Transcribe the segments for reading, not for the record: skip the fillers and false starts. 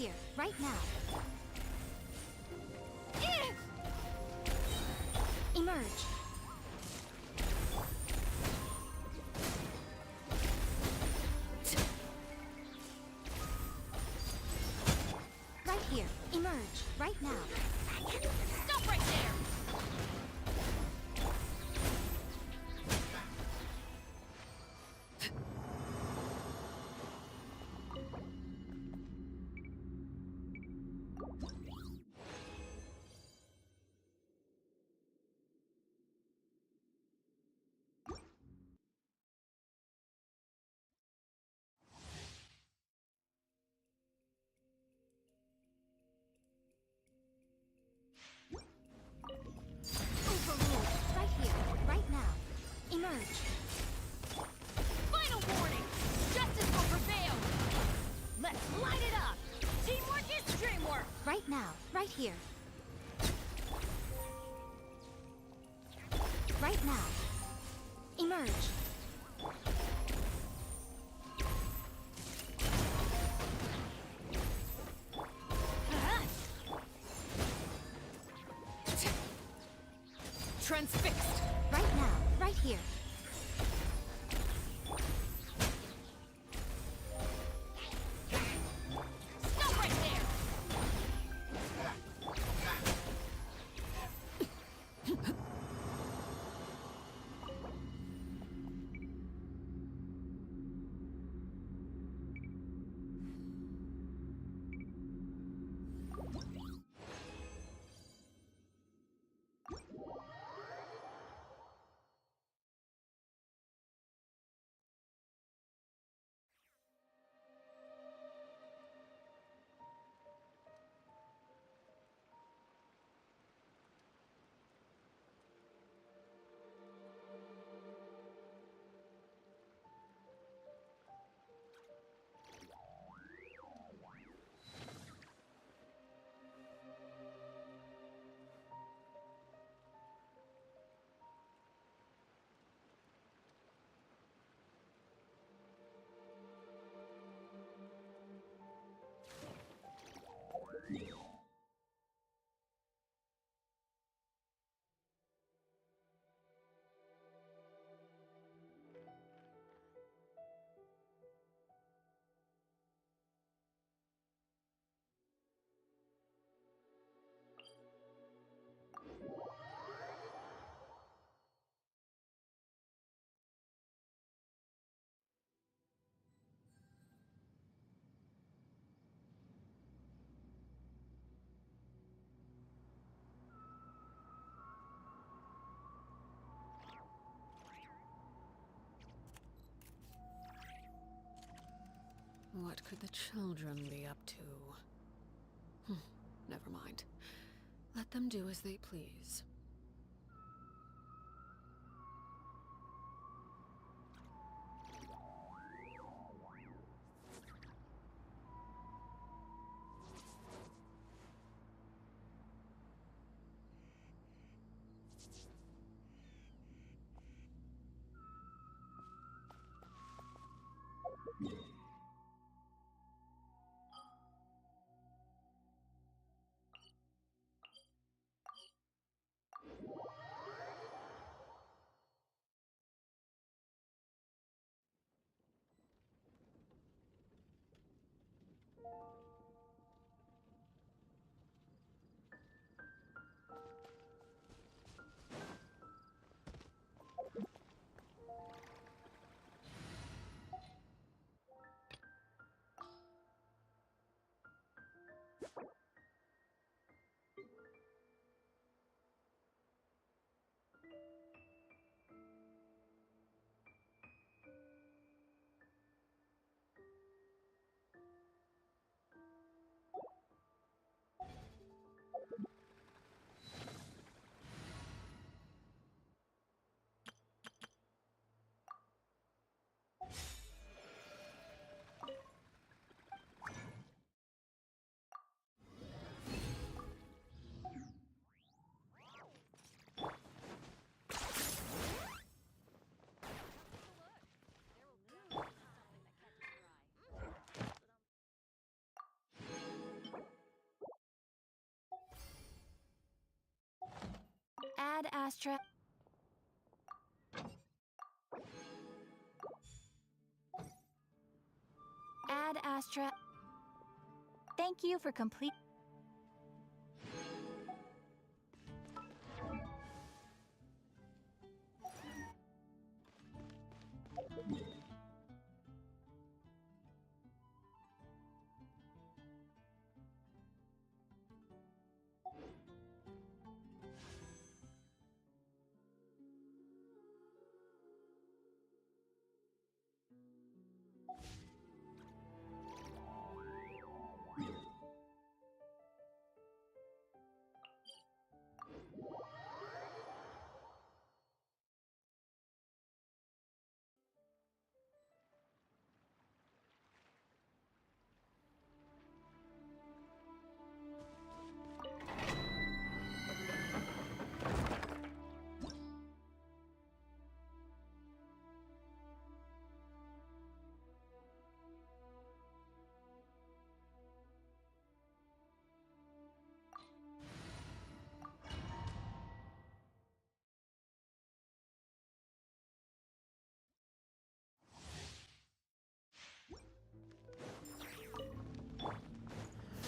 here, right now. Emerge. Right here, emerge, right now. Stop right there! Overruled, right here, right now. Emerge. Final warning! Justice will prevail! Let's light it up! Teamwork is dreamwork! Right now, right here. Right now. Emerge. Transfixed! Right now, right here. Stop right there! What could the children be up to? Never mind. Let them do as they please. Astra. Add Astra. Thank you for complete.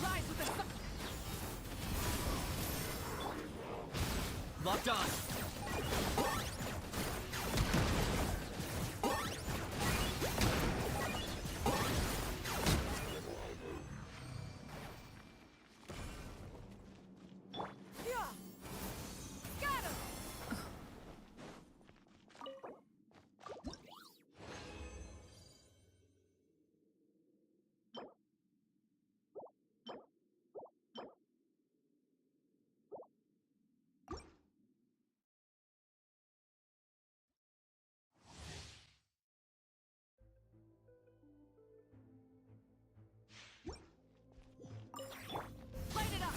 Rise with the sun. Locked on. Yeah. Got him. Light it up.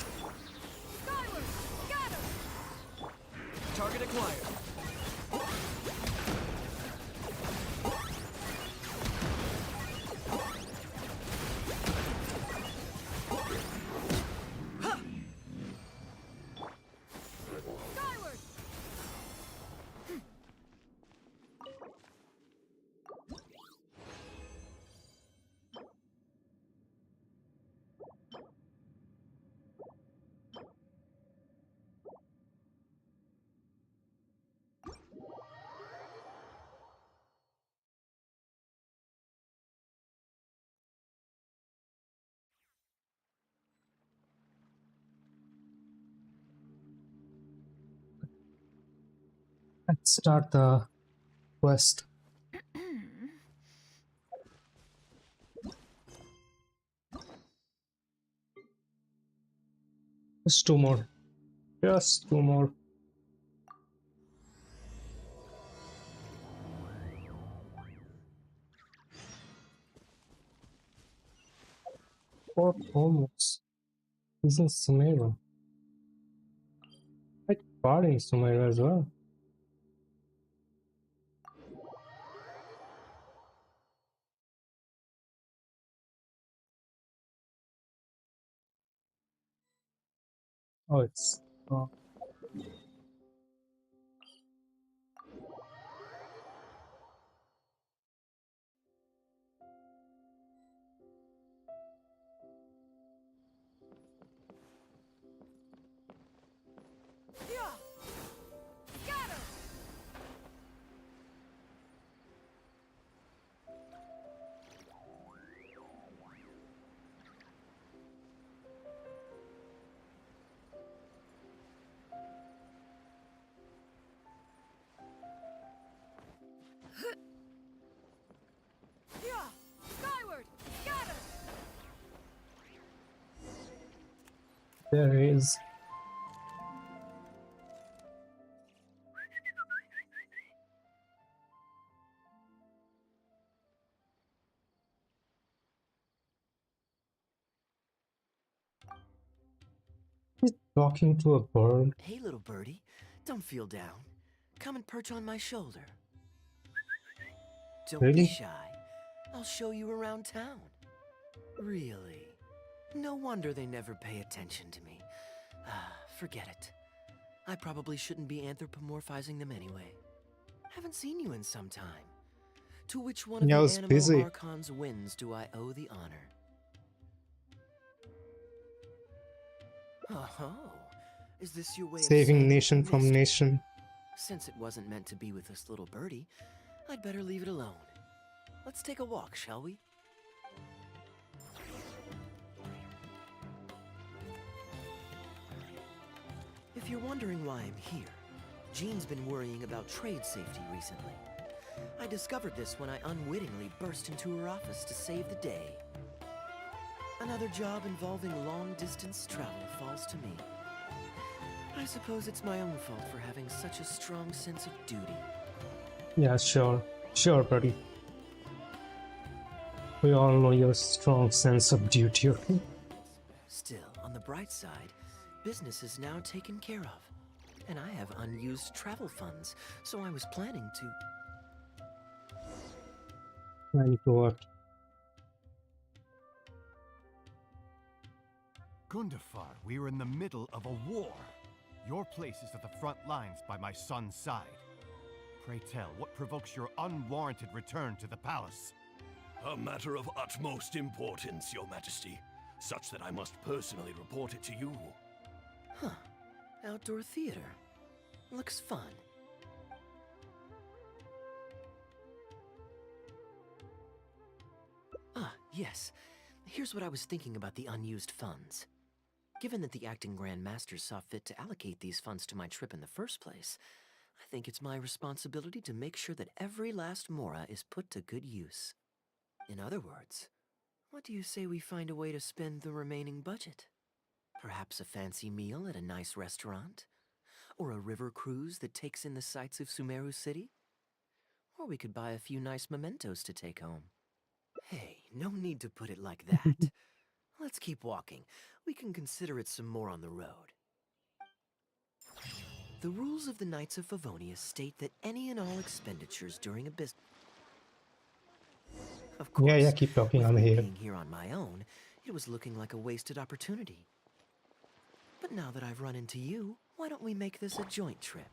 Skyward. Got him. Target acquired. Skyward. Let's start the quest. Just two more. Just two more. Or almost. Isn't Sumeru? I part in Sumeru as well. Oh, it's. Oh. Yeah. Got him. Yeah. Skyward. Got him. There he is. He's talking to a bird. Hey, little birdie. Don't feel down. Come and perch on my shoulder. Don't Really? be shy. I'll show you around town. Really? No wonder they never pay attention to me. Ah, forget it. I probably shouldn't be anthropomorphizing them anyway. Haven't seen you in some time. To which one of Yeah, I the was Animo busy Archon's wins do I owe the honor? Oh, is this your way of saving saying that you nation from missed me? nation. Since it wasn't meant to be with this little birdie, I'd better leave it alone. Let's take a walk, shall we? If you're wondering why I'm here, Jean's been worrying about trade safety recently. I discovered this when I unwittingly burst into her office to save the day. Another job involving long-distance travel falls to me. I suppose it's my own fault for having such a strong sense of duty. Yeah, sure. Sure, buddy. We all know your strong sense of duty, okay? Still, on the bright side, business is now taken care of. And I have unused travel funds, so I was planning to... And what? Gundafar, we are in the middle of a war. Your place is at the front lines by my son's side. Pray tell, what provokes your unwarranted return to the palace? A matter of utmost importance, Your Majesty, such that I must personally report it to you. Huh. Outdoor theater. Looks fun. Ah, yes. Here's what I was thinking about the unused funds. Given that the acting Grand Master saw fit to allocate these funds to my trip in the first place, I think it's my responsibility to make sure that every last mora is put to good use. In other words, what do you say we find a way to spend the remaining budget? Perhaps a fancy meal at a nice restaurant? Or a river cruise that takes in the sights of Sumeru City? Or we could buy a few nice mementos to take home. Hey, no need to put it like that. Let's keep walking. We can consider it some more on the road. The rules of the Knights of Favonius state that any and all expenditures during a business... Of course, Yeah, keep talking, with I'm me here. being here on my own, it was looking like a wasted opportunity. But now that I've run into you, why don't we make this a joint trip?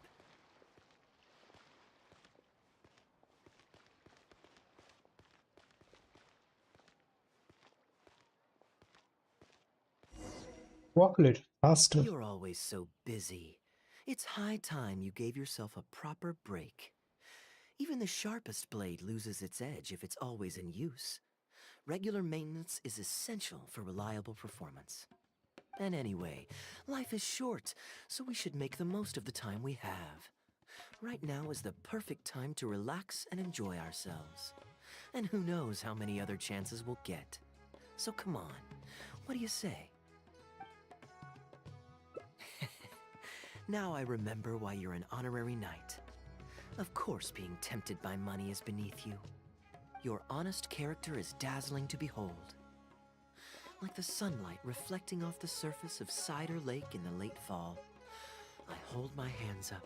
Walk a little faster. You're always so busy. It's high time you gave yourself a proper break. Even the sharpest blade loses its edge if it's always in use. Regular maintenance is essential for reliable performance. And anyway, life is short, so we should make the most of the time we have. Right now is the perfect time to relax and enjoy ourselves. And who knows how many other chances we'll get. So come on, what do you say? Now I remember why you're an honorary knight. Of course being tempted by money is beneath you. Your honest character is dazzling to behold. Like the sunlight reflecting off the surface of Cider Lake in the late fall, I hold my hands up.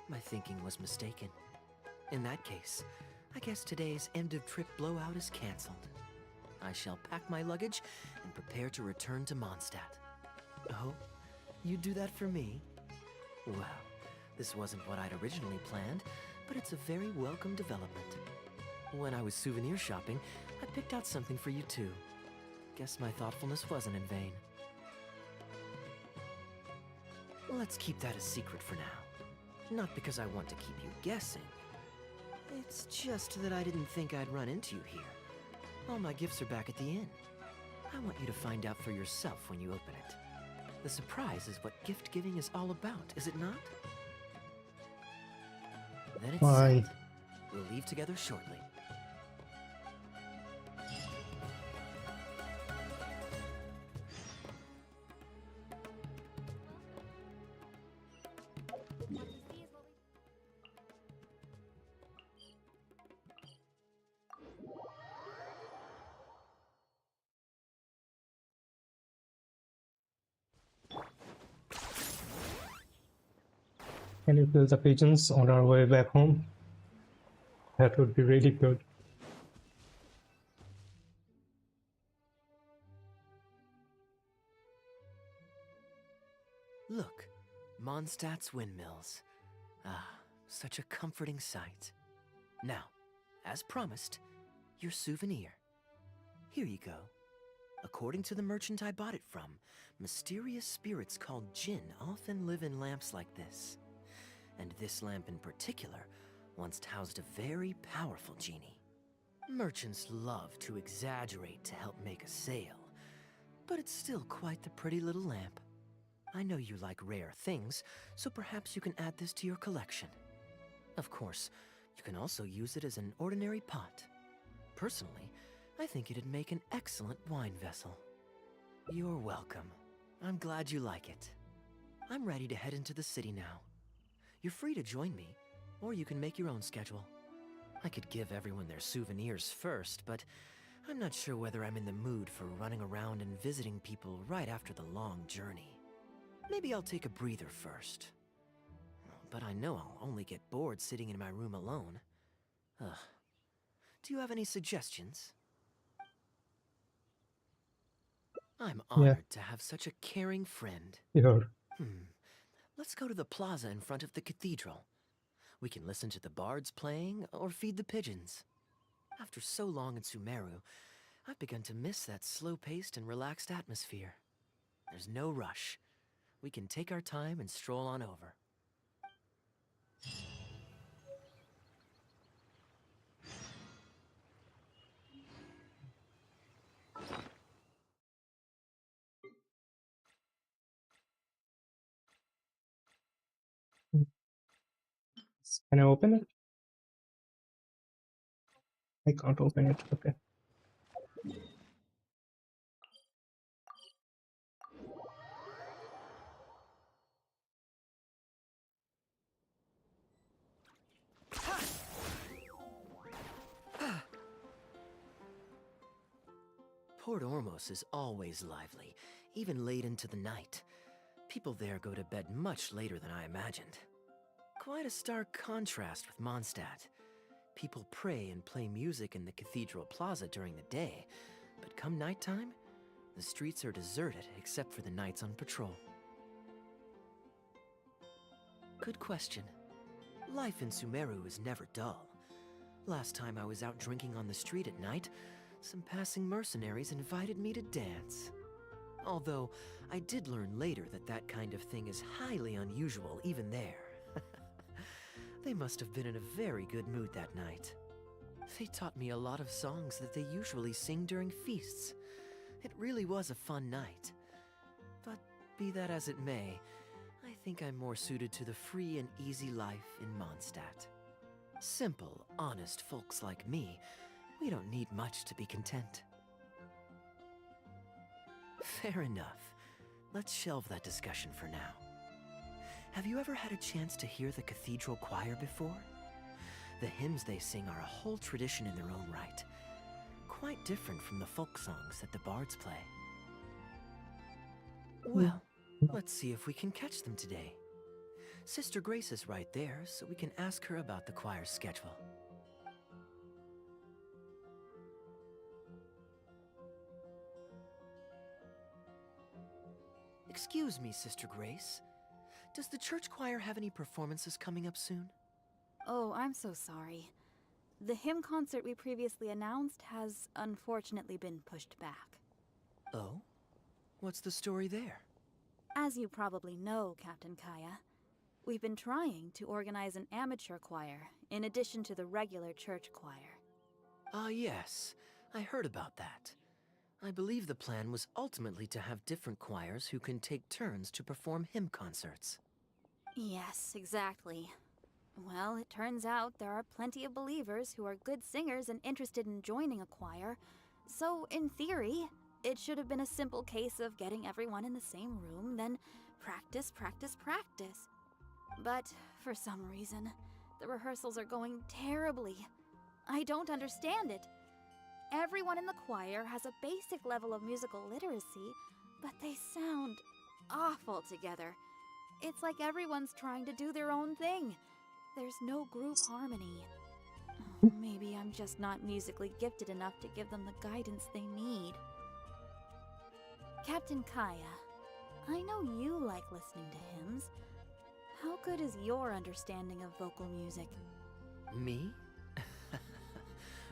My thinking was mistaken. In that case, I guess today's end-of-trip blowout is cancelled. I shall pack my luggage and prepare to return to Mondstadt. Oh? You'd do that for me? Well, this wasn't what I'd originally planned, but it's a very welcome development. When I was souvenir shopping, I picked out something for you too. Guess my thoughtfulness wasn't in vain. Let's keep that a secret for now. Not because I want to keep you guessing. It's just that I didn't think I'd run into you here. All my gifts are back at the inn. I want you to find out for yourself when you open it. The surprise is what gift-giving is all about, is it not? Then it's Fine. set. We'll leave together shortly. Can you kill the pigeons on our way back home? That would be really good. Look, Mondstadt's windmills. Ah, such a comforting sight. Now, as promised, your souvenir. Here you go. According to the merchant I bought it from, mysterious spirits called Jinn often live in lamps like this. And this lamp in particular once housed a very powerful genie. Merchants love to exaggerate to help make a sale, but it's still quite the pretty little lamp. I know you like rare things, so perhaps you can add this to your collection. Of course, you can also use it as an ordinary pot. Personally, I think it'd make an excellent wine vessel. You're welcome. I'm glad you like it. I'm ready to head into the city now. You're free to join me, or you can make your own schedule. I could give everyone their souvenirs first, but I'm not sure whether I'm in the mood for running around and visiting people right after the long journey. Maybe I'll take a breather first. But I know I'll only get bored sitting in my room alone. Ugh. Do you have any suggestions? I'm honored to have such a caring friend. Sure. Let's go to the plaza in front of the cathedral. We can listen to the bards playing or feed the pigeons. After so long in Sumeru, I've begun to miss that slow-paced and relaxed atmosphere. There's no rush. We can take our time and stroll on over. Can I open it? I can't open it. Okay. Port Ormos is always lively, even late into the night. People there go to bed much later than I imagined. Quite a stark contrast with Mondstadt. People pray and play music in the cathedral plaza during the day, but come nighttime, the streets are deserted except for the knights on patrol. Good question. Life in Sumeru is never dull. Last time I was out drinking on the street at night, some passing mercenaries invited me to dance. Although, I did learn later that that kind of thing is highly unusual even there. They must have been in a very good mood that night. They taught me a lot of songs that they usually sing during feasts. It really was a fun night. But be that as it may, I think I'm more suited to the free and easy life in Mondstadt. Simple, honest folks like me, we don't need much to be content. Fair enough. Let's shelve that discussion for now. Have you ever had a chance to hear the cathedral choir before? The hymns they sing are a whole tradition in their own right. Quite different from the folk songs that the bards play. Well, let's see if we can catch them today. Sister Grace is right there, so we can ask her about the choir's schedule. Excuse me, Sister Grace. Does the church choir have any performances coming up soon? Oh, I'm so sorry. The hymn concert we previously announced has unfortunately been pushed back. Oh? What's the story there? As you probably know, Captain Kaya, we've been trying to organize an amateur choir in addition to the regular church choir. Ah, yes. I heard about that. I believe the plan was ultimately to have different choirs who can take turns to perform hymn concerts. Yes, exactly. Well, it turns out there are plenty of believers who are good singers and interested in joining a choir, so in theory, it should have been a simple case of getting everyone in the same room, then practice, practice, practice. But for some reason, the rehearsals are going terribly. I don't understand it. Everyone in the choir has a basic level of musical literacy, but they sound awful together. It's like everyone's trying to do their own thing. There's no group harmony. Oh, maybe I'm just not musically gifted enough to give them the guidance they need. Captain Kaya, I know you like listening to hymns. How good is your understanding of vocal music? Me?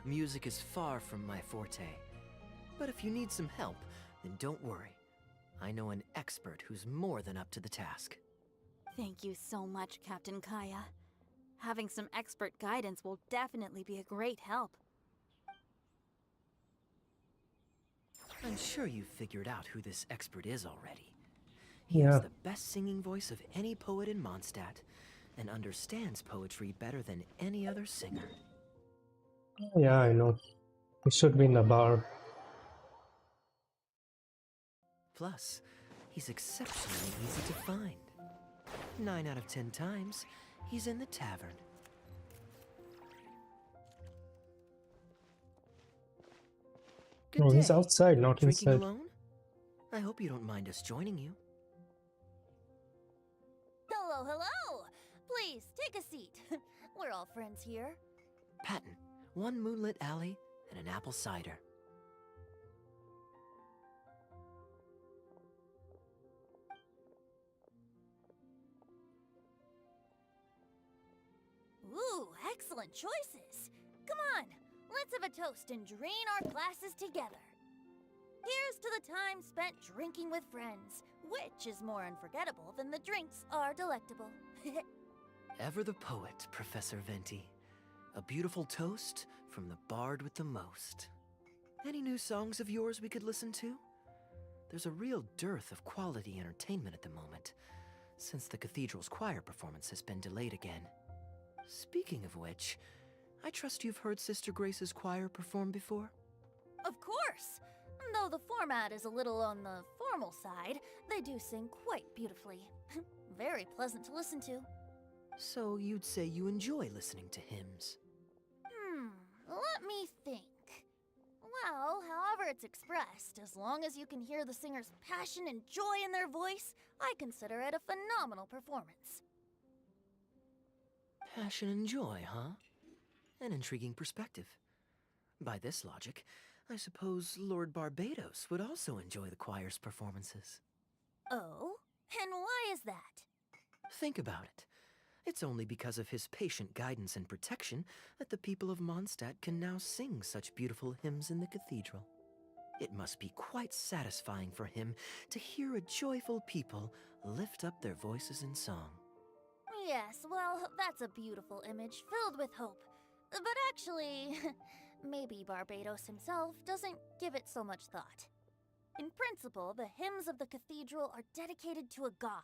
Music is far from my forte. But if you need some help, then don't worry. I know an expert who's more than up to the task. Thank you so much, Captain Kaya. Having some expert guidance will definitely be a great help. I'm sure you've figured out who this expert is already. He has the best singing voice of any poet in Mondstadt, and understands poetry better than any other singer. Yeah, I know. He should be in the bar. Plus, he's exceptionally easy to find. 9 out of 10 times, he's in the tavern. Good Oh, he's day. outside, not Drinking inside. alone? I hope you don't mind us joining you. Hello, hello! Please, take a seat. We're all friends here. Patton, 1 moonlit alley and an apple cider. Ooh, excellent choices. Come on, let's have a toast and drain our glasses together. Here's to the time spent drinking with friends, which is more unforgettable than the drinks are delectable. Ever the poet, Professor Venti. A beautiful toast from the bard with the most. Any new songs of yours we could listen to? There's a real dearth of quality entertainment at the moment, since the cathedral's choir performance has been delayed again. Speaking of which, I trust you've heard Sister Grace's choir perform before? Of course! Though the format is a little on the formal side, they do sing quite beautifully. Very pleasant to listen to. So you'd say you enjoy listening to hymns? Let me think. Well, however it's expressed, as long as you can hear the singer's passion and joy in their voice, I consider it a phenomenal performance. Passion and joy, huh? An intriguing perspective. By this logic, I suppose Lord Barbados would also enjoy the choir's performances. Oh? And why is that? Think about it. It's only because of his patient guidance and protection that the people of Mondstadt can now sing such beautiful hymns in the cathedral. It must be quite satisfying for him to hear a joyful people lift up their voices in song. Yes, well, that's a beautiful image filled with hope. But actually, maybe Barbados himself doesn't give it so much thought. In principle, the hymns of the cathedral are dedicated to a god.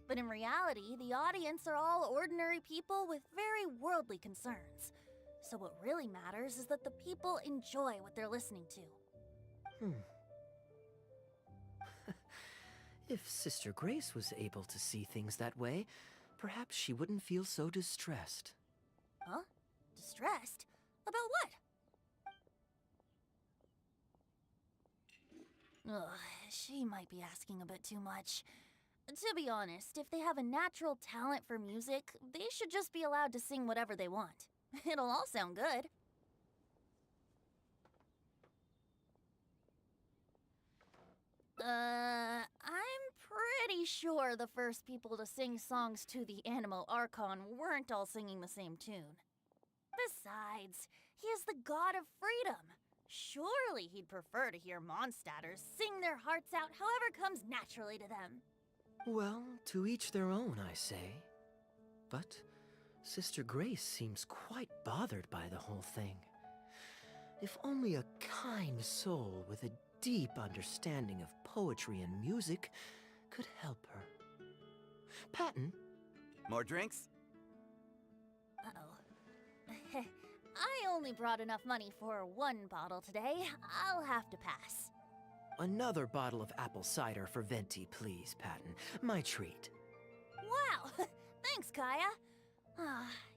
But in reality, the audience are all ordinary people with very worldly concerns. So what really matters is that the people enjoy what they're listening to. If Sister Grace was able to see things that way, perhaps she wouldn't feel so distressed. Huh? Distressed? About what? Ugh, she might be asking a bit too much. To be honest, if they have a natural talent for music, they should just be allowed to sing whatever they want. It'll all sound good. I'm pretty sure the first people to sing songs to the animal Archon weren't all singing the same tune. Besides, he is the god of freedom. Surely he'd prefer to hear Mondstadters sing their hearts out however comes naturally to them. Well, to each their own, I say. But Sister Grace seems quite bothered by the whole thing. If only a kind soul with a deep understanding of poetry and music could help her. Patton? More drinks? Uh-oh. I only brought enough money for 1 bottle today. I'll have to pass. Another bottle of apple cider for Venti, please, Patton. My treat. Wow! Thanks, Kaya.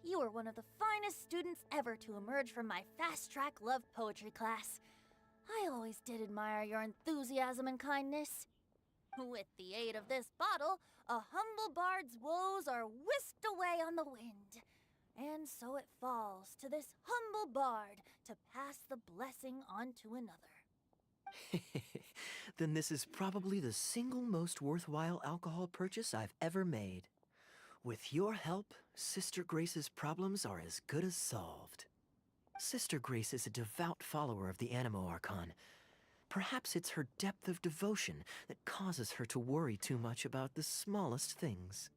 You were one of the finest students ever to emerge from my fast-track love poetry class. I always did admire your enthusiasm and kindness. With the aid of this bottle, a humble bard's woes are whisked away on the wind. And so it falls to this humble bard to pass the blessing on to another. Then this is probably the single most worthwhile alcohol purchase I've ever made. With your help, Sister Grace's problems are as good as solved. Sister Grace is a devout follower of the Animo Archon. Perhaps it's her depth of devotion that causes her to worry too much about the smallest things.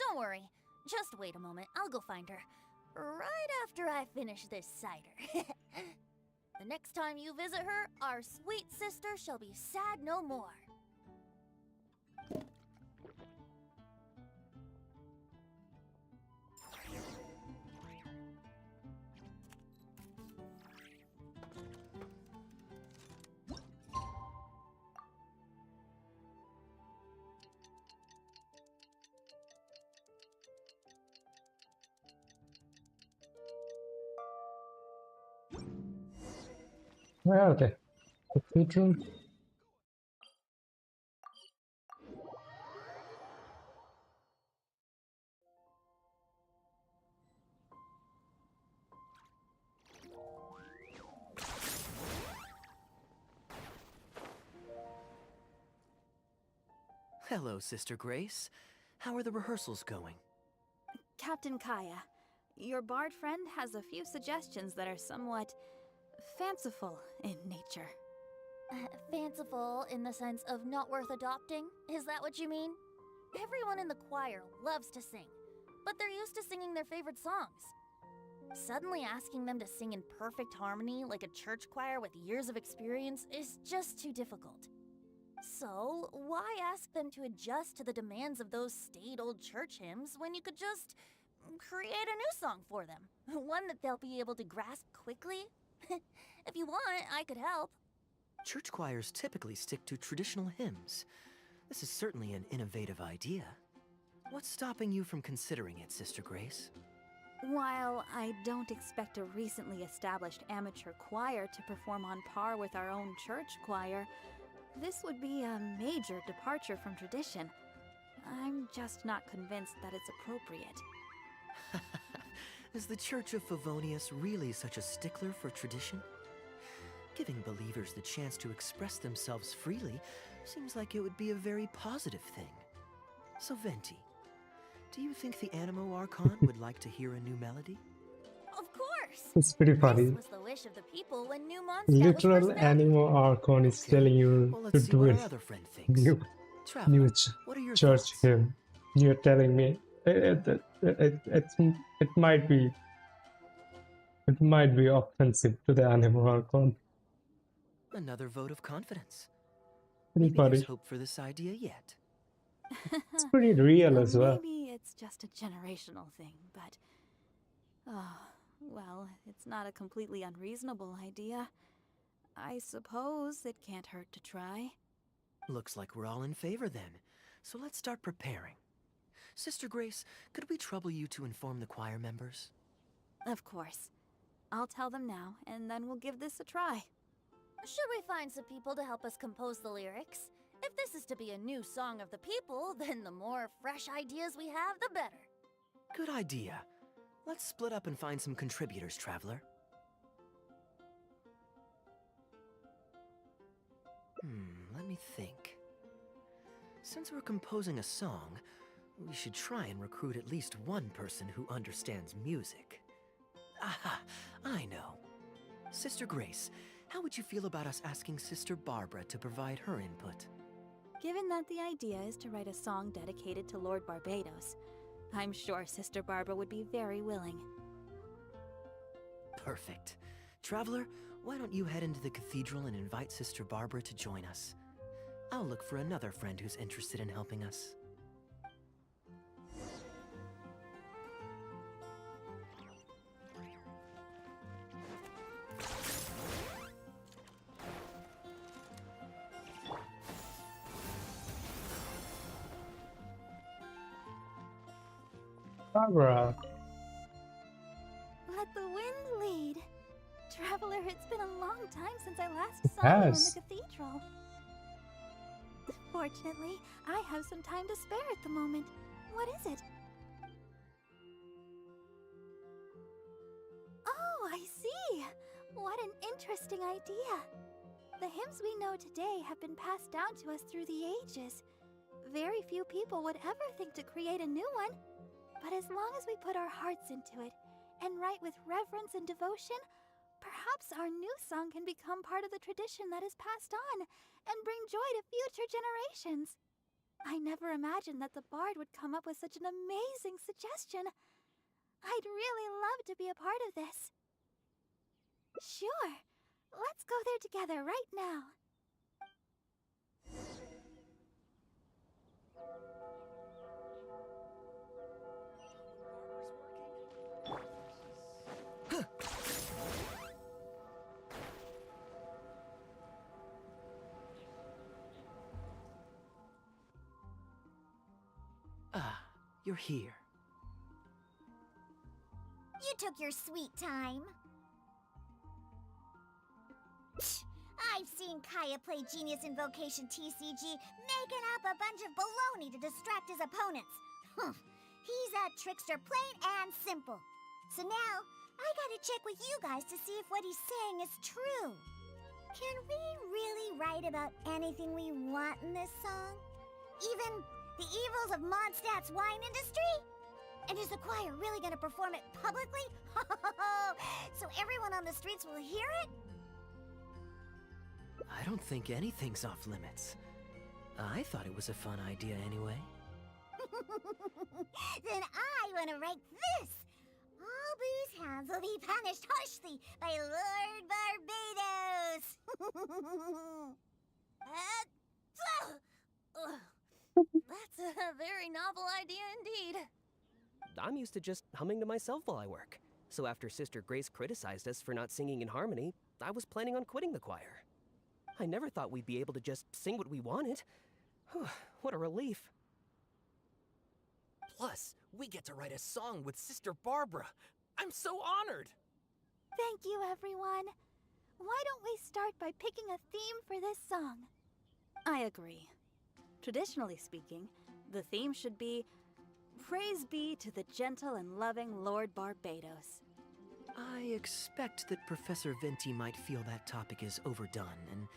Don't worry. Just wait a moment. I'll go find her. Right after I finish this cider. The next time you visit her, our sweet sister shall be sad no more. Where are they? Cathedral? Hello, Sister Grace. How are the rehearsals going? Captain Kaya, your bard friend has a few suggestions that are somewhat fanciful in nature. Fanciful in the sense of not worth adopting? Is that what you mean? Everyone in the choir loves to sing, but they're used to singing their favorite songs. Suddenly asking them to sing in perfect harmony like a church choir with years of experience is just too difficult. So, why ask them to adjust to the demands of those staid old church hymns when you could just create a new song for them? One that they'll be able to grasp quickly? If you want, I could help. Church choirs typically stick to traditional hymns. This is certainly an innovative idea. What's stopping you from considering it, Sister Grace? While I don't expect a recently established amateur choir to perform on par with our own church choir, this would be a major departure from tradition. I'm just not convinced that it's appropriate. Is the Church of Favonius really such a stickler for tradition? Giving believers the chance to express themselves freely seems like it would be a very positive thing. So Venti, do you think the Animo Archon would like to hear a new melody? Of course! It's pretty funny. This was the wish of the people when New Mondstadt was Literal first founded. Animo Archon is Okay, telling you well, to let's see do what it. our other friend thinks. New Traveler, ch what are your church thoughts? hymn. You're telling me it might be offensive to the Animo Archon. Another vote of confidence. Pretty Maybe there's funny. hope for this idea yet. It's pretty real as well. Maybe it's just a generational thing, but... Oh, well, it's not a completely unreasonable idea. I suppose it can't hurt to try. Looks like we're all in favor then. So let's start preparing. Sister Grace, could we trouble you to inform the choir members? Of course. I'll tell them now, and then we'll give this a try. Should we find some people to help us compose the lyrics? If this is to be a new song of the people, then the more fresh ideas we have, the better. Good idea. Let's split up and find some contributors, Traveler. Let me think. Since we're composing a song, we should try and recruit at least one person who understands music. Aha! I know. Sister Grace, how would you feel about us asking Sister Barbara to provide her input? Given that the idea is to write a song dedicated to Lord Barbados, I'm sure Sister Barbara would be very willing. Perfect. Traveler, why don't you head into the cathedral and invite Sister Barbara to join us? I'll look for another friend who's interested in helping us. Barbara. Let the wind lead. Traveler, it's been a long time since I last It saw you in has. the cathedral. Fortunately, I have some time to spare at the moment. What is it? Oh, I see! What an interesting idea. The hymns we know today have been passed down to us through the ages. Very few people would ever think to create a new one. But as long as we put our hearts into it and write with reverence and devotion, perhaps our new song can become part of the tradition that is passed on and bring joy to future generations. I never imagined that the bard would come up with such an amazing suggestion. I'd really love to be a part of this. Sure. Let's go there together right now. Ah, you're here. You took your sweet time. Psh, I've seen Kaya play Genius Invocation TCG, making up a bunch of baloney to distract his opponents. Humph. He's a trickster, plain and simple. So now, I gotta check with you guys to see if what he's saying is true. Can we really write about anything we want in this song? Even the evils of Mondstadt's wine industry? And is the choir really gonna perform it publicly? So everyone on the streets will hear it? I don't think anything's off limits. I thought it was a fun idea anyway. Then I want to write this. All booze hounds will be punished harshly by Lord Barbados. That's a very novel idea indeed. I'm used to just humming to myself while I work. So after Sister Grace criticized us for not singing in harmony, I was planning on quitting the choir. I never thought we'd be able to just sing what we wanted. What a relief. Plus, we get to write a song with Sister Barbara. I'm so honored! Thank you, everyone. Why don't we start by picking a theme for this song? I agree. Traditionally speaking, the theme should be Praise be to the gentle and loving Lord Barbados. I expect that Professor Venti might feel that topic is overdone and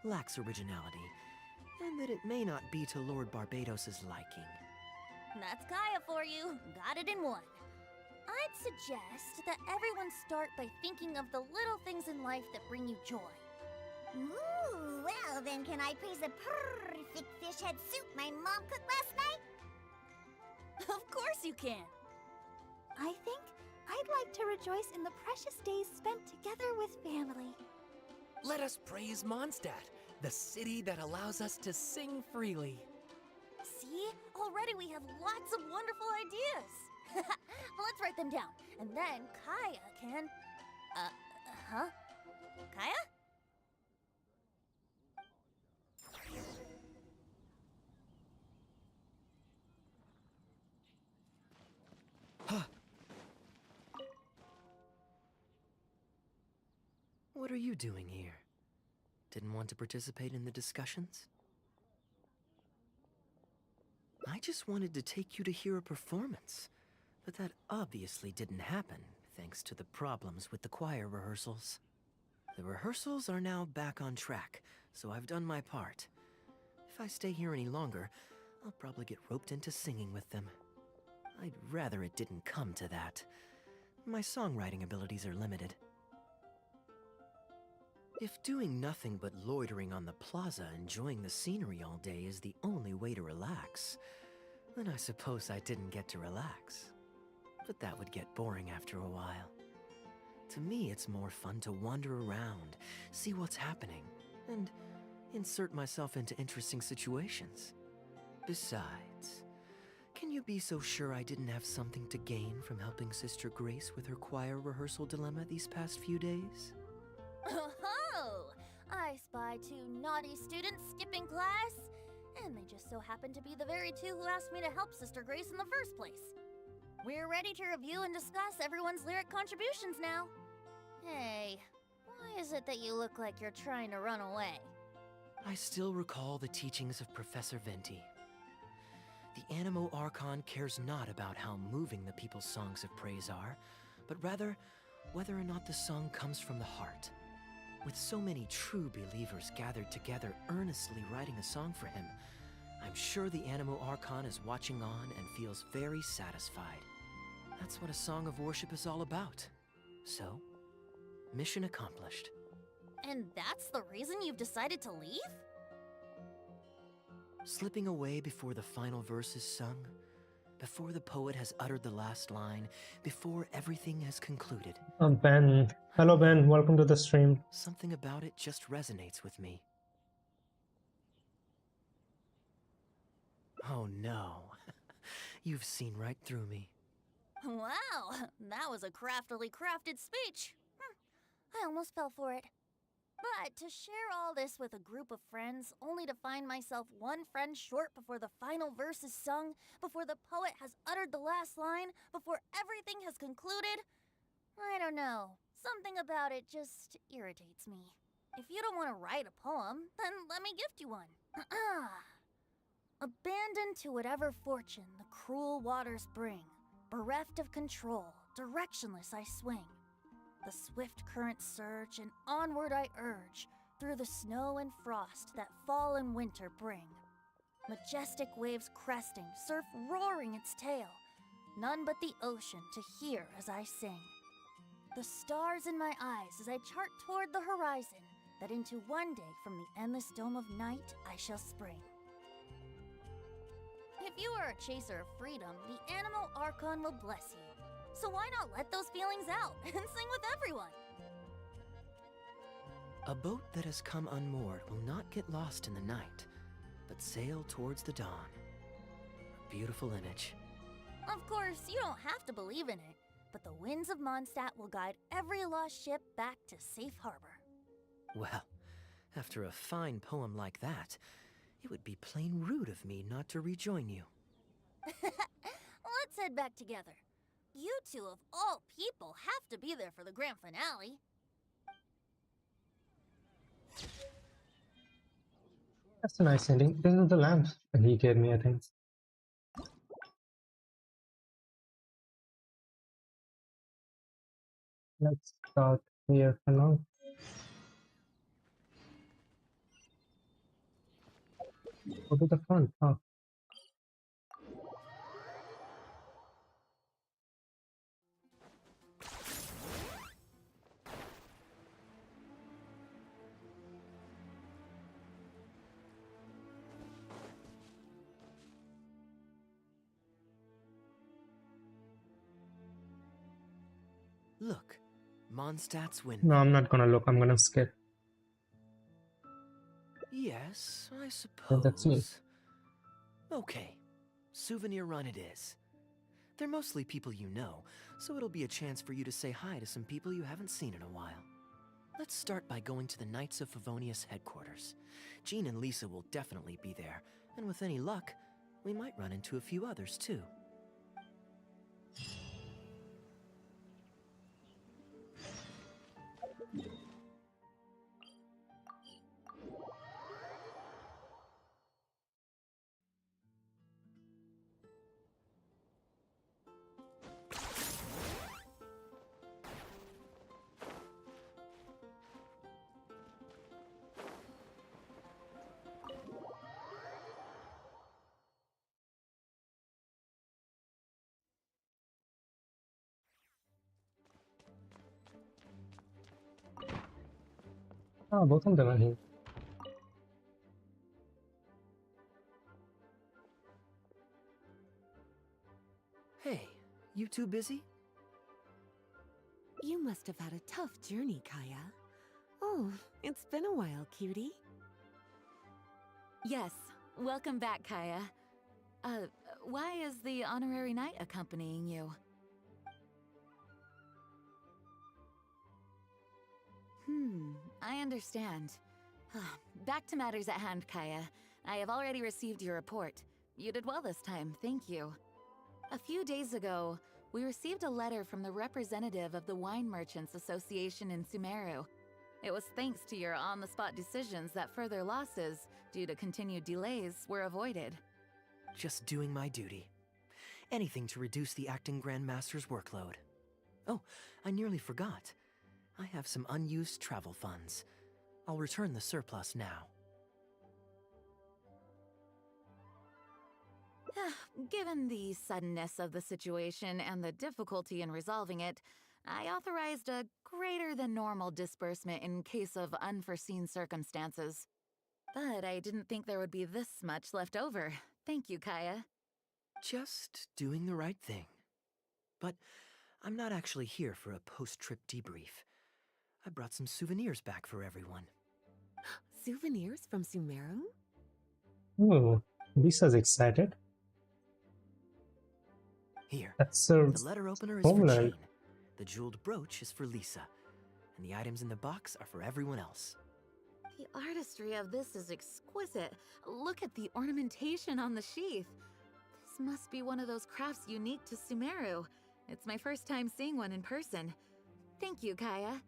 lacks originality, and that it may not be to Lord Barbados's liking. That's Kaya for you. Got it in one. I'd suggest that everyone start by thinking of the little things in life that bring you joy. Ooh, well then can I praise the perfect fish head soup my mom cooked last night? Of course you can. I think I'd like to rejoice in the precious days spent together with family. Let us praise Mondstadt, the city that allows us to sing freely. See? Already we have lots of wonderful ideas. Let's write them down, and then Kaya can... Kaya? What are you doing here? Didn't want to participate in the discussions? I just wanted to take you to hear a performance, but that obviously didn't happen, thanks to the problems with the choir rehearsals. The rehearsals are now back on track, so I've done my part. If I stay here any longer, I'll probably get roped into singing with them. I'd rather it didn't come to that. My songwriting abilities are limited. If doing nothing but loitering on the plaza enjoying the scenery all day is the only way to relax, then I suppose I didn't get to relax. But that would get boring after a while. To me, it's more fun to wander around, see what's happening, and insert myself into interesting situations. Besides, can you be so sure I didn't have something to gain from helping Sister Grace with her choir rehearsal dilemma these past few days? Oh, I spy 2 naughty students skipping class, and they just so happen to be the very 2 who asked me to help Sister Grace in the first place. We're ready to review and discuss everyone's lyric contributions now. Hey, why is it that you look like you're trying to run away? I still recall the teachings of Professor Venti. The Animo Archon cares not about how moving the people's songs of praise are, but rather whether or not the song comes from the heart. With so many true believers gathered together earnestly writing a song for him, I'm sure the Animo Archon is watching on and feels very satisfied. That's what a song of worship is all about. So, mission accomplished. And that's the reason you've decided to leave? Slipping away before the final verse is sung, before the poet has uttered the last line, before everything has concluded. Ben. Hello, Ben. Welcome to the stream. Something about it just resonates with me. Oh no. You've seen right through me. Wow, that was a craftily crafted speech. I almost fell for it. But to share all this with a group of friends, only to find myself one friend short before the final verse is sung, before the poet has uttered the last line, before everything has concluded, I don't know. Something about it just irritates me. If you don't want to write a poem, then let me gift you one. Abandoned to whatever fortune the cruel waters bring, bereft of control, directionless I swing. The swift currents surge, and onward I urge, through the snow and frost that fall and winter bring. Majestic waves cresting, surf roaring its tail, none but the ocean to hear as I sing. The stars in my eyes as I chart toward the horizon, that into one day from the endless dome of night I shall spring. If you are a chaser of freedom, the animal Archon will bless you. So why not let those feelings out and sing with everyone? A boat that has come unmoored will not get lost in the night, but sail towards the dawn. A beautiful image. Of course, you don't have to believe in it, but the winds of Mondstadt will guide every lost ship back to safe harbor. Well, after a fine poem like that, it would be plain rude of me not to rejoin you. Let's head back together. You two, of all people, have to be there for the grand finale. That's a nice ending. This is the lamp that he gave me, I think. Let's start here for now. Go to the front. Oh. Look, Mondstadt's No, windmill. I'm not gonna look. I'm gonna skip. Yes, I Yeah, that's me. suppose. Okay, souvenir run it is. They're mostly people you know, so it'll be a chance for you to say hi to some people you haven't seen in a while. Let's start by going to the Knights of Favonius headquarters. Jean and Lisa will definitely be there, and with any luck, we might run into a few others too. Ah, both of them are here. Hey, you two busy? You must have had a tough journey, Kaya. Oh, it's been a while, cutie. Yes, welcome back, Kaya. Why is the honorary knight accompanying you? I understand. Back to matters at hand, Kaya. I have already received your report. You did well this time, thank you. A few days ago, we received a letter from the representative of the Wine Merchants Association in Sumeru. It was thanks to your on-the-spot decisions that further losses, due to continued delays, were avoided. Just doing my duty. Anything to reduce the acting Grandmaster's workload. Oh, I nearly forgot. I have some unused travel funds. I'll return the surplus now. Given the suddenness of the situation and the difficulty in resolving it, I authorized a greater than normal disbursement in case of unforeseen circumstances. But I didn't think there would be this much left over. Thank you, Kaya. Just doing the right thing. But I'm not actually here for a post-trip debrief. I brought some souvenirs back for everyone. Souvenirs from Sumeru? Oh, Lisa's excited. Here, That's the letter opener is for homeland. Jean. The jeweled brooch is for Lisa. And the items in the box are for everyone else. The artistry of this is exquisite. Look at the ornamentation on the sheath. This must be one of those crafts unique to Sumeru. It's my first time seeing one in person. Thank you, Kaya.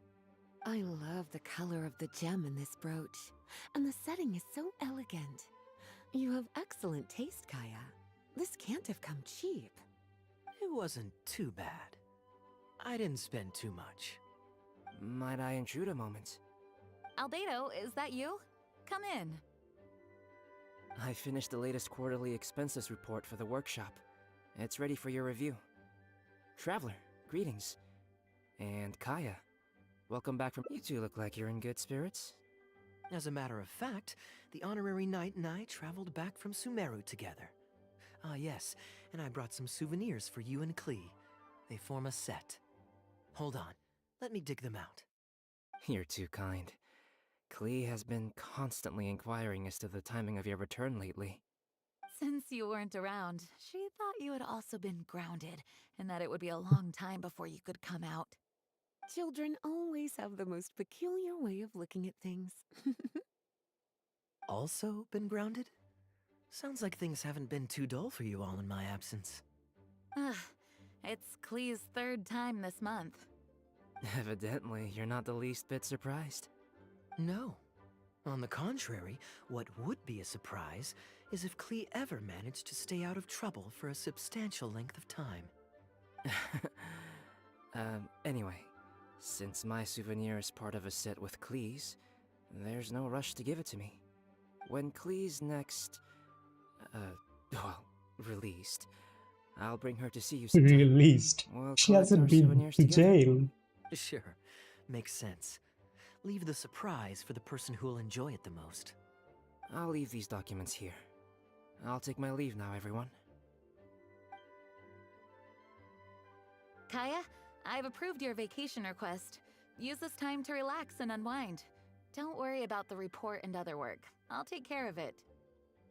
I love the color of the gem in this brooch, and the setting is so elegant. You have excellent taste, Kaya. This can't have come cheap. It wasn't too bad. I didn't spend too much. Might I intrude a moment? Albedo, is that you? Come in. I finished the latest quarterly expenses report for the workshop. It's ready for your review. Traveler, greetings. And Kaya, welcome back from... You two look like you're in good spirits. As a matter of fact, the honorary knight and I traveled back from Sumeru together. Ah, yes, and I brought some souvenirs for you and Klee. They form a set. Hold on, let me dig them out. You're too kind. Klee has been constantly inquiring as to the timing of your return lately. Since you weren't around, she thought you had also been grounded, and that it would be a long time before you could come out. Children always have the most peculiar way of looking at things. Also been grounded? Sounds like things haven't been too dull for you all in my absence. It's Klee's third time this month. Evidently, you're not the least bit surprised. No. On the contrary, what would be a surprise is if Klee ever managed to stay out of trouble for a substantial length of time. Anyway, since my souvenir is part of a set with Klee's, there's no rush to give it to me. When Klee's next, released, I'll bring her to see you sometime. Released. We'll She collect hasn't our been souvenirs to together. jail. Sure, makes sense. Leave the surprise for the person who'll enjoy it the most. I'll leave these documents here. I'll take my leave now, everyone. Kaya, I've approved your vacation request. Use this time to relax and unwind. Don't worry about the report and other work. I'll take care of it.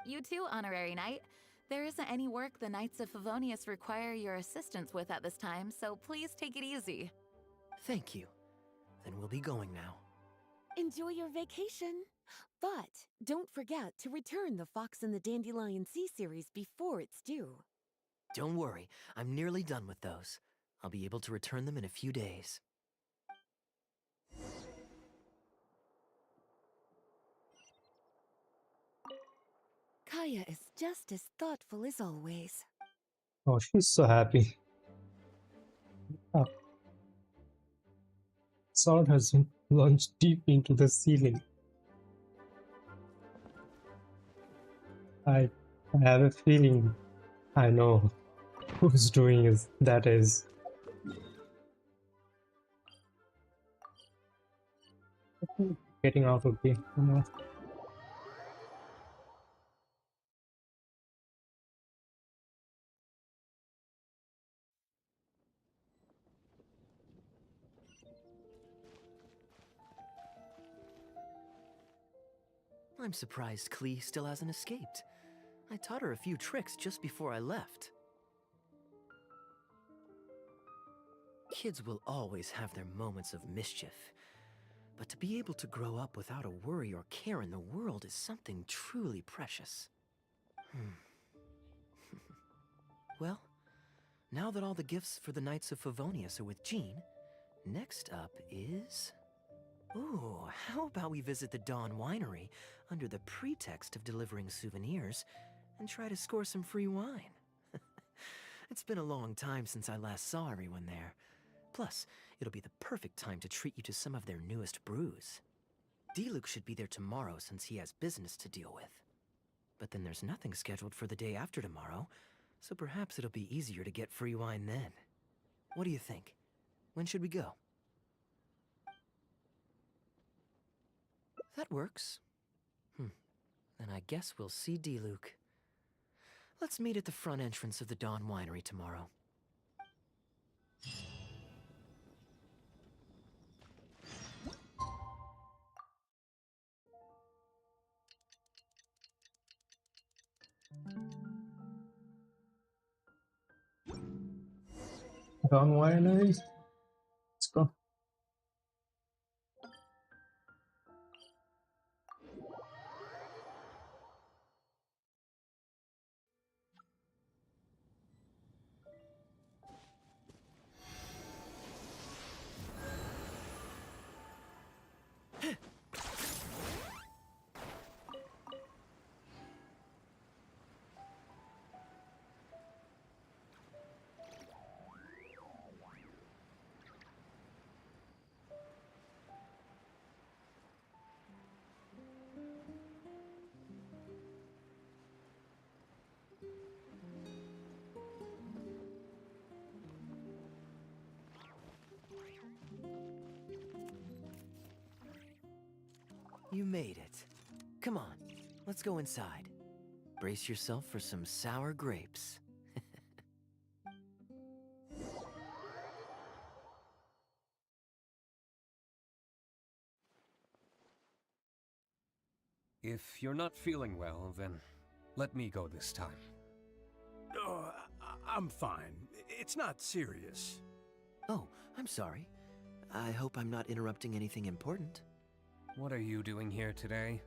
You too, Honorary Knight. There isn't any work the Knights of Favonius require your assistance with at this time, so please take it easy. Thank you. Then we'll be going now. Enjoy your vacation. But don't forget to return the Fox and the Dandelion Sea series before it's due. Don't worry, I'm nearly done with those. I'll be able to return them in a few days. Kaya is just as thoughtful as always. Oh, she's so happy. Ah. Sword has launched deep into the ceiling. I have a feeling I know who's doing that is. Getting out of the I'm surprised Klee still hasn't escaped. I taught her a few tricks just before I left. Kids will always have their moments of mischief, but to be able to grow up without a worry or care in the world is something truly precious. Well, now that all the gifts for the Knights of Favonius are with Jean, next up is... Ooh, how about we visit the Dawn Winery under the pretext of delivering souvenirs and try to score some free wine? It's been a long time since I last saw everyone there. Plus, it'll be the perfect time to treat you to some of their newest brews. Diluc should be there tomorrow since he has business to deal with. But then there's nothing scheduled for the day after tomorrow, so perhaps it'll be easier to get free wine then. What do you think? When should we go? That works. Then I guess we'll see D-Luke. Let's meet at the front entrance of the Dawn Winery tomorrow. Dawn Winery. Let's go. You made it. Come on, let's go inside. Brace yourself for some sour grapes. If you're not feeling well, then let me go this time. Oh, I'm fine. It's not serious. Oh, I'm sorry. I hope I'm not interrupting anything important. What are you doing here today?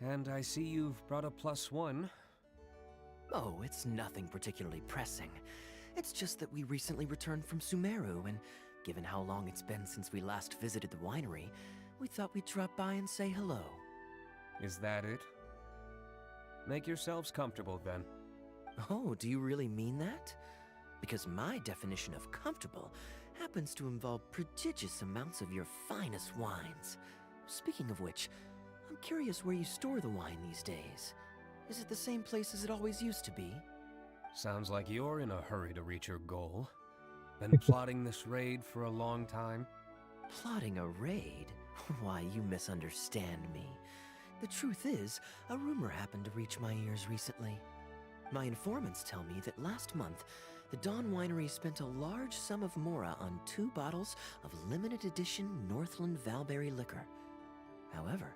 And I see you've brought a +1. Oh, it's nothing particularly pressing. It's just that we recently returned from Sumeru, and given how long it's been since we last visited the winery, we thought we'd drop by and say hello. Is that it? Make yourselves comfortable then. Oh, do you really mean that? Because my definition of comfortable happens to involve prodigious amounts of your finest wines. Speaking of which, I'm curious where you store the wine these days. Is it the same place as it always used to be? Sounds like you're in a hurry to reach your goal. Been plotting this raid for a long time? Plotting a raid? Why, you misunderstand me. The truth is, a rumor happened to reach my ears recently. My informants tell me that last month, the Dawn Winery spent a large sum of mora on 2 bottles of limited edition Northland Valberry liquor. However,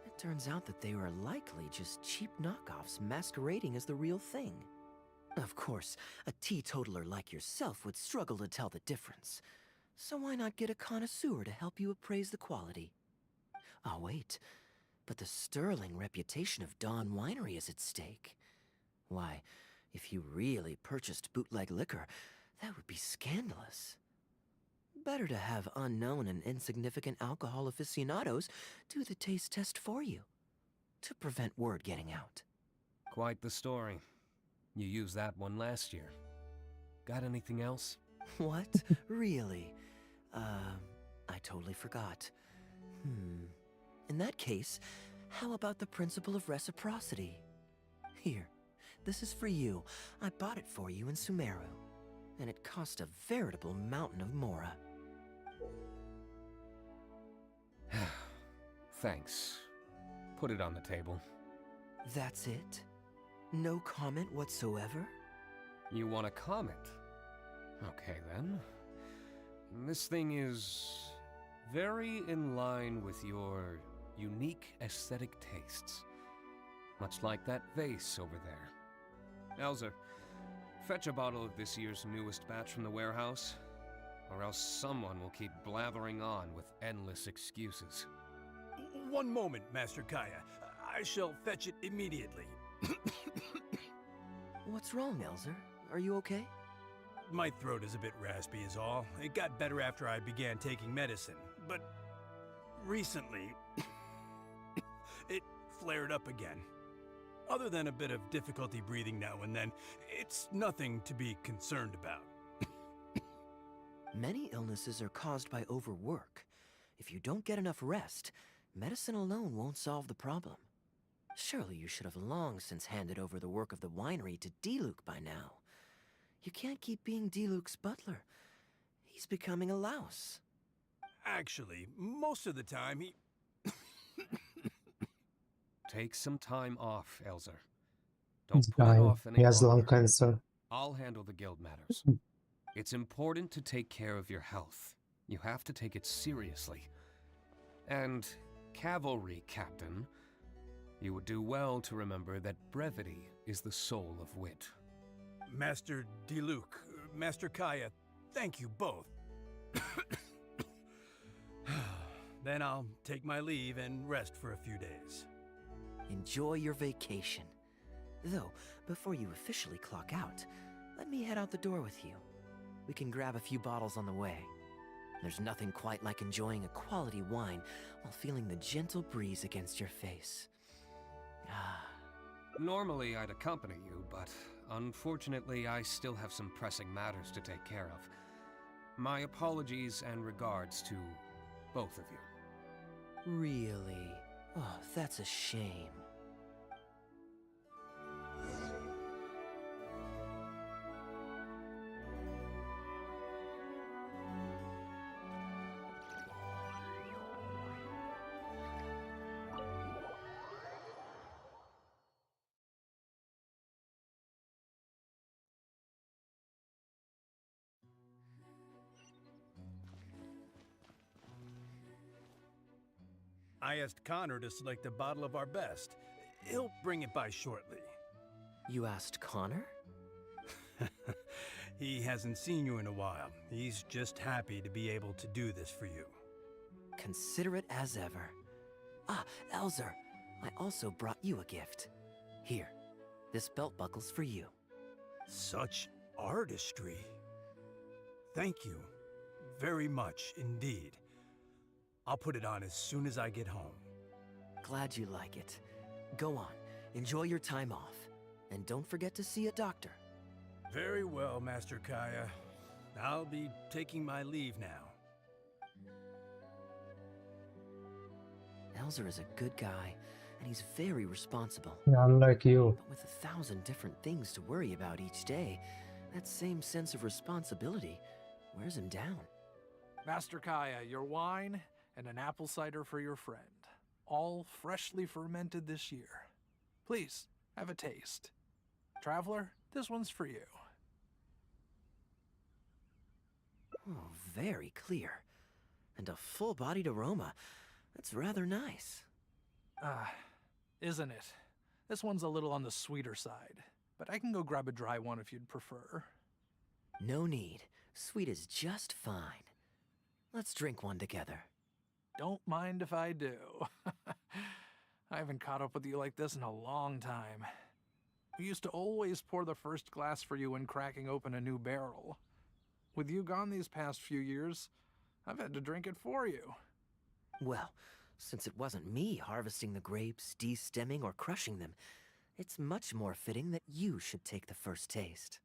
it turns out that they were likely just cheap knockoffs masquerading as the real thing. Of course, a teetotaler like yourself would struggle to tell the difference. So why not get a connoisseur to help you appraise the quality? Oh, wait. But the sterling reputation of Dawn Winery is at stake. Why, if you really purchased bootleg liquor, that would be scandalous. Better to have unknown and insignificant alcohol aficionados do the taste test for you, to prevent word getting out. Quite the story. You used that one last year. Got anything else? What? Really? I totally forgot. In that case, how about the principle of reciprocity? Here, this is for you. I bought it for you in Sumeru, and it cost a veritable mountain of mora. Thanks. Put it on the table. That's it? No comment whatsoever? You want a comment? Okay then. This thing is very in line with your unique aesthetic tastes. Much like that vase over there. Elzer, fetch a bottle of this year's newest batch from the warehouse, or else someone will keep blathering on with endless excuses. One moment, Master Kaya. I shall fetch it immediately. What's wrong, Elzer? Are you okay? My throat is a bit raspy is all. It got better after I began taking medicine, but recently it flared up again. Other than a bit of difficulty breathing now and then, it's nothing to be concerned about. Many illnesses are caused by overwork. If you don't get enough rest, medicine alone won't solve the problem. Surely you should have long since handed over the work of the winery to Diluc by now. You can't keep being Diluc's butler. He's becoming a louse. Actually, most of the time he... Take some time off, Elzer. He's Don't put it dying. off any He has lung longer. cancer. I'll handle the guild matters. It's important to take care of your health. You have to take it seriously. And, cavalry captain, you would do well to remember that brevity is the soul of wit. Master Diluc, Master Kaya, thank you both. Then I'll take my leave and rest for a few days. Enjoy your vacation. Though, before you officially clock out, let me head out the door with you. We can grab a few bottles on the way. There's nothing quite like enjoying a quality wine while feeling the gentle breeze against your face. Ah. Normally I'd accompany you, but unfortunately I still have some pressing matters to take care of. My apologies and regards to both of you. Really? Oh, that's a shame. I asked Connor to select a bottle of our best. He'll bring it by shortly. You asked Connor? He hasn't seen you in a while. He's just happy to be able to do this for you. Considerate as ever. Ah, Elzer, I also brought you a gift. Here, this belt buckle's for you. Such artistry. Thank you very much indeed. I'll put it on as soon as I get home. Glad you like it. Go on, enjoy your time off. And don't forget to see a doctor. Very well, Master Kaya. I'll be taking my leave now. Elzer is a good guy, and he's very responsible. Unlike you. But with 1,000 different things to worry about each day, that same sense of responsibility wears him down. Master Kaya, your wine and an apple cider for your friend. All freshly fermented this year. Please, have a taste. Traveler, this one's for you. Oh, very clear. And a full-bodied aroma. That's rather nice. Isn't it? This one's a little on the sweeter side, but I can go grab a dry one if you'd prefer. No need. Sweet is just fine. Let's drink one together. Don't mind if I do. I haven't caught up with you like this in a long time. We used to always pour the first glass for you when cracking open a new barrel. With you gone these past few years, I've had to drink it for you. Well, since it wasn't me harvesting the grapes, de-stemming, or crushing them, it's much more fitting that you should take the first taste.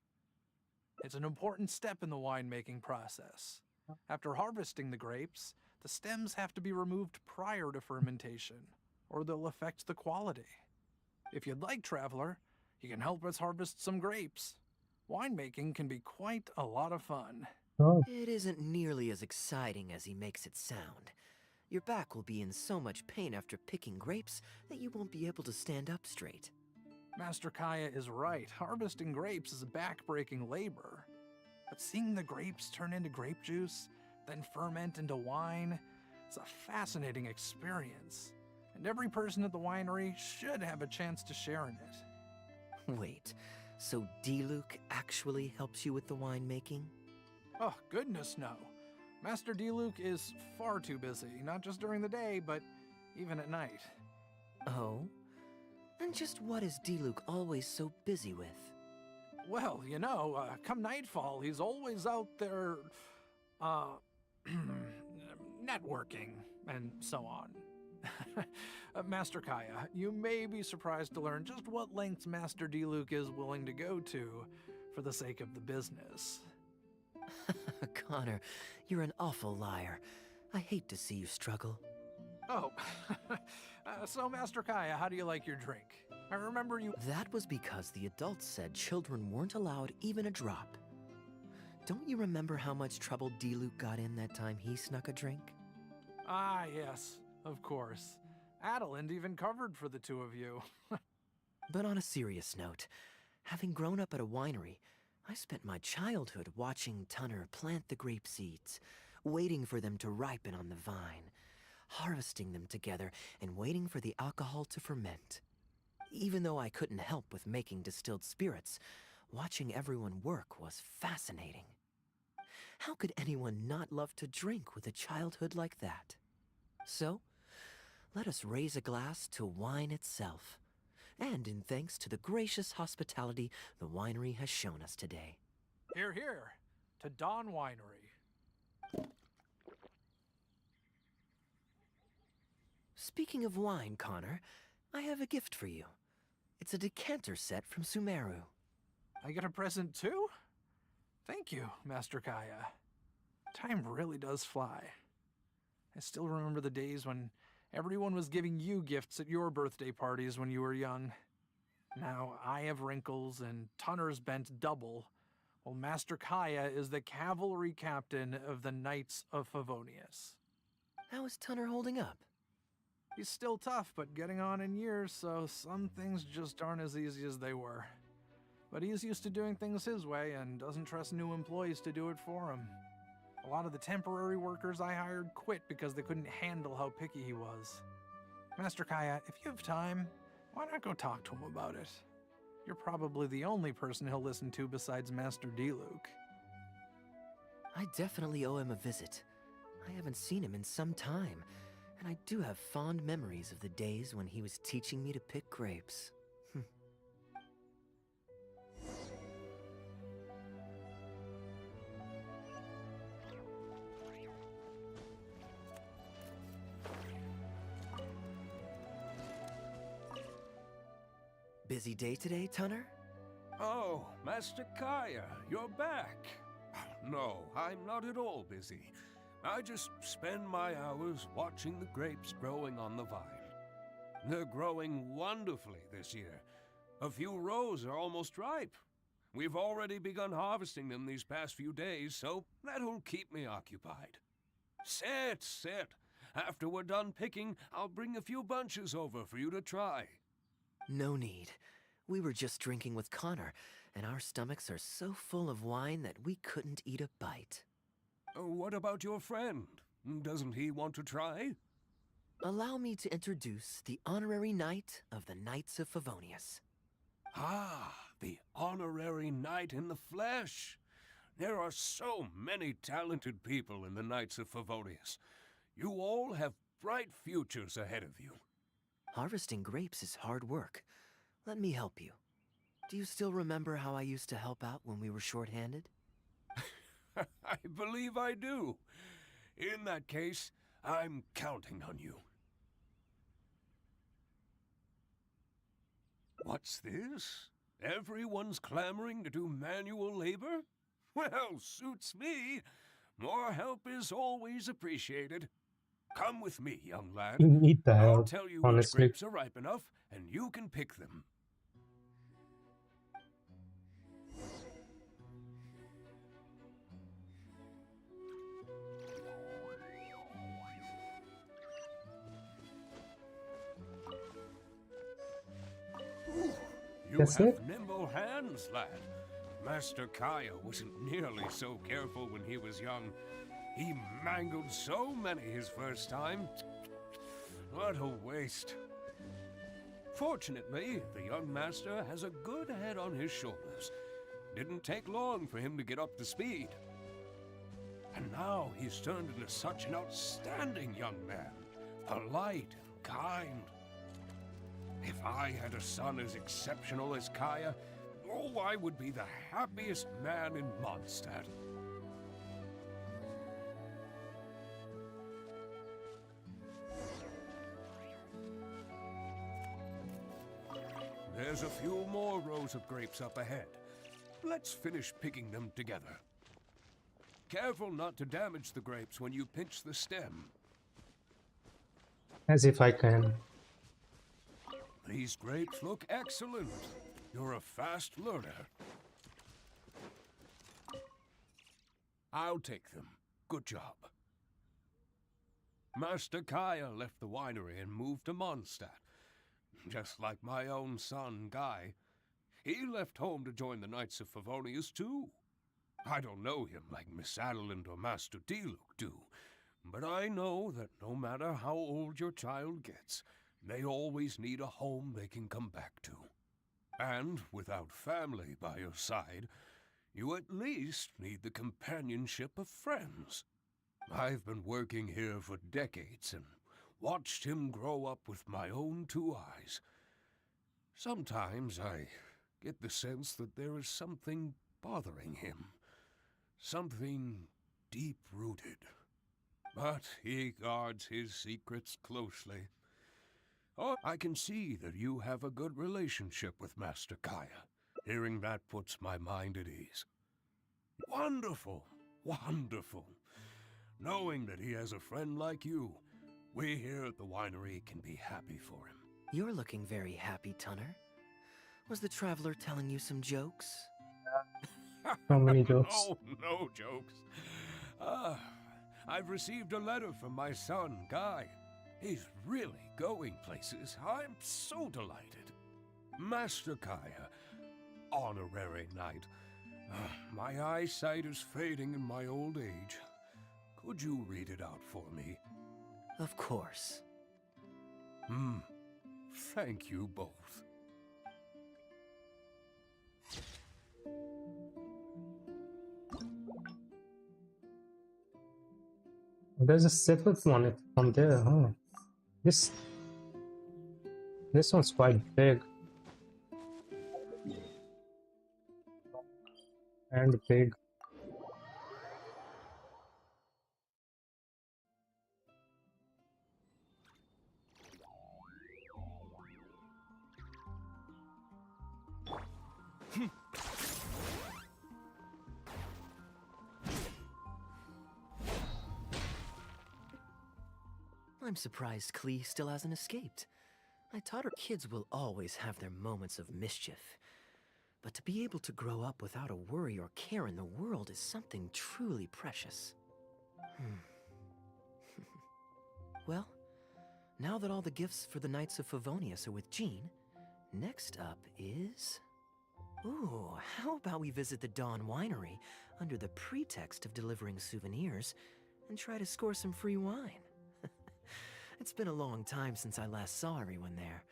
It's an important step in the winemaking process. After harvesting the grapes, the stems have to be removed prior to fermentation, or they'll affect the quality. If you'd like, Traveler, you can help us harvest some grapes. Winemaking can be quite a lot of fun. Oh, It isn't nearly as exciting as he makes it sound. Your back will be in so much pain after picking grapes that you won't be able to stand up straight. Master Kaya is right. Harvesting grapes is a back-breaking labor. But seeing the grapes turn into grape juice, then ferment into wine, it's a fascinating experience. And every person at the winery should have a chance to share in it. Wait, so Diluc actually helps you with the winemaking? Oh, goodness no. Master Diluc is far too busy, not just during the day, but even at night. Oh? And just what is Diluc always so busy with? Well, you know, come nightfall, he's always out there, networking, and so on. Master Kaya, you may be surprised to learn just what lengths Master Diluc is willing to go to for the sake of the business. Connor, you're an awful liar. I hate to see you struggle. Oh, so Master Kaya, how do you like your drink? I remember you. That was because the adults said children weren't allowed even a drop. Don't you remember how much trouble D-Luke got in that time he snuck a drink? Ah, yes, of course. Adeline even covered for the two of you. But on a serious note, having grown up at a winery, I spent my childhood watching Tunner plant the grape seeds, waiting for them to ripen on the vine, harvesting them together and waiting for the alcohol to ferment. Even though I couldn't help with making distilled spirits, watching everyone work was fascinating. How could anyone not love to drink with a childhood like that? So, let us raise a glass to wine itself, and in thanks to the gracious hospitality the winery has shown us today. Here, here, to Dawn Winery. Speaking of wine, Connor, I have a gift for you. It's a decanter set from Sumeru. I get a present too? Thank you, Master Kaya. Time really does fly. I still remember the days when everyone was giving you gifts at your birthday parties when you were young. Now I have wrinkles and Tunner's bent double, while Master Kaya is the cavalry captain of the Knights of Favonius. How is Tunner holding up? He's still tough, but getting on in years, so some things just aren't as easy as they were. But he's used to doing things his way and doesn't trust new employees to do it for him. A lot of the temporary workers I hired quit because they couldn't handle how picky he was. Master Kaya, if you have time, why not go talk to him about it? You're probably the only person he'll listen to besides Master D-Luke. I definitely owe him a visit. I haven't seen him in some time, and I do have fond memories of the days when he was teaching me to pick grapes. Busy day today, Tunner? Oh, Master Kaya, you're back. No, I'm not at all busy. I just spend my hours watching the grapes growing on the vine. They're growing wonderfully this year. A few rows are almost ripe. We've already begun harvesting them these past few days, so that'll keep me occupied. Sit. After we're done picking, I'll bring a few bunches over for you to try. No need. We were just drinking with Connor, and our stomachs are so full of wine that we couldn't eat a bite. What about your friend? Doesn't he want to try? Allow me to introduce the honorary knight of the Knights of Favonius. Ah, the honorary knight in the flesh. There are so many talented people in the Knights of Favonius. You all have bright futures ahead of you. Harvesting grapes is hard work. Let me help you. Do you still remember how I used to help out when we were short-handed? I believe I do. In that case, I'm counting on you. What's this? Everyone's clamoring to do manual labor? Well, suits me. More help is always appreciated. Come with me, young lad. You need the I'll help, tell you which honestly. grapes are ripe enough, and you can pick them. You That's have it? nimble hands, lad. Master Kaya wasn't nearly so careful when he was young. He mangled so many his first time. What a waste. Fortunately, the young master has a good head on his shoulders. Didn't take long for him to get up to speed. And now he's turned into such an outstanding young man. Polite and kind. If I had a son as exceptional as Kaya, oh, I would be the happiest man in Mondstadt. There's a few more rows of grapes up ahead. Let's finish picking them together. Careful not to damage the grapes when you pinch the stem. As if I can. These grapes look excellent. You're a fast learner. I'll take them. Good job. Master Kaya left the winery and moved to Mondstadt. Just like my own son, Guy. He left home to join the Knights of Favonius, too. I don't know him like Miss Adeline or Master Diluc do, but I know that no matter how old your child gets, they always need a home they can come back to. And without family by your side, you at least need the companionship of friends. I've been working here for decades and watched him grow up with my own 2 eyes. Sometimes I get the sense that there is something bothering him. Something deep-rooted. But he guards his secrets closely. Oh, I can see that you have a good relationship with Master Kaya. Hearing that puts my mind at ease. Wonderful, wonderful. Knowing that he has a friend like you, we here at the winery can be happy for him. You're looking very happy, Tunner. Was the traveler telling you some jokes? So many jokes. Oh, no jokes. I've received a letter from my son, Guy. He's really going places. I'm so delighted. Master Kaya, honorary knight. My eyesight is fading in my old age. Could you read it out for me? Of course. Thank you both. There's a seventh one from there, huh? This one's quite big. And big. I'm surprised Klee still hasn't escaped. I taught her kids will always have their moments of mischief. But to be able to grow up without a worry or care in the world is something truly precious. Well, now that all the gifts for the Knights of Favonius are with Jean, next up is... Ooh, how about we visit the Dawn Winery under the pretext of delivering souvenirs and try to score some free wine? It's been a long time since I last saw everyone there.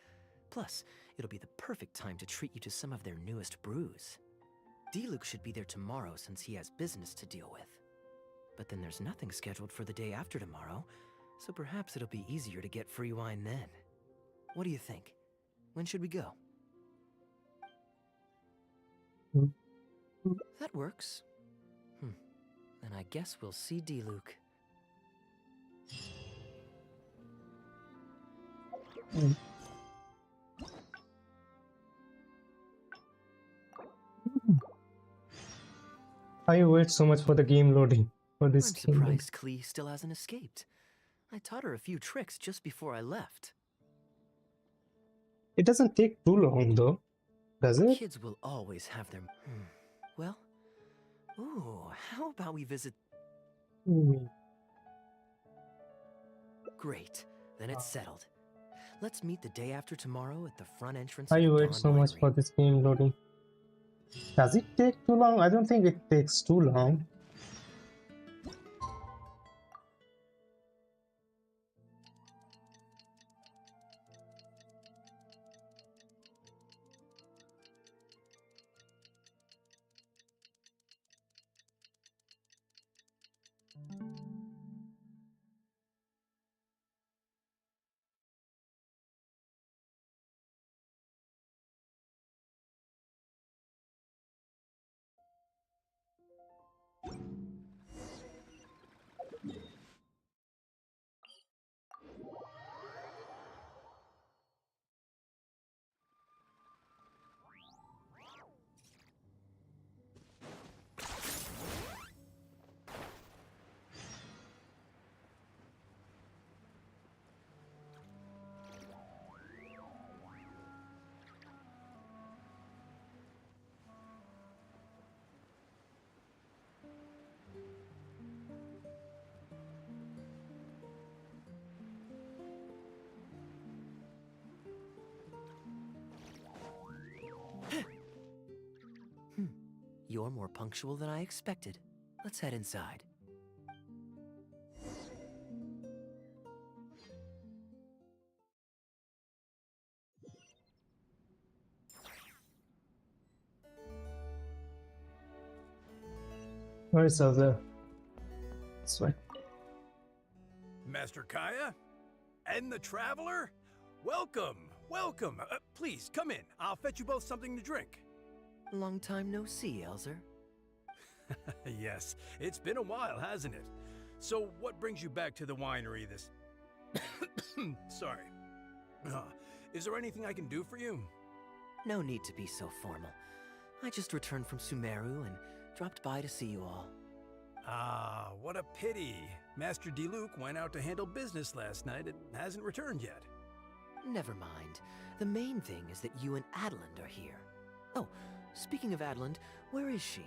Plus, it'll be the perfect time to treat you to some of their newest brews. Diluc should be there tomorrow since he has business to deal with. But then there's nothing scheduled for the day after tomorrow, so perhaps it'll be easier to get free wine then. What do you think? When should we go? That works. Then I guess we'll see Diluc. I wait so much for the game loading for this I'm game. surprised Klee still hasn't escaped. I taught her a few tricks just before I left. It doesn't take too long though, does it? Kids will always have their... Well... Ooh, how about we visit... Great, then it's settled. Let's meet the day after tomorrow at the front entrance of I the wait Dawn so much Winery. for this game loading. Does it take too long? I don't think it takes too long. You're more punctual than I expected. Let's head inside. Where is Elsa? This way. Master Kaya? And the Traveler? Welcome, welcome. Please, come in. I'll fetch you both something to drink. Long time no see, Elzer. Yes, it's been a while, hasn't it? So, what brings you back to the winery this... Sorry. Is there anything I can do for you? No need to be so formal. I just returned from Sumeru and dropped by to see you all. Ah, what a pity. Master Diluc went out to handle business last night and hasn't returned yet. Never mind. The main thing is that you and Adeland are here. Oh, speaking of Adeland, where is she?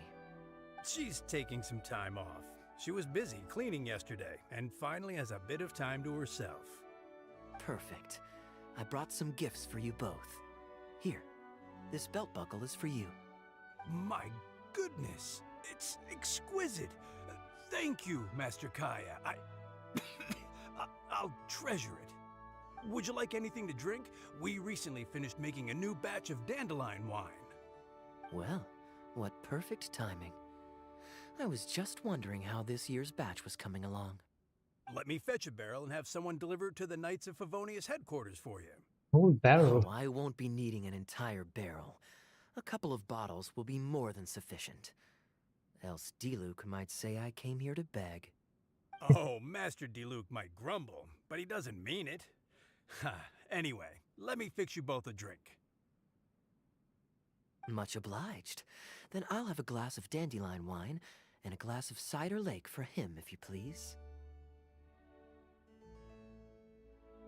She's taking some time off. She was busy cleaning yesterday and finally has a bit of time to herself. Perfect. I brought some gifts for you both. Here, this belt buckle is for you. My goodness, it's exquisite. Thank you, Master Kaya. I'll treasure it. Would you like anything to drink? We recently finished making a new batch of dandelion wine. Well, what perfect timing. I was just wondering how this year's batch was coming along. Let me fetch a barrel and have someone deliver it to the Knights of Favonius headquarters for you. Oh, barrel. Oh, I won't be needing an entire barrel. A couple of bottles will be more than sufficient. Else Diluc might say I came here to beg. Oh, Master Diluc might grumble, but he doesn't mean it. Anyway, let me fix you both a drink. Much obliged. Then I'll have a glass of dandelion wine and a glass of cider lake for him, if you please.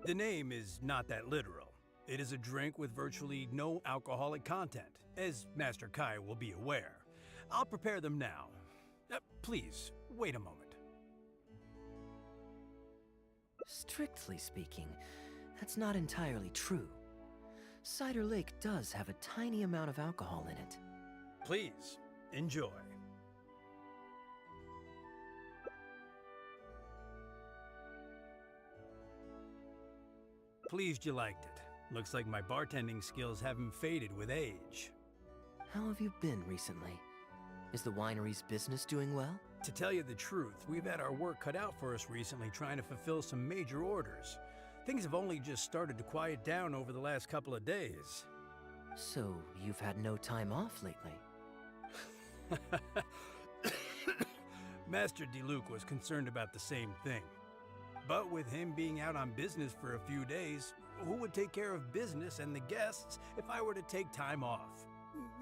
The name is not that literal. It is a drink with virtually no alcoholic content, as Master Kai will be aware. I'll prepare them now. Please, wait a moment. Strictly speaking, that's not entirely true. Cider Lake does have a tiny amount of alcohol in it. Please, enjoy. Pleased you liked it. Looks like my bartending skills haven't faded with age. How have you been recently? Is the winery's business doing well? To tell you the truth, we've had our work cut out for us recently trying to fulfill some major orders. Things have only just started to quiet down over the last couple of days. So, you've had no time off lately? Master Diluc was concerned about the same thing. But with him being out on business for a few days, who would take care of business and the guests if I were to take time off?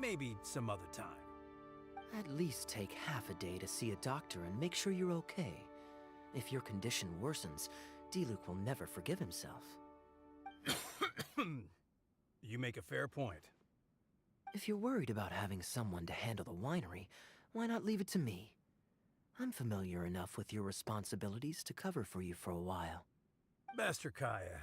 Maybe some other time. At least take half a day to see a doctor and make sure you're okay. If your condition worsens, Diluc will never forgive himself. You make a fair point. If you're worried about having someone to handle the winery, why not leave it to me? I'm familiar enough with your responsibilities to cover for you for a while. Master Kaya,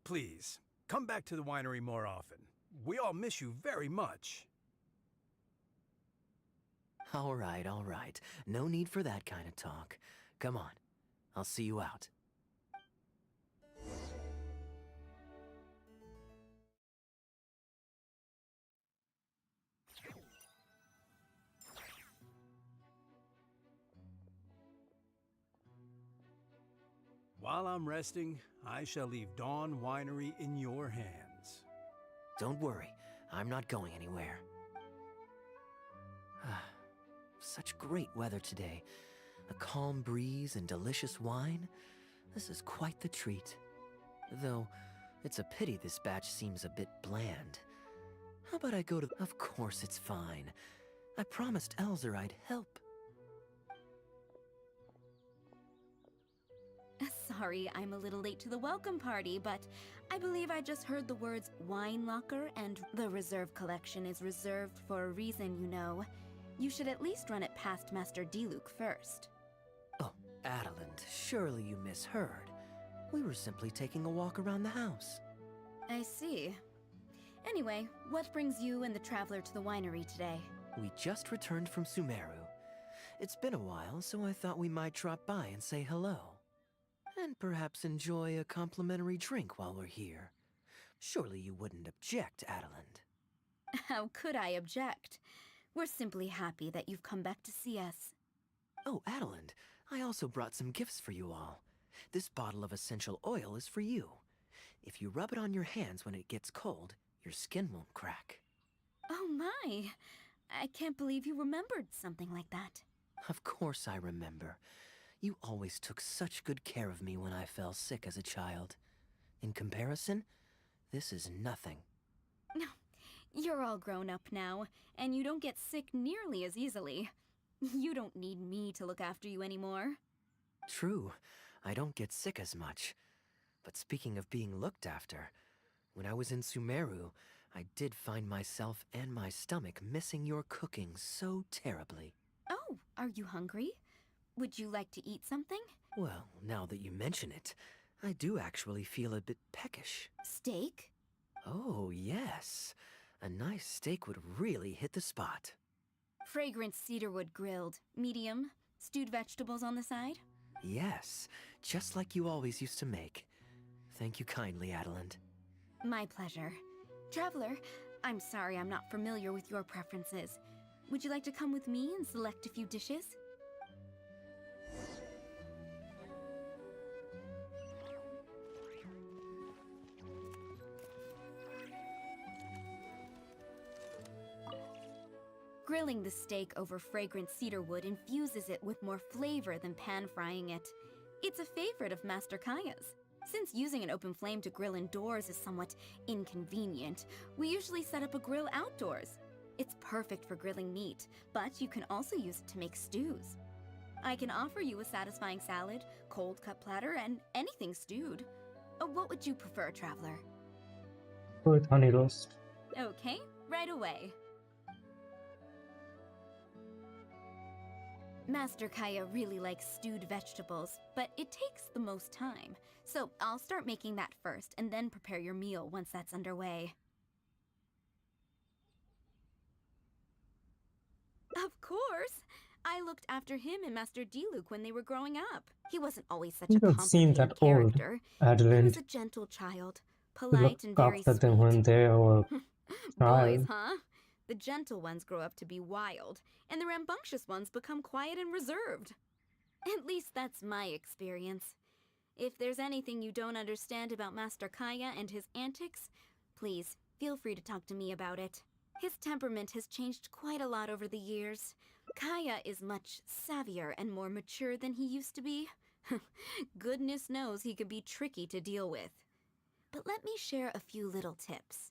Please, come back to the winery more often. We all miss you very much. All right. No need for that kind of talk. Come on, I'll see you out. While I'm resting, I shall leave Dawn Winery in your hands. Don't worry, I'm not going anywhere. Such great weather today. A calm breeze and delicious wine. This is quite the treat. Though, it's a pity this batch seems a bit bland. How about I go to... Of course it's fine. I promised Elzer I'd help. Sorry, I'm a little late to the welcome party, but I believe I just heard the words wine locker, and the reserve collection is reserved for a reason, you know. You should at least run it past Master Diluc first. Oh, Adeland, surely you misheard. We were simply taking a walk around the house. I see. Anyway, what brings you and the traveler to the winery today? We just returned from Sumeru. It's been a while, so I thought we might drop by and say hello. And perhaps enjoy a complimentary drink while we're here. Surely you wouldn't object, Adeland. How could I object? We're simply happy that you've come back to see us. Oh, Adeland, I also brought some gifts for you all. This bottle of essential oil is for you. If you rub it on your hands when it gets cold, your skin won't crack. Oh my! I can't believe you remembered something like that. Of course I remember. You always took such good care of me when I fell sick as a child. In comparison, this is nothing. You're all grown up now, and you don't get sick nearly as easily. You don't need me to look after you anymore. True, I don't get sick as much. But speaking of being looked after, when I was in Sumeru, I did find myself and my stomach missing your cooking so terribly. Oh, are you hungry? Would you like to eat something? Well, now that you mention it, I do actually feel a bit peckish. Steak? Oh, yes. A nice steak would really hit the spot. Fragrant cedarwood grilled, medium, stewed vegetables on the side? Yes, just like you always used to make. Thank you kindly, Adeland. My pleasure. Traveler, I'm sorry I'm not familiar with your preferences. Would you like to come with me and select a few dishes? Grilling the steak over fragrant cedarwood infuses it with more flavor than pan-frying it. It's a favorite of Master Kaya's. Since using an open flame to grill indoors is somewhat inconvenient, we usually set up a grill outdoors. It's perfect for grilling meat, but you can also use it to make stews. I can offer you a satisfying salad, cold cut platter, and anything stewed. What would you prefer, Traveler? With honey roast. Okay, right away. Master Kaya really likes stewed vegetables, but it takes the most time. So I'll start making that first, and then prepare your meal once that's underway. Of course! I looked after him and Master Diluc when they were growing up. He wasn't always such You a don't seem complicated that old, character. He Adeline. was a gentle child, You polite and look very after sweet. them when they were Boys, child. huh? The gentle ones grow up to be wild, and the rambunctious ones become quiet and reserved. At least that's my experience. If there's anything you don't understand about Master Kaya and his antics, please feel free to talk to me about it. His temperament has changed quite a lot over the years. Kaya is much savvier and more mature than he used to be. Goodness knows he could be tricky to deal with. But let me share a few little tips.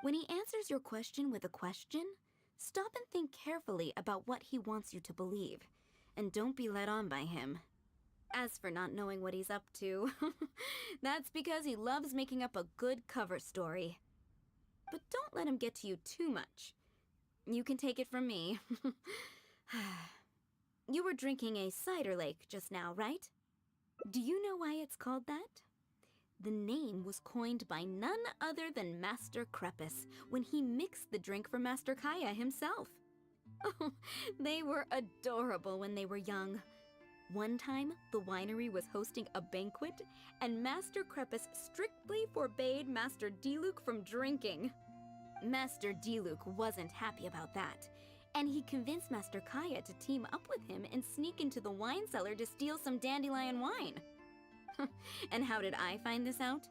When he answers your question with a question, stop and think carefully about what he wants you to believe, and don't be led on by him. As for not knowing what he's up to, that's because he loves making up a good cover story. But don't let him get to you too much. You can take it from me. You were drinking a cider lake just now, right? Do you know why it's called that? The name was coined by none other than Master Crepus when he mixed the drink for Master Kaya himself. Oh, they were adorable when they were young. One time, the winery was hosting a banquet, and Master Crepus strictly forbade Master Diluc from drinking. Master Diluc wasn't happy about that, and he convinced Master Kaya to team up with him and sneak into the wine cellar to steal some dandelion wine. And how did I find this out?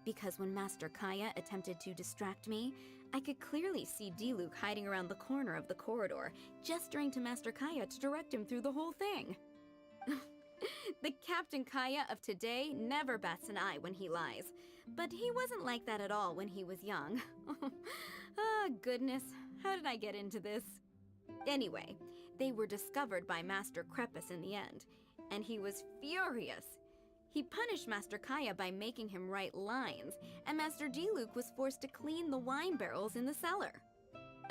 Because when Master Kaya attempted to distract me, I could clearly see Diluc hiding around the corner of the corridor, gesturing to Master Kaya to direct him through the whole thing. The Captain Kaya of today never bats an eye when he lies, but he wasn't like that at all when he was young. Ah, goodness, how did I get into this? Anyway, they were discovered by Master Crepus in the end, and he was furious. He punished Master Kaya by making him write lines, and Master Diluc was forced to clean the wine barrels in the cellar.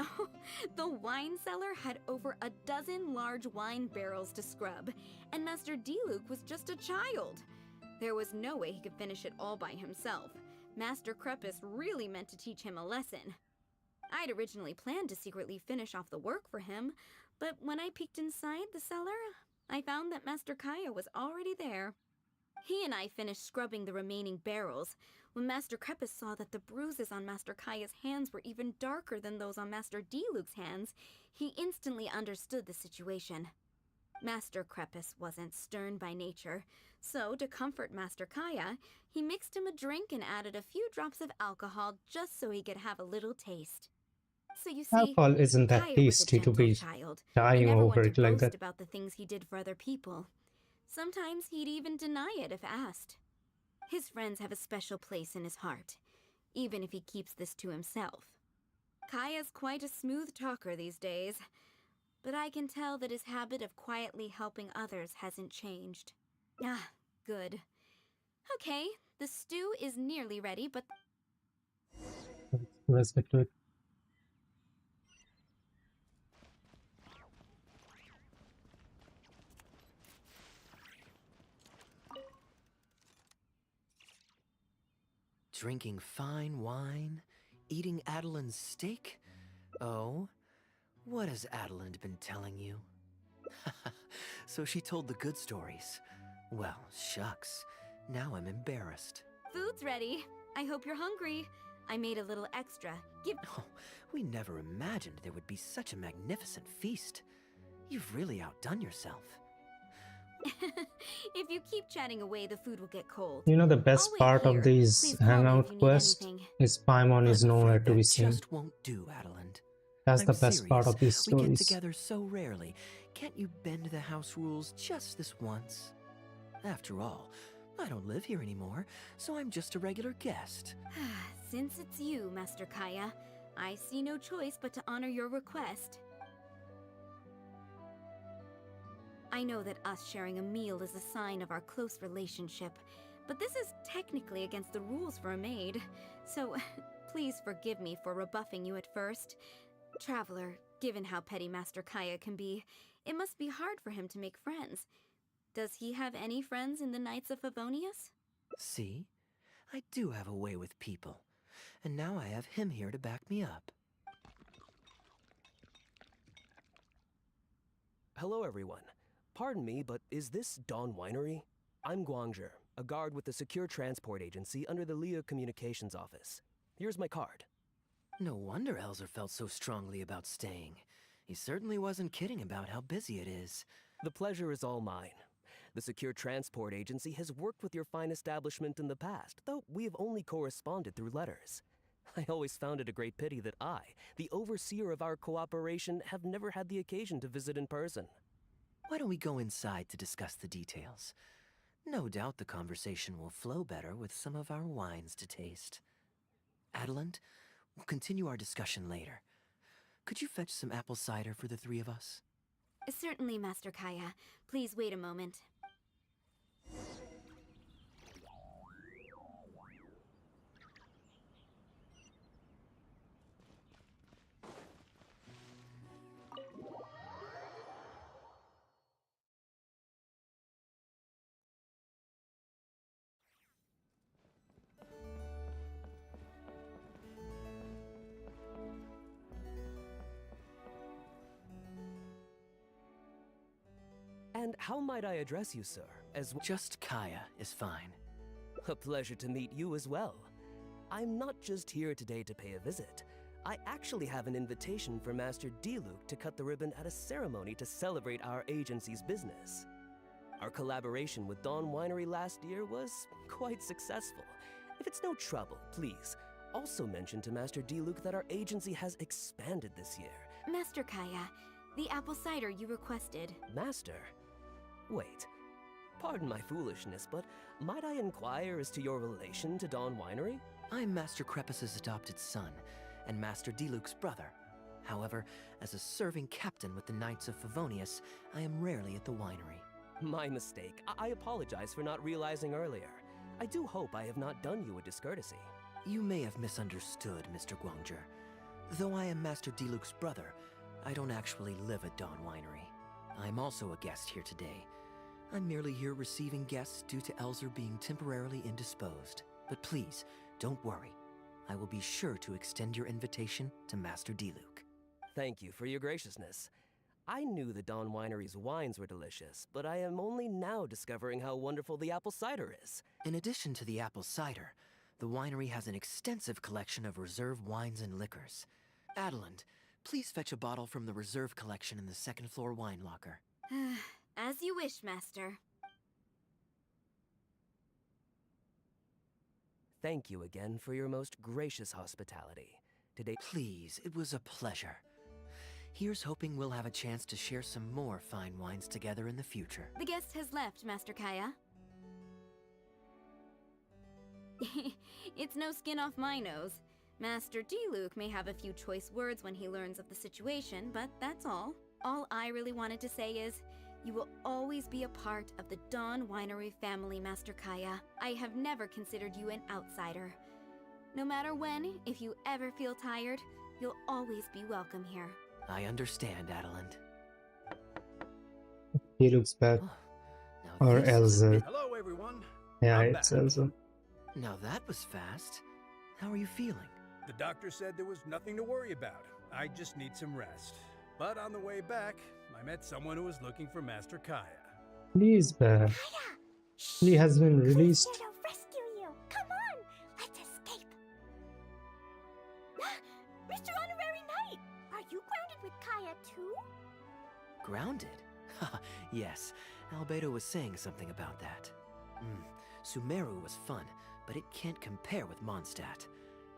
Oh, the wine cellar had over a dozen large wine barrels to scrub, and Master Diluc was just a child. There was no way he could finish it all by himself, Master Krepus really meant to teach him a lesson. I'd originally planned to secretly finish off the work for him, but when I peeked inside the cellar, I found that Master Kaya was already there. He and I finished scrubbing the remaining barrels when Master Krepus saw that the bruises on Master Kaya's hands were even darker than those on Master Diluc's hands. He instantly understood the situation. Master Krepus wasn't stern by nature, so to comfort Master Kaya, he mixed him a drink and added a few drops of alcohol just so he could have a little taste. So you see, Alcohol isn't that Kaya was a tasty to gentle be child, dying and never over one it to like boast that. about the things he did for other people. Sometimes he'd even deny it if asked. His friends have a special place in his heart, even if he keeps this to himself. Kaya's quite a smooth talker these days, but I can tell that his habit of quietly helping others hasn't changed. Ah, good. Okay, the stew is nearly ready, but Let's get to it. Drinking fine wine? Eating Adelin's steak? Oh? What has Adeline been telling you? So she told the good stories. Well, shucks. Now I'm embarrassed. food's ready. I hope you're hungry. I made a little extra. Oh, we never imagined there would be such a magnificent feast. You've really outdone yourself. If you keep chatting away, the food will get cold. You know, the best I'll wait part here. of these Please call me if hangout you need quests anything. is Paimon is I'm nowhere afraid to be that seen. just won't do, Adeline. That's I'm the best part serious. of these We get stories. together so rarely. Can't you bend the house rules just this once? After all, I don't live here anymore, so I'm just a regular guest. Since it's you, Master Kaya, I see no choice but to honor your request. I know that us sharing a meal is a sign of our close relationship, but this is technically against the rules for a maid, so please forgive me for rebuffing you at first. Traveler, given how petty Master Kaya can be, it must be hard for him to make friends. Does he have any friends in the Knights of Favonius? See? I do have a way with people. And now I have him here to back me up. Hello, everyone. Pardon me, but is this Dawn Winery? I'm Guangzhe, a guard with the Secure Transport Agency under the Leo Communications Office. Here's my card. No wonder Elzer felt so strongly about staying. He certainly wasn't kidding about how busy it is. The pleasure is all mine. The Secure Transport Agency has worked with your fine establishment in the past, though we have only corresponded through letters. I always found it a great pity that I, the overseer of our cooperation, have never had the occasion to visit in person. Why don't we go inside to discuss the details? No doubt the conversation will flow better with some of our wines to taste. Adeline, we'll continue our discussion later. Could you fetch some apple cider for the three of us? Certainly, Master Kaya. Please wait a moment. And how might I address you, sir? Just Kaya is fine. A pleasure to meet you as well. I'm not just here today to pay a visit. I actually have an invitation for Master Diluc to cut the ribbon at a ceremony to celebrate our agency's business. Our collaboration with Dawn Winery last year was quite successful. If it's no trouble, please, also mention to Master Diluc that our agency has expanded this year. Master Kaya, the apple cider you requested. Master? Wait. Pardon my foolishness, but might I inquire as to your relation to Dawn Winery? I'm Master Krepus's adopted son, and Master Diluc's brother. However, as a serving captain with the Knights of Favonius, I am rarely at the winery. My mistake. I apologize for not realizing earlier. I do hope I have not done you a discourtesy. You may have misunderstood, Mr. Guangzhe. Though I am Master Diluc's brother, I don't actually live at Dawn Winery. I'm also a guest here today. I'm merely here receiving guests due to Elzer being temporarily indisposed. But please, Don't worry. I will be sure to extend your invitation to Master Diluc. Thank you for your graciousness. I knew the Dawn Winery's wines were delicious, but I am only now discovering how wonderful the apple cider is. In addition to the apple cider, the winery has an extensive collection of reserve wines and liquors. Adeland, please fetch a bottle from the reserve collection in the second floor wine locker. As you wish, Master. Thank you again for your most gracious hospitality. Today, Please, it was a pleasure. Here's hoping we'll have a chance to share some more fine wines together in the future. The guest has left, Master Kaya. It's no skin off my nose. Master Diluc may have a few choice words when he learns of the situation, but that's all. All I really wanted to say is, you will always be a part of the Dawn Winery family, Master Kaya. I have never considered you an outsider. No matter when, if you ever feel tired, you'll always be welcome here. I understand, Adeland. He looks bad. Now Or this is a Elza. bit- Hello, everyone. Yeah, I'm it's back. Elza. Now that was fast. How are you feeling? The doctor said there was nothing to worry about. I just need some rest. But on the way back, I met someone who was looking for Master Kaya. Please, Kaya! Shh! He has been Who's released. here to rescue you? Come on! Let's escape! Mr. Honorary Knight! Are you grounded with Kaya too? Grounded? Yes, Albedo was saying something about that. Sumeru was fun, but it can't compare with Mondstadt.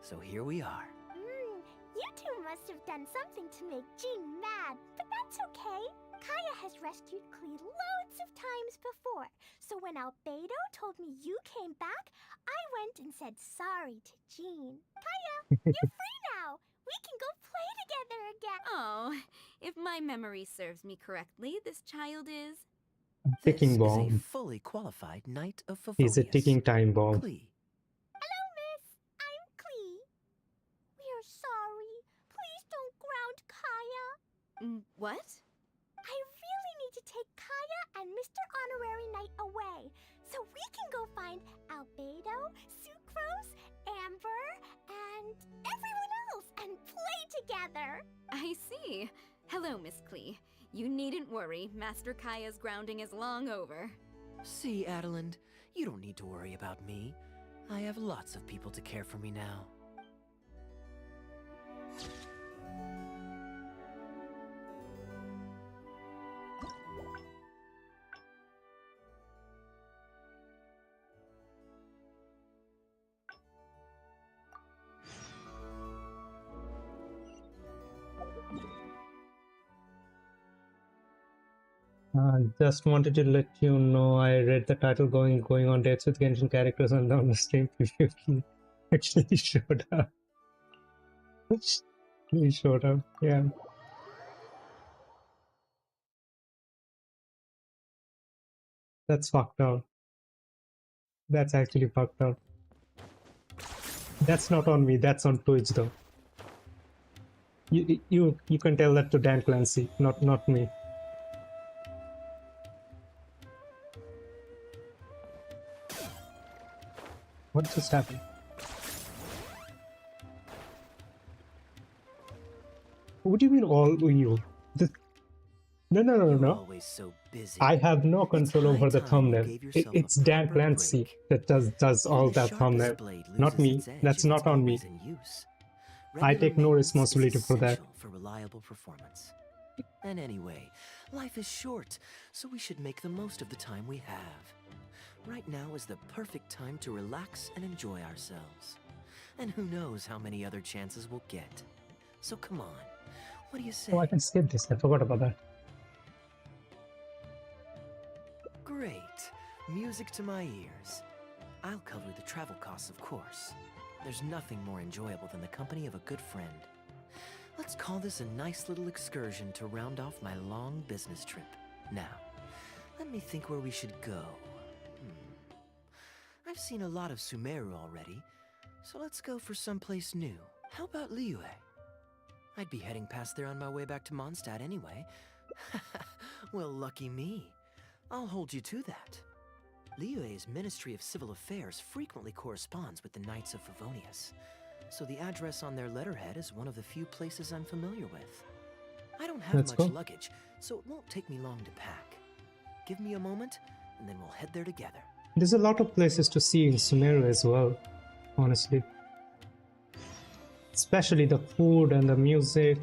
So here we are. You two must have done something to make Jean mad, but that's okay. Kaya has rescued Klee loads of times before, so when Albedo told me you came back, I went and said sorry to Jean. Kaya, you're free now! We can go play together again! Oh, if my memory serves me correctly, this child is... Ticking This is a bomb. fully qualified Knight of Favonius. He's a ticking time bomb. Klee. Hello, miss. I'm Klee. We're sorry. Please don't ground Kaya. What? I really need to take Kaya and Mr. Honorary Knight away, so we can go find Albedo, Sucrose, Amber, and everyone else and play together. I see. Hello, Miss Klee. You needn't worry. Master Kaya's grounding is long over. See, Adeland, you don't need to worry about me. I have lots of people to care for me now. Just wanted to let you know I read the title going on dates with Genshin characters and on the stream preview actually showed up. He showed up, yeah. That's fucked up. That's actually fucked up. That's not on me, that's on Twitch though. You can tell that to Dan Clancy, not me. What just happened? What do you mean all you? No. Always so busy. I have no control over the thumbnail. It's Dan Clancy that does all that thumbnail. Not me. That's not on me. I take no responsibility for that. For reliable performance. And anyway, life is short, so we should make the most of the time we have. Right now is the perfect time to relax and enjoy ourselves. And who knows how many other chances we'll get. So come on, what do you say? Oh, I can skip this. I forgot about that. Great. Music to my ears. I'll cover the travel costs, of course. There's nothing more enjoyable than the company of a good friend. Let's call this a nice little excursion to round off my long business trip. Now, let me think where we should go. I've seen a lot of Sumeru already, so let's go for someplace new. How about Liyue? I'd be heading past there on my way back to Mondstadt anyway. Well, lucky me. I'll hold you to that. Liyue's Ministry of Civil Affairs frequently corresponds with the Knights of Favonius, so the address on their letterhead is one of the few places I'm familiar with. I don't have Let's much go. luggage, so it won't take me long to pack. Give me a moment, and then we'll head there together. There's a lot of places to see in Sumeru as well, honestly. Especially the food and the music.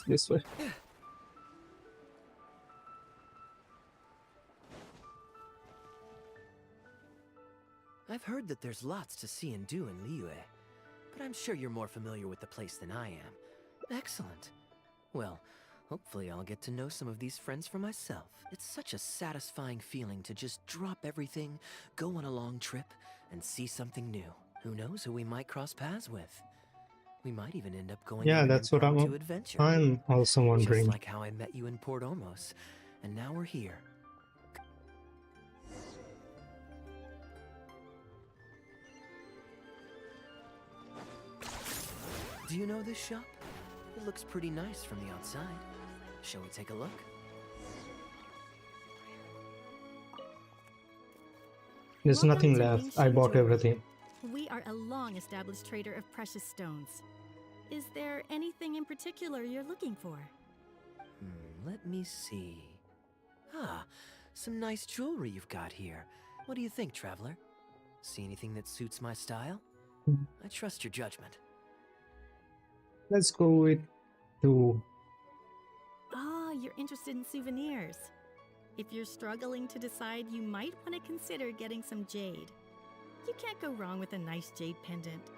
This way. I've heard that there's lots to see and do in Liyue, but I'm sure you're more familiar with the place than I am. Excellent. Well, hopefully I'll get to know some of these friends for myself. It's such a satisfying feeling to just drop everything, go on a long trip, and see something new. Who knows who we might cross paths with? We might even end up going on an That's what impromptu adventure. I'm also wondering. Just like how I met you in Port Omos, and now we're here. Do you know this shop? It looks pretty nice from the outside. Shall we take a look? There's nothing left. I bought everything. We are a long-established trader of precious stones. Is there anything in particular you're looking for? Let me see. Ah, some nice jewelry you've got here. What do you think, traveler? See anything that suits my style? I trust your judgment. Let's go with two. Ah, you're interested in souvenirs. If you're struggling to decide, you might want to consider getting some jade. You can't go wrong with a nice jade pendant.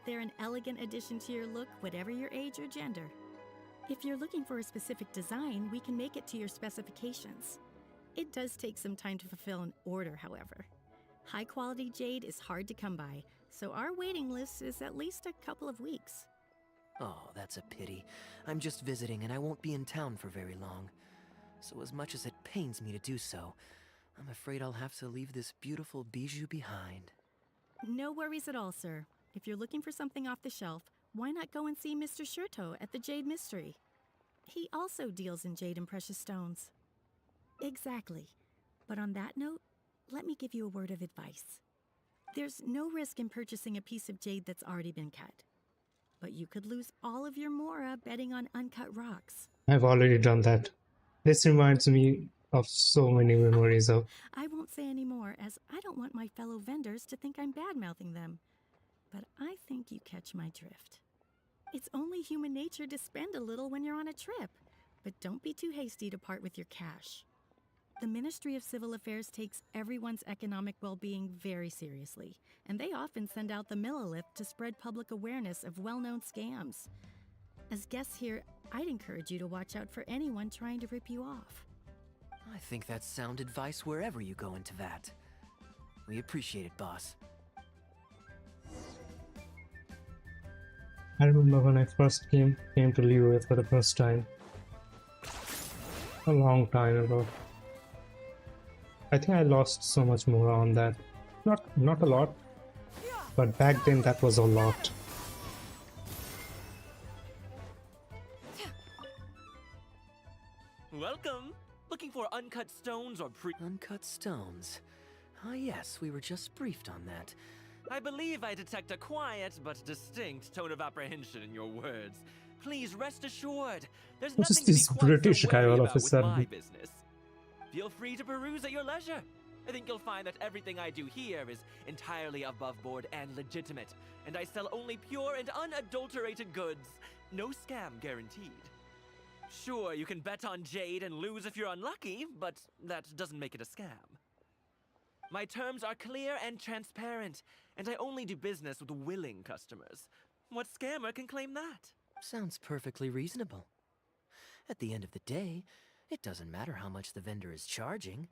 They're an elegant addition to your look, whatever your age or gender. If you're looking for a specific design, we can make it to your specifications. It does take some time to fulfill an order, however. High-quality jade is hard to come by, so our waiting list is at least a couple of weeks. Oh, that's a pity. I'm just visiting and I won't be in town for very long. So as much as it pains me to do so, I'm afraid I'll have to leave this beautiful bijou behind. No worries at all, sir. If you're looking for something off the shelf, why not go and see Mr. Shurto at the Jade Mystery? He also deals in jade and precious stones. Exactly. But on that note, let me give you a word of advice. There's no risk in purchasing a piece of jade that's already been cut. But you could lose all of your mora betting on uncut rocks. I've already done that. This reminds me of so many memories of. I won't say any more, as I don't want my fellow vendors to think I'm bad-mouthing them. But I think you catch my drift. It's only human nature to spend a little when you're on a trip, but don't be too hasty to part with your cash. The Ministry of Civil Affairs takes everyone's economic well-being very seriously, and they often send out the Mililith to spread public awareness of well-known scams. As guests here, I'd encourage you to watch out for anyone trying to rip you off. I think that's sound advice wherever you go into that. We appreciate it, boss. I remember when I first came to Liyue for the first time. A long time ago. I think I lost so much more on that. Not a lot, but back then that was a lot. Welcome! Looking for uncut stones or Uncut stones? Ah yes, we were just briefed on that. I believe I detect a quiet but distinct tone of apprehension in your words. Please rest assured, there's What is nothing to be this quite British so guy wary all of about a with sudden? my business. Feel free to peruse at your leisure. I think you'll find that everything I do here is entirely above board and legitimate, and I sell only pure and unadulterated goods. No scam guaranteed. Sure, you can bet on jade and lose if you're unlucky, but that doesn't make it a scam. My terms are clear and transparent, and I only do business with willing customers. What scammer can claim that? Sounds perfectly reasonable. At the end of the day, it doesn't matter how much the vendor is charging.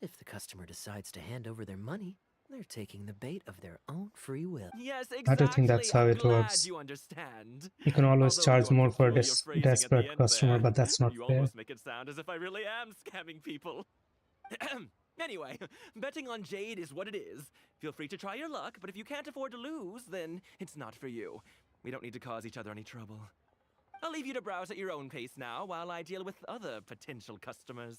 If the customer decides to hand over their money, They're taking the bait of their own free will. Yes, exactly. I don't think that's how I'm it glad works. you understand. You can always Although charge your more for a peculiar phrasing at the desperate end customer, there, but that's not you fair. almost make it sound as if I really am scamming people. Anyway, betting on Jade is what it is. Feel free to try your luck, but if you can't afford to lose, then it's not for you. We don't need to cause each other any trouble. I'll leave you to browse at your own pace now while I deal with other potential customers.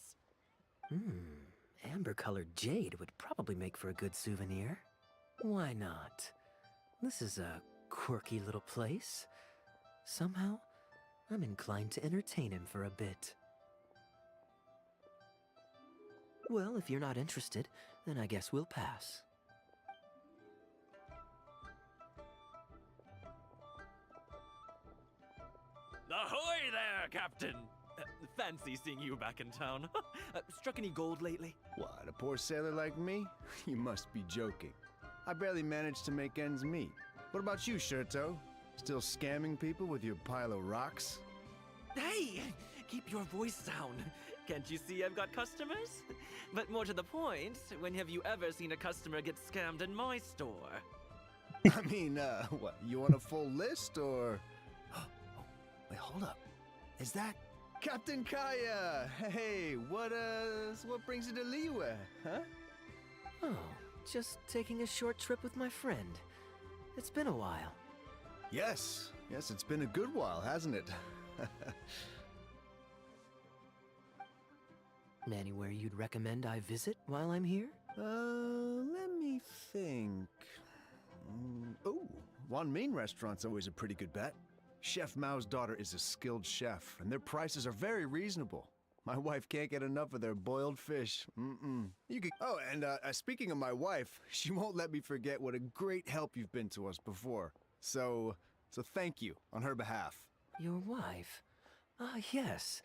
Amber-colored jade would probably make for a good souvenir. Why not? This is a quirky little place. Somehow, I'm inclined to entertain him for a bit. Well, if you're not interested, then I guess we'll pass. Ahoy there, Captain! Fancy seeing you back in town. Struck any gold lately? What, a poor sailor like me? You must be joking. I barely managed to make ends meet. What about you, Shirto? Still scamming people with your pile of rocks? Hey! Keep your voice down. Can't you see I've got customers? But more to the point, when have you ever seen a customer get scammed in my store? I mean, what, you want a full list, or... Wait, hold up. Is that... Captain Kaya! Hey, what brings you to Liyue, huh? Oh, just taking a short trip with my friend. It's been a while. Yes, it's been a good while, hasn't it? Anywhere you'd recommend I visit while I'm here? Let me think. Oh, Wan Min restaurant's always a pretty good bet. Chef Mao's daughter is a skilled chef, and their prices are very reasonable. My wife can't get enough of their boiled fish. You could... Oh, and speaking of my wife, she won't let me forget what a great help you've been to us before. So thank you on her behalf. Your wife? Ah, yes.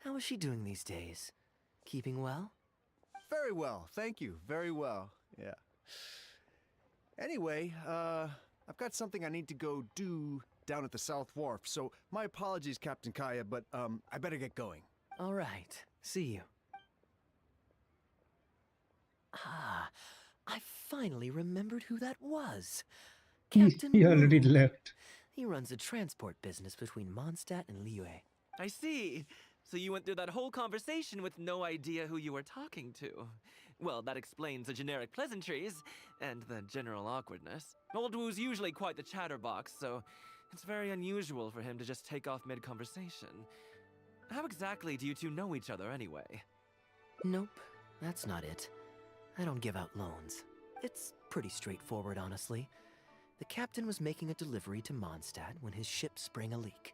How is she doing these days? Keeping well? Very well, thank you. Very well, yeah. Anyway, I've got something I need to go do down at the South Wharf, so my apologies, Captain Kaya, but I better get going. All right. See you. Ah, I finally remembered who that was. Captain He already Wu. left. He runs a transport business between Mondstadt and Liyue. I see. So you went through that whole conversation with no idea who you were talking to. Well, that explains the generic pleasantries and the general awkwardness. Old Wu's usually quite the chatterbox, so it's very unusual for him to just take off mid-conversation. How exactly do you two know each other anyway? Nope, that's not it. I don't give out loans. It's pretty straightforward, honestly. The captain was making a delivery to Mondstadt when his ship sprang a leak.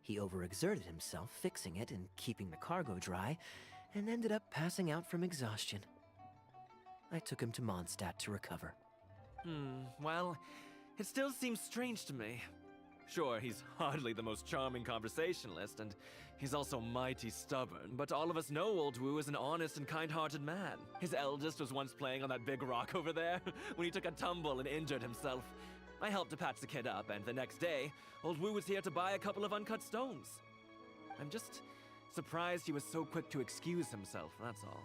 He overexerted himself fixing it and keeping the cargo dry, and ended up passing out from exhaustion. I took him to Mondstadt to recover. Well, it still seems strange to me. Sure, he's hardly the most charming conversationalist, and he's also mighty stubborn, but all of us know Old Wu is an honest and kind-hearted man. His eldest was once playing on that big rock over there, when he took a tumble and injured himself. I helped to patch the kid up, and the next day, Old Wu was here to buy a couple of uncut stones. I'm just surprised he was so quick to excuse himself, that's all.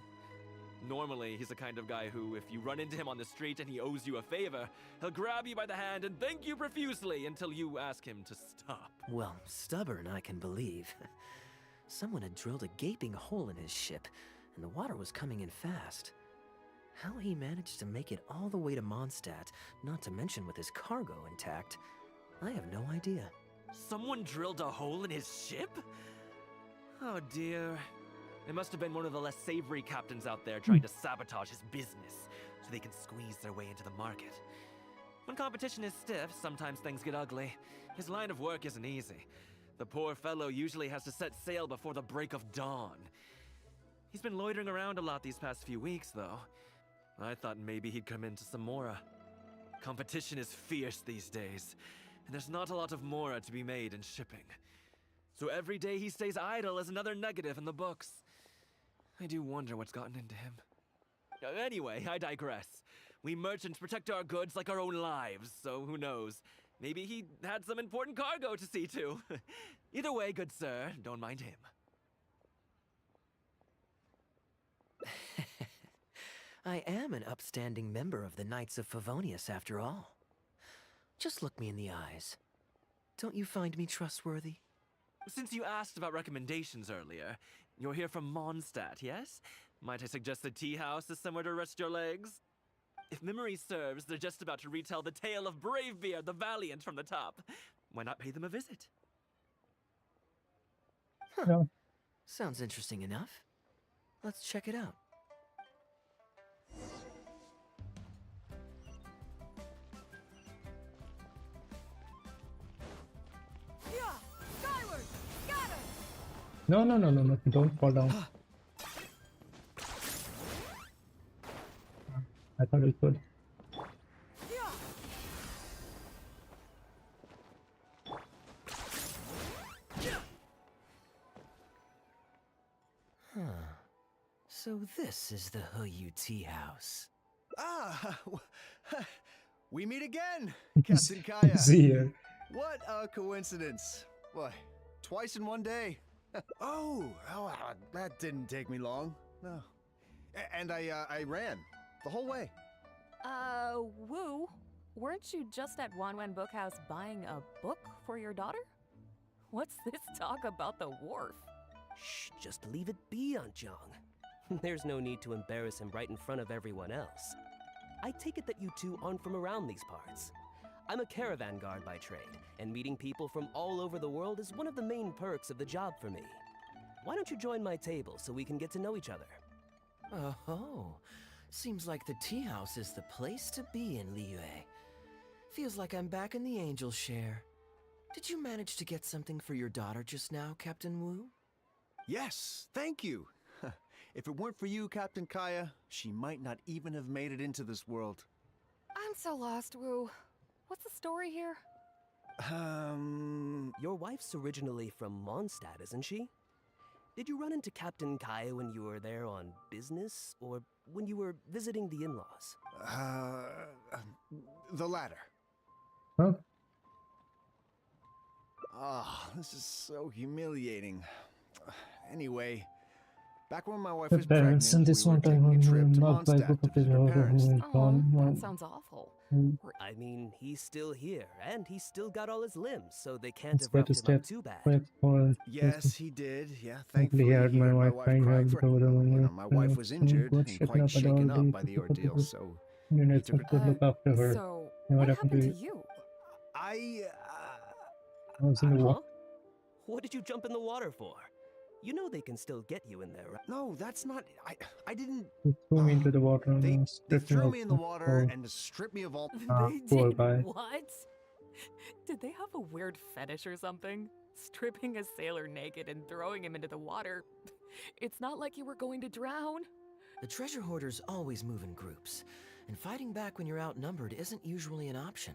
Normally, he's the kind of guy who, if you run into him on the street and he owes you a favor, he'll grab you by the hand and thank you profusely until you ask him to stop. Well, stubborn I can believe. Someone had drilled a gaping hole in his ship, and the water was coming in fast. How he managed to make it all the way to Mondstadt, not to mention with his cargo intact, I have no idea. Someone drilled a hole in his ship? Oh dear. It must have been one of the less savory captains out there trying to sabotage his business so they can squeeze their way into the market. When competition is stiff, sometimes things get ugly. His line of work isn't easy. The poor fellow usually has to set sail before the break of dawn. He's been loitering around a lot these past few weeks, though. I thought maybe he'd come into some Mora. Competition is fierce these days, and there's not a lot of Mora to be made in shipping. So every day he stays idle is another negative in the books. I do wonder what's gotten into him. Anyway, I digress. We merchants protect our goods like our own lives, so who knows? Maybe he had some important cargo to see to. Either way, good sir, don't mind him. I am an upstanding member of the Knights of Favonius, after all. Just look me in the eyes. Don't you find me trustworthy? Since you asked about recommendations earlier, you're here from Mondstadt, yes? Might I suggest the tea house is somewhere to rest your legs? If memory serves, they're just about to retell the tale of Bravebeard the Valiant from the top. Why not pay them a visit? Huh. Yeah. Sounds interesting enough. Let's check it out. Skyward! Scatter! No, no, no, no, no. Don't fall down. I thought we could. Huh. So this is the Huyu Tea House. Ah, we meet again, Captain Kaya. See here. What a coincidence. What, twice in one day? Oh, that didn't take me long. No. And I ran the whole way. Wu, weren't you just at Wanwan Bookhouse buying a book for your daughter? What's this talk about the wharf? Shh, just leave it be, Aunt Jong. There's no need to embarrass him right in front of everyone else. I take it that you two aren't from around these parts. I'm a caravan guard by trade, and meeting people from all over the world is one of the main perks of the job for me. Why don't you join my table so we can get to know each other? Oh, seems like the tea house is the place to be in Liyue. Feels like I'm back in the angel share. Did you manage to get something for your daughter just now, Captain Wu? Yes, thank you. If it weren't for you, Captain Kaya, she might not even have made it into this world. I'm so lost, Wu. What's the story here? Your wife's originally from Mondstadt, isn't she? Did you run into Captain Kaya when you were there on business, or when you were visiting the in-laws? The latter. Huh? Ah, this is so humiliating. Anyway, back when my wife was The parents pregnant, in this we were one taking a trip to not by Mondstadt book to of his visit her parents. That sounds awful. I mean, he's still here, and he's still got all his limbs, so they can't have Better roughed him step up too bad. back for Yes, he did. Yeah, Thankfully, thankfully, I heard he my heard wife crying cry out for because my wife was injured and quite shaken up by the ordeal, so he took her. to look after her. So, And what happened to you? you? I was in the Huh? water. What did you jump in the water for? You know they can still get you in there, right? No, that's not. I didn't. They threw me into the water and They stripped me threw of me in the my water clothes. and stripped me of all. They poor did guy. what? Did they have a weird fetish or something? Stripping a sailor naked and throwing him into the water. It's not like you were going to drown. The treasure hoarders always move in groups, and fighting back when you're outnumbered isn't usually an option.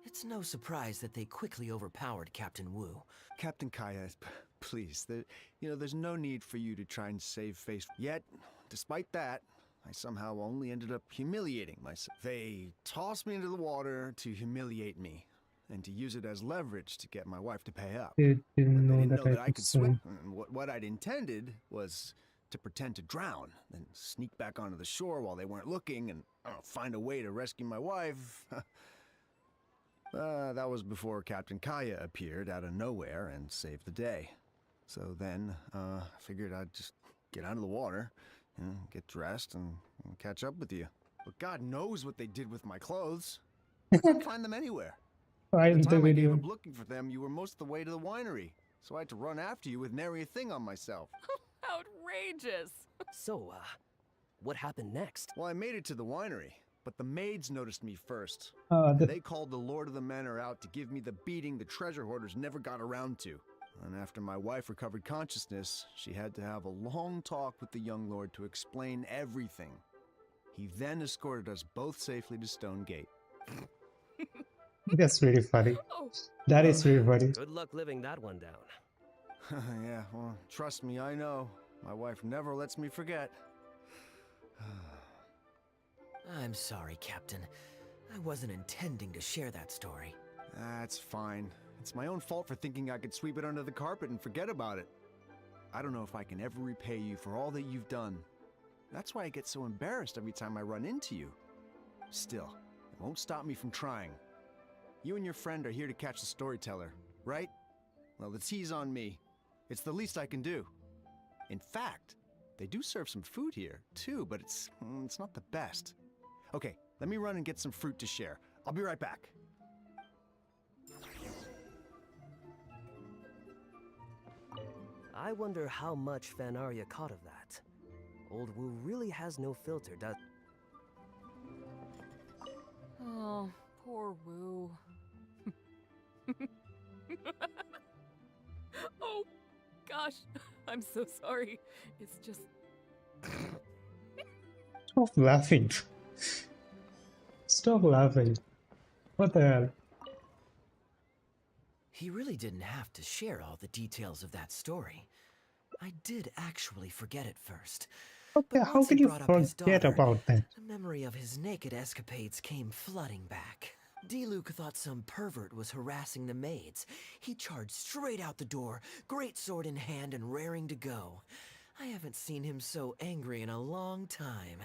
It's no surprise that they quickly overpowered Captain Wu. Captain Kaya, please, there's no need for you to try and save face. Yet, despite that, I somehow only ended up humiliating myself. They tossed me into the water to humiliate me, and to use it as leverage to get my wife to pay up. They But didn't they know didn't that know I that I could could swim. swim. And what I'd intended was to pretend to drown, then sneak back onto the shore while they weren't looking, and find a way to rescue my wife. That was before Captain Kaya appeared out of nowhere and saved the day. So then, I figured I'd just get out of the water, get dressed, and catch up with you. But God knows what they did with my clothes. I couldn't find them anywhere. By the time I gave up looking for them, you were most of the way to the winery. So I had to run after you with nary a thing on myself. Outrageous. So, what happened next? Well, I made it to the winery, but the maids noticed me first. The- They called the Lord of the Manor out to give me the beating the treasure hoarders never got around to. And after my wife recovered consciousness, she had to have a long talk with the young lord to explain everything. He then escorted us both safely to Stone Gate. That's really funny. Oh. That is really funny. Good luck living that one down. Yeah, well, trust me, I know. My wife never lets me forget. I'm sorry, Captain. I wasn't intending to share that story. That's fine. It's my own fault for thinking I could sweep it under the carpet and forget about it. I don't know if I can ever repay you for all that you've done. That's why I get so embarrassed every time I run into you. Still, it won't stop me from trying. You and your friend are here to catch the storyteller, right? Well, the tea's on me. It's the least I can do. In fact, they do serve some food here, too, but it's not the best. Okay, let me run and get some fruit to share. I'll be right back. I wonder how much Fanaria caught of that. Old Wu really has no filter, does... Oh, poor Wu. Oh, gosh. I'm so sorry. It's just... Stop laughing. Stop laughing. What the hell? He really didn't have to share all the details of that story. I did actually forget it first. Okay, how could you forget about that? The memory of his naked escapades came flooding back. D-Luke thought some pervert was harassing the maids. He charged straight out the door, great sword in hand and raring to go. I haven't seen him so angry in a long time.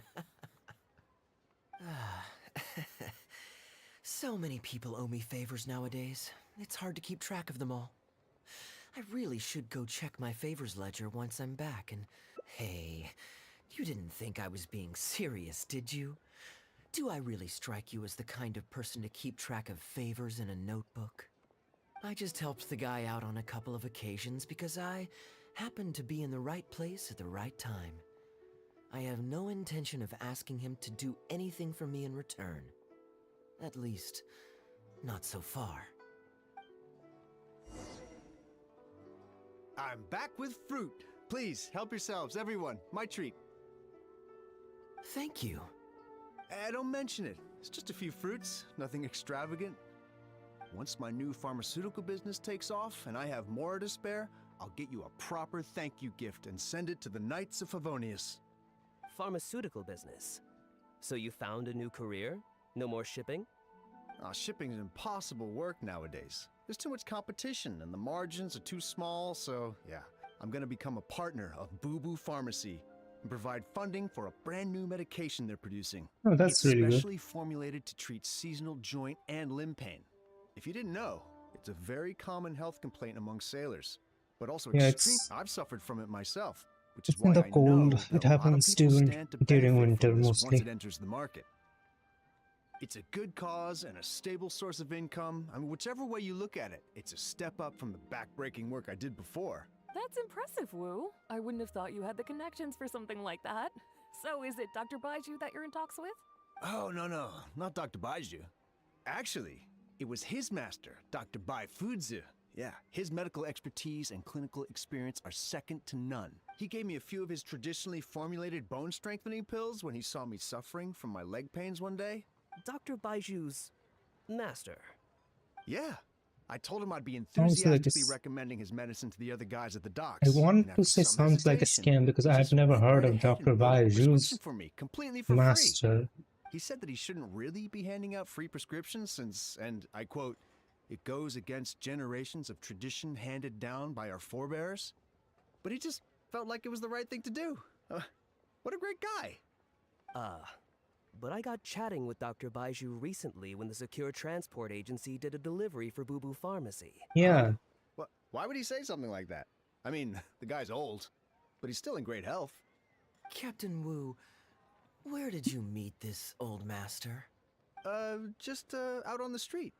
So many people owe me favors nowadays. It's hard to keep track of them all. I really should go check my favors ledger once I'm back and... Hey, you didn't think I was being serious, did you? Do I really strike you as the kind of person to keep track of favors in a notebook? I just helped the guy out on a couple of occasions because I happened to be in the right place at the right time. I have no intention of asking him to do anything for me in return. At least, not so far. I'm back with fruit. Please, help yourselves, everyone. My treat. Thank you. Don't mention it. It's just a few fruits, nothing extravagant. Once my new pharmaceutical business takes off and I have more to spare, I'll get you a proper thank you gift and send it to the Knights of Favonius. Pharmaceutical business. So you found a new career? No more shipping? Shipping's impossible work nowadays. There's too much competition and the margins are too small, so yeah. I'm gonna become a partner of Boo Boo Pharmacy and provide funding for a brand new medication they're producing. Oh, that's it's really good. specially formulated to treat seasonal joint and limb pain. If you didn't know, it's a very common health complaint among sailors, but also extreme. I've suffered from it myself, which is It's in why the I know cold. that It a lot of happens people during stand to benefit winter from this mostly. once it enters the market. It's a good cause and a stable source of income. I mean, whichever way you look at it, it's a step up from the back-breaking work I did before. That's impressive, Wu. I wouldn't have thought you had the connections for something like that. So is it Dr. Baiju that you're in talks with? Oh, no, not Dr. Baiju. Actually, it was his master, Dr. Bai Fuzi. Yeah, his medical expertise and clinical experience are second to none. He gave me a few of his traditionally formulated bone-strengthening pills when he saw me suffering from my leg pains one day. Dr. Baiju's master? Yeah. I told him I'd be Sounds like enthusiastically recommending his medicine to the other guys at the docks. I want And to after say some sounds like a hesitation, scam because he I have just never went heard right of ahead Dr. and wrote a prescription Baiju's for me, completely for free. master. He said that he shouldn't really be handing out free prescriptions since, and I quote, it goes against generations of tradition handed down by our forebears. But he just felt like it was the right thing to do. What a great guy. But I got chatting with Dr. Baiju recently when the Secure Transport Agency did a delivery for Boo Boo Pharmacy. Yeah. Why would he say something like that? I mean, the guy's old, but he's still in great health. Captain Wu, where did you meet this old master? Just out on the street.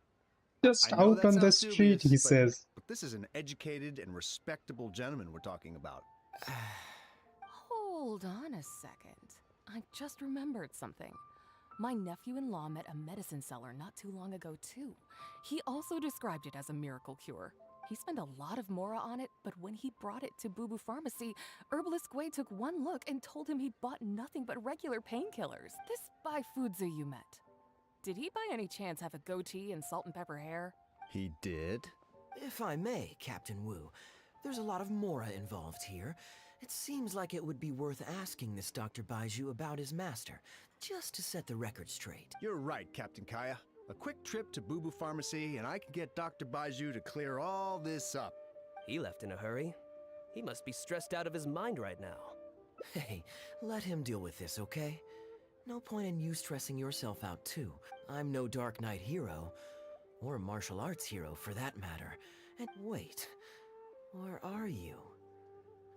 Just I know out that on the sounds street, dubious, he says. But this is an educated and respectable gentleman we're talking about. Hold on a second. I just remembered something. My nephew-in-law met a medicine seller not too long ago, too. He also described it as a miracle cure. He spent a lot of mora on it, but when he brought it to Boo Boo Pharmacy, Herbalist Gui took one look and told him he'd bought nothing but regular painkillers. This Bai Fuzi you met. Did he by any chance have a goatee and salt and pepper hair? He did? If I may, Captain Wu, there's a lot of mora involved here. It seems like it would be worth asking this Dr. Baiju about his master, just to set the record straight. You're right, Captain Kaya. A quick trip to Boo Boo Pharmacy and I can get Dr. Baiju to clear all this up. He left in a hurry. He must be stressed out of his mind right now. Hey, let him deal with this, okay? No point in you stressing yourself out, too. I'm no Dark Knight hero, or martial arts hero for that matter. And wait, or are you?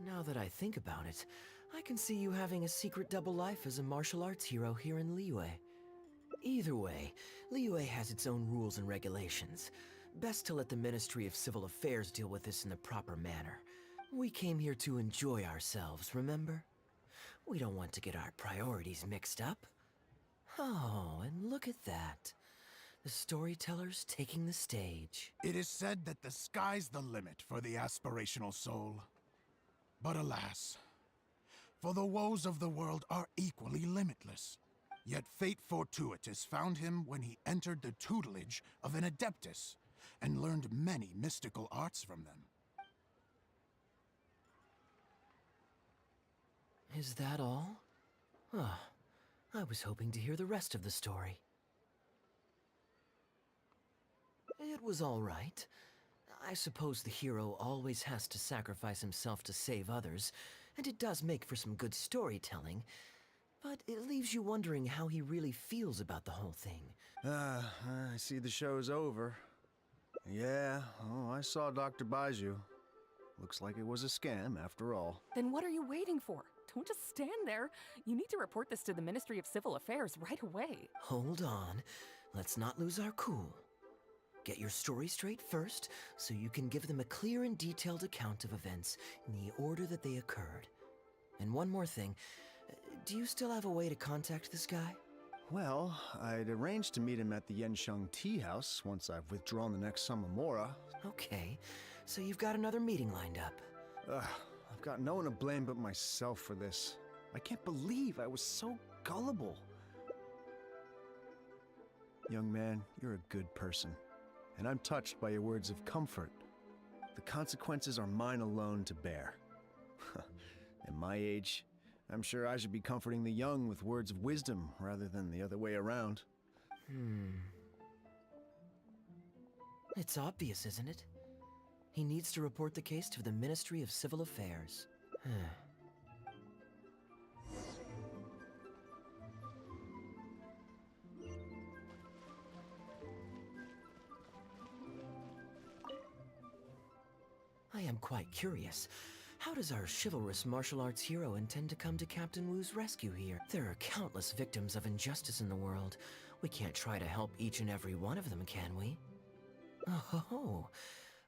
Now that I think about it, I can see you having a secret double life as a martial arts hero here in Liyue. Either way, Liyue has its own rules and regulations. Best to let the Ministry of Civil Affairs deal with this in the proper manner. We came here to enjoy ourselves, remember? We don't want to get our priorities mixed up. Oh, and look at that. The storyteller's taking the stage. It is said that the sky's the limit for the aspirational soul. But alas, for the woes of the world are equally limitless. Yet fate fortuitous found him when he entered the tutelage of an adeptus and learned many mystical arts from them. Is that all? Oh, I was hoping to hear the rest of the story. It was all right. I suppose the hero always has to sacrifice himself to save others, and it does make for some good storytelling, but it leaves you wondering how he really feels about the whole thing. I see the show's over. Yeah, oh, I saw Dr. Baiju. Looks like it was a scam after all. Then what are you waiting for? Don't just stand there. You need to report this to the Ministry of Civil Affairs right away. Hold on. Let's not lose our cool. Get your story straight first, so you can give them a clear and detailed account of events in the order that they occurred. And one more thing. Do you still have a way to contact this guy? Well, I'd arranged to meet him at the Yensheng Tea House once I've withdrawn the next Samamora. Okay, so you've got another meeting lined up. I've got no one to blame but myself for this. I can't believe I was so gullible. Young man, you're a good person, and I'm touched by your words of comfort. The consequences are mine alone to bear. At my age, I'm sure I should be comforting the young with words of wisdom rather than the other way around. It's obvious, isn't it? He needs to report the case to the Ministry of Civil Affairs. I am quite curious. How does our chivalrous martial arts hero intend to come to Captain Wu's rescue here? There are countless victims of injustice in the world. We can't try to help each and every one of them, can we? Oh,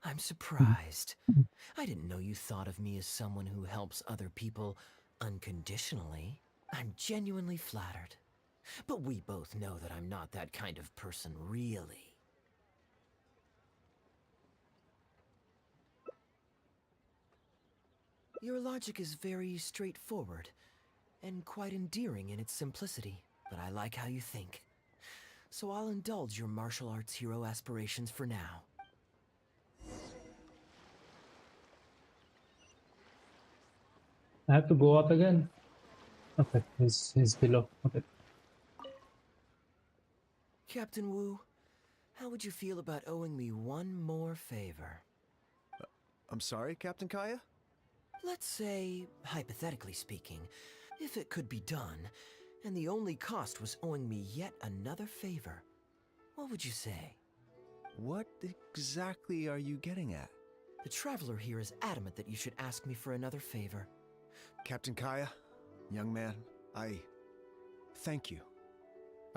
I'm surprised. I didn't know you thought of me as someone who helps other people unconditionally. I'm genuinely flattered. But we both know that I'm not that kind of person, really. Your logic is very straightforward, and quite endearing in its simplicity, but I like how you think. So I'll indulge your martial arts hero aspirations for now. I have to go up again? Okay, he's below. Okay. Captain Wu, how would you feel about owing me one more favor? I'm sorry, Captain Kaya? Let's say, hypothetically speaking, if it could be done, and the only cost was owing me yet another favor, what would you say? What exactly are you getting at? The Traveler here is adamant that you should ask me for another favor. Captain Kaya, young man, I thank you.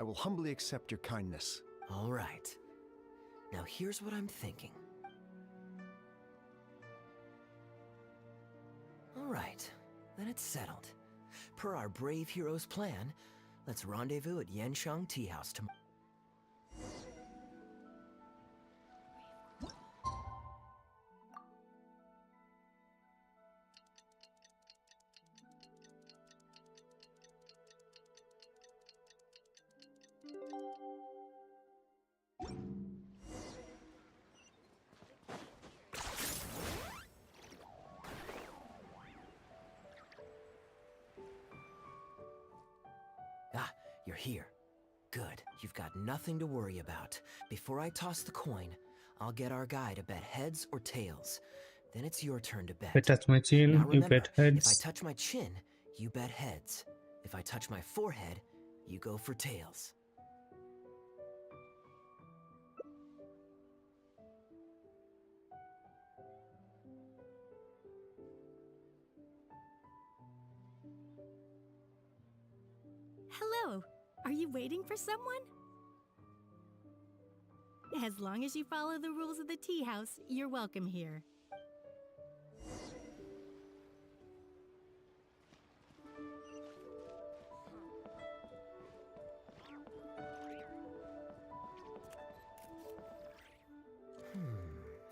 I will humbly accept your kindness. All right. Now here's what I'm thinking. All right, then it's settled. Per our brave hero's plan, let's rendezvous at Yensheng Tea House tomorrow. You're here. Good. You've got nothing to worry about. Before I toss the coin, I'll get our guy to bet heads or tails. Then it's your turn to bet. If I touch my chin, now you remember, bet heads. if I touch my chin, You bet heads. If I touch my forehead, you go for tails. Hello. Are you waiting for someone? As long as you follow the rules of the tea house, you're welcome here.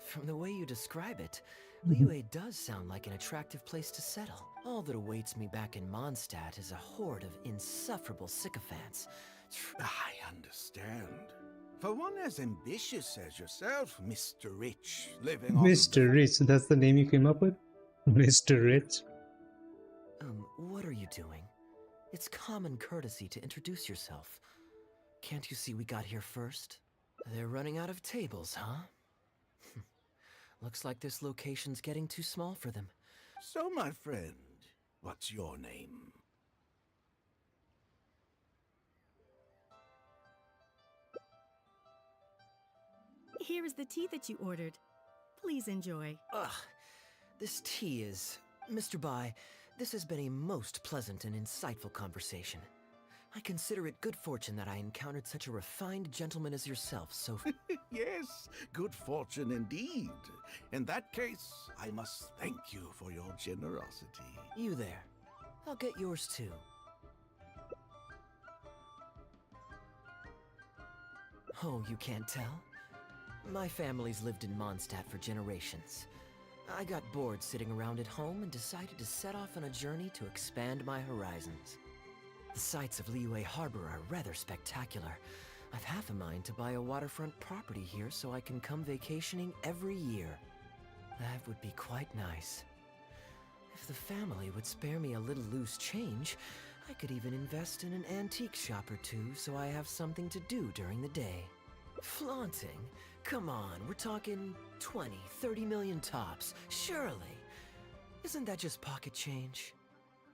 From the way you describe it, Liyue does sound like an attractive place to settle. All that awaits me back in Mondstadt is a horde of insufferable sycophants. I understand. For one as ambitious as yourself, Mr. Rich, living off Mr. Rich, that's the name you came up with? Mr. Rich. What are you doing? It's common courtesy to introduce yourself. Can't you see we got here first? They're running out of tables, huh? Looks like this location's getting too small for them. So, my friend, what's your name? Here is the tea that you ordered. Please enjoy. Ugh, this tea is... Mr. Bai, this has been a most pleasant and insightful conversation. I consider it good fortune that I encountered such a refined gentleman as yourself, so... Yes, good fortune indeed. In that case, I must thank you for your generosity. You there. I'll get yours too. Oh, you can't tell? My family's lived in Mondstadt for generations. I got bored sitting around at home and decided to set off on a journey to expand my horizons. The sights of Liyue Harbor are rather spectacular. I've half a mind to buy a waterfront property here so I can come vacationing every year. That would be quite nice. If the family would spare me a little loose change, I could even invest in an antique shop or two so I have something to do during the day. Flaunting? Come on, we're talking 20, 30 million tops, surely. Isn't that just pocket change?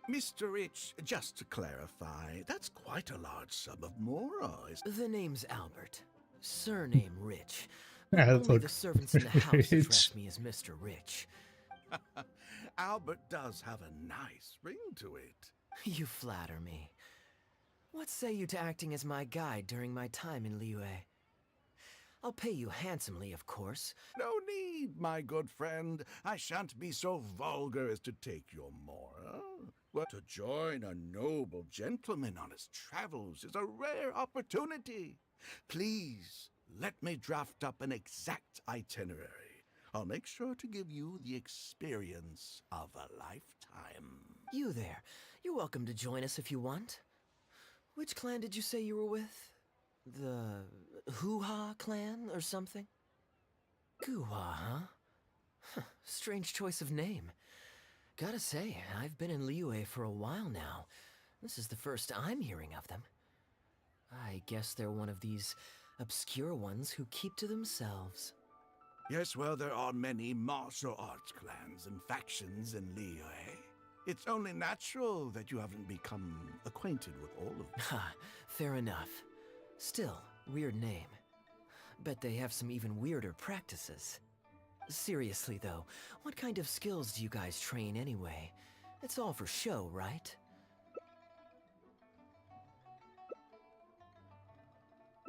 Mr. Rich, just to clarify, that's quite a large sum of mora. The name's Albert. Surname Rich. Albert Only the servants in the house Rich. address me as Mr. Rich. Albert does have a nice ring to it. You flatter me. What say you to acting as my guide during my time in Liyue? I'll pay you handsomely, of course. No need, my good friend. I shan't be so vulgar as to take your mora. But to join a noble gentleman on his travels is a rare opportunity. Please, let me draft up an exact itinerary. I'll make sure to give you the experience of a lifetime. You there. You're welcome to join us if you want. Which clan did you say you were with? The Hoo-Ha clan or something? Goo-Ha, huh? Strange choice of name. Gotta say, I've been in Liyue for a while now. This is the first I'm hearing of them. I guess they're one of these obscure ones who keep to themselves. Yes, well, there are many martial arts clans and factions in Liyue. It's only natural that you haven't become acquainted with all of them. Ha, fair enough. Still, weird name. Bet they have some even weirder practices. Seriously though, what kind of skills do you guys train anyway? It's all for show, right?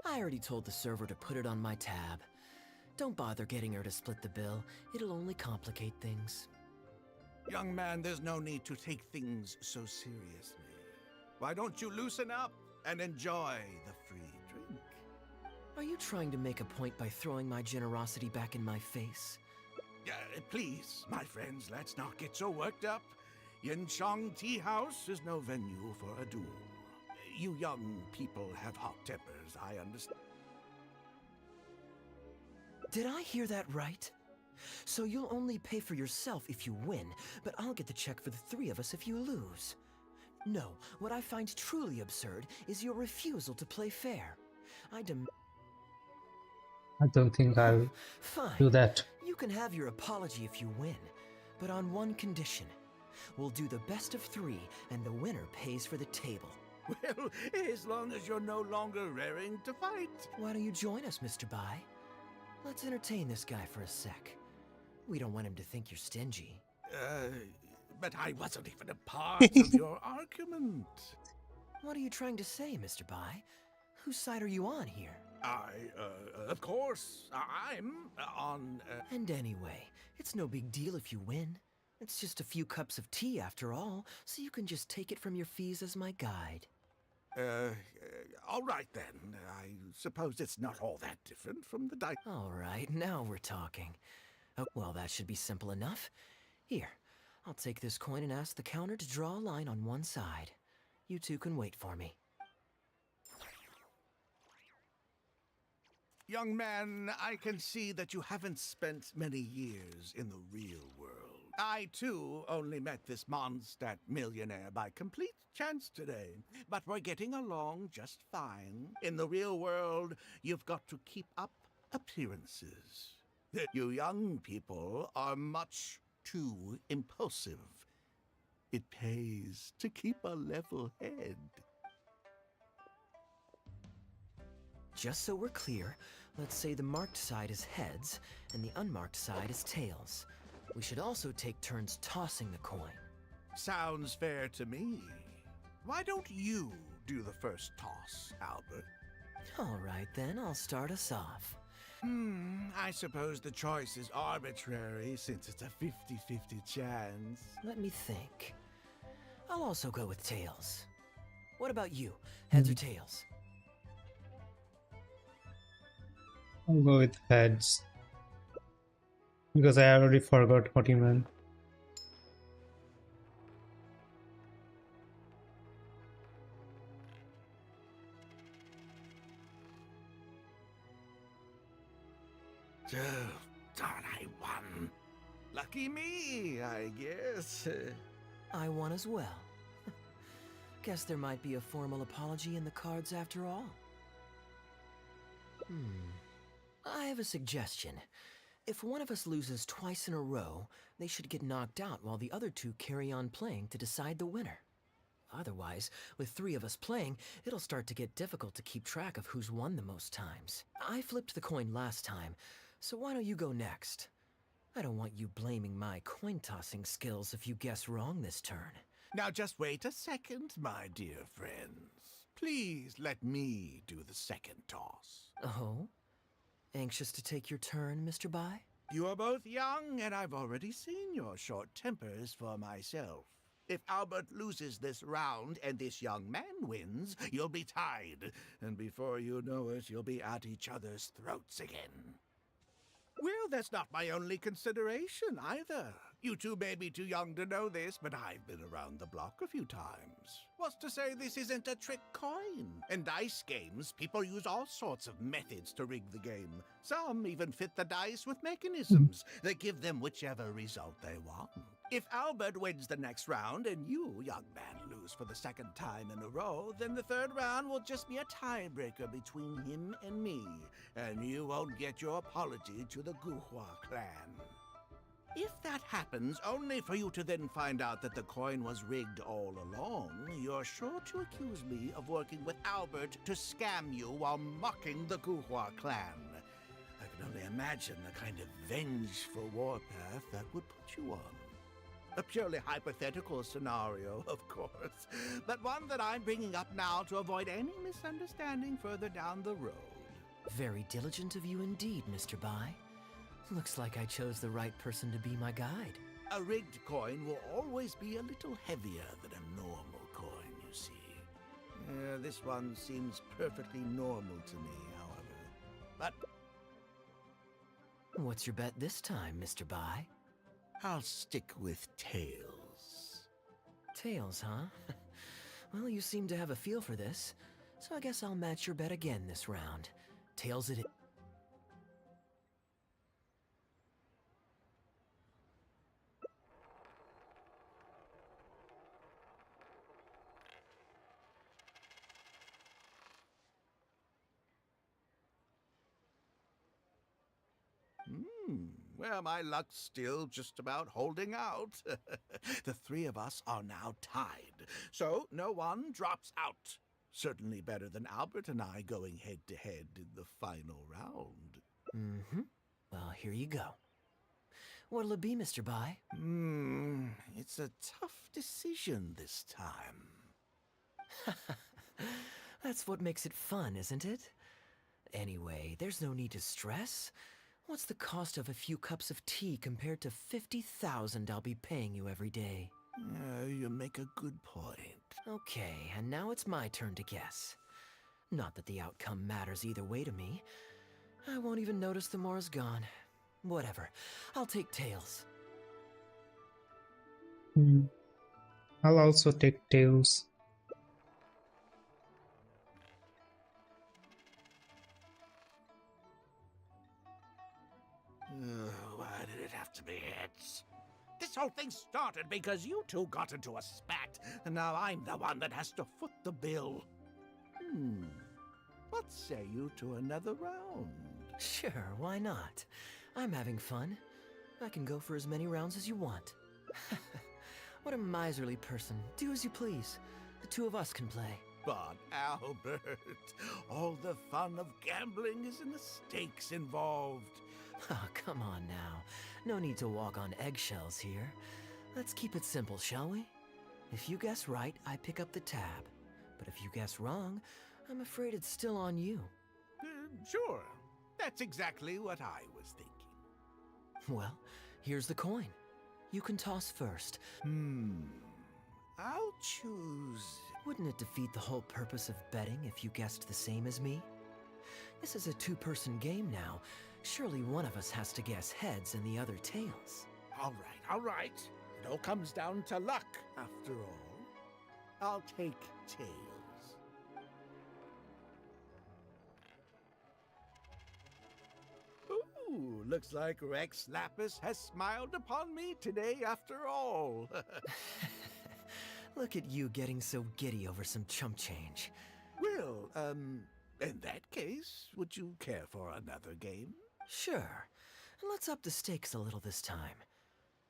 I already told the server to put it on my tab. Don't bother getting her to split the bill. It'll only complicate things. Young man, there's no need to take things so seriously. Why don't you loosen up and enjoy the free drink? Are you trying to make a point by throwing my generosity back in my face? Please, my friends, let's not get so worked up. Yinchang Tea House is no venue for a duel. You young people have hot tempers, I understand. Did I hear that right? So you'll only pay for yourself if you win, but I'll get the check for the three of us if you lose. No, what I find truly absurd is your refusal to play fair. I don't think I'll Fine. do that. You can have your apology if you win, but on one condition. We'll do the best of 3, and the winner pays for the table. Well, as long as you're no longer raring to fight. Why don't you join us, Mr. Bai? Let's entertain this guy for a sec. We don't want him to think you're stingy. But I wasn't even a part of your argument. What are you trying to say, Mr. Bai? Whose side are you on here? Of course, I'm on... And anyway, it's no big deal if you win. It's just a few cups of tea after all, so you can just take it from your fees as my guide. All right then. I suppose it's not all that different from the dice. All right, now we're talking. Oh, well, that should be simple enough. Here, I'll take this coin and ask the counter to draw a line on one side. You two can wait for me. Young man, I can see that you haven't spent many years in the real world. I, too, only met this Mondstadt millionaire by complete chance today, but we're getting along just fine. In the real world, you've got to keep up appearances. You young people are much too impulsive. It pays to keep a level head. Just so we're clear, let's say the marked side is heads, and the unmarked side is tails. We should also take turns tossing the coin. Sounds fair to me. Why don't you do the first toss, Albert? All right then, I'll start us off. I suppose the choice is arbitrary since it's a 50-50 chance. Let me think. I'll also go with tails. What about you? Heads or tails? I'll go with heads. Because I already forgot what you meant. Darn, I won. Lucky me, I guess. I won as well. Guess there might be a formal apology in the cards after all. I have a suggestion. If one of us loses twice in a row, they should get knocked out while the other two carry on playing to decide the winner. Otherwise, with 3 of us playing, it'll start to get difficult to keep track of who's won the most times. I flipped the coin last time, so why don't you go next? I don't want you blaming my coin-tossing skills if you guess wrong this turn. Now just wait a second, my dear friends. Please let me do the second toss. Oh? Anxious to take your turn, Mr. Bai? You are both young, and I've already seen your short tempers for myself. If Albert loses this round and this young man wins, you'll be tied. And before you know it, you'll be at each other's throats again. Well, that's not my only consideration, either. You two may be too young to know this, but I've been around the block a few times. What's to say this isn't a trick coin? In dice games, people use all sorts of methods to rig the game. Some even fit the dice with mechanisms that give them whichever result they want. If Albert wins the next round and you, young man, lose for the second time in a row, then the third round will just be a tiebreaker between him and me, and you won't get your apology to the Guhua clan. If that happens, only for you to then find out that the coin was rigged all along, you're sure to accuse me of working with Albert to scam you while mocking the Guhua clan. I can only imagine the kind of vengeful warpath that would put you on. A purely hypothetical scenario, of course, but one that I'm bringing up now to avoid any misunderstanding further down the road. Very diligent of you indeed, Mr. Bai. Looks like I chose the right person to be my guide. A rigged coin will always be a little heavier than a normal coin, you see. This one seems perfectly normal to me, however. But what's your bet this time, Mr. Bai? I'll stick with tails. Tails, huh? Well, you seem to have a feel for this, so I guess I'll match your bet again this round. Tails it is. Well, my luck's still just about holding out. The three of us are now tied, so no one drops out. Certainly better than Albert and I going head-to-head in the final round. Mm-hmm. Well, here you go. What'll it be, Mr. Bai? It's a tough decision this time. That's what makes it fun, isn't it? Anyway, there's no need to stress. What's the cost of a few cups of tea compared to 50,000 I'll be paying you every day? You make a good point. Okay, and now it's my turn to guess. Not that the outcome matters either way to me. I won't even notice the mora's gone. Whatever. I'll take tails. I'll also take tails. Why did it have to be heads? This whole thing started because you two got into a spat, and now I'm the one that has to foot the bill. What say you to another round? Sure, why not? I'm having fun. I can go for as many rounds as you want. What a miserly person. Do as you please. The two of us can play. But Albert, all the fun of gambling is in the stakes involved. Oh, come on now. No need to walk on eggshells here. Let's keep it simple, shall we? If you guess right, I pick up the tab. But if you guess wrong, I'm afraid it's still on you. Sure. That's exactly what I was thinking. Well, here's the coin. You can toss first. I'll choose... Wouldn't it defeat the whole purpose of betting if you guessed the same as me? This is a two-person game now. Surely one of us has to guess heads and the other tails. All right. It all comes down to luck, after all. I'll take tails. Ooh, looks like Rex Lapis has smiled upon me today after all. Look at you getting so giddy over some chump change. Well, in that case, would you care for another game? Sure. Let's up the stakes a little this time.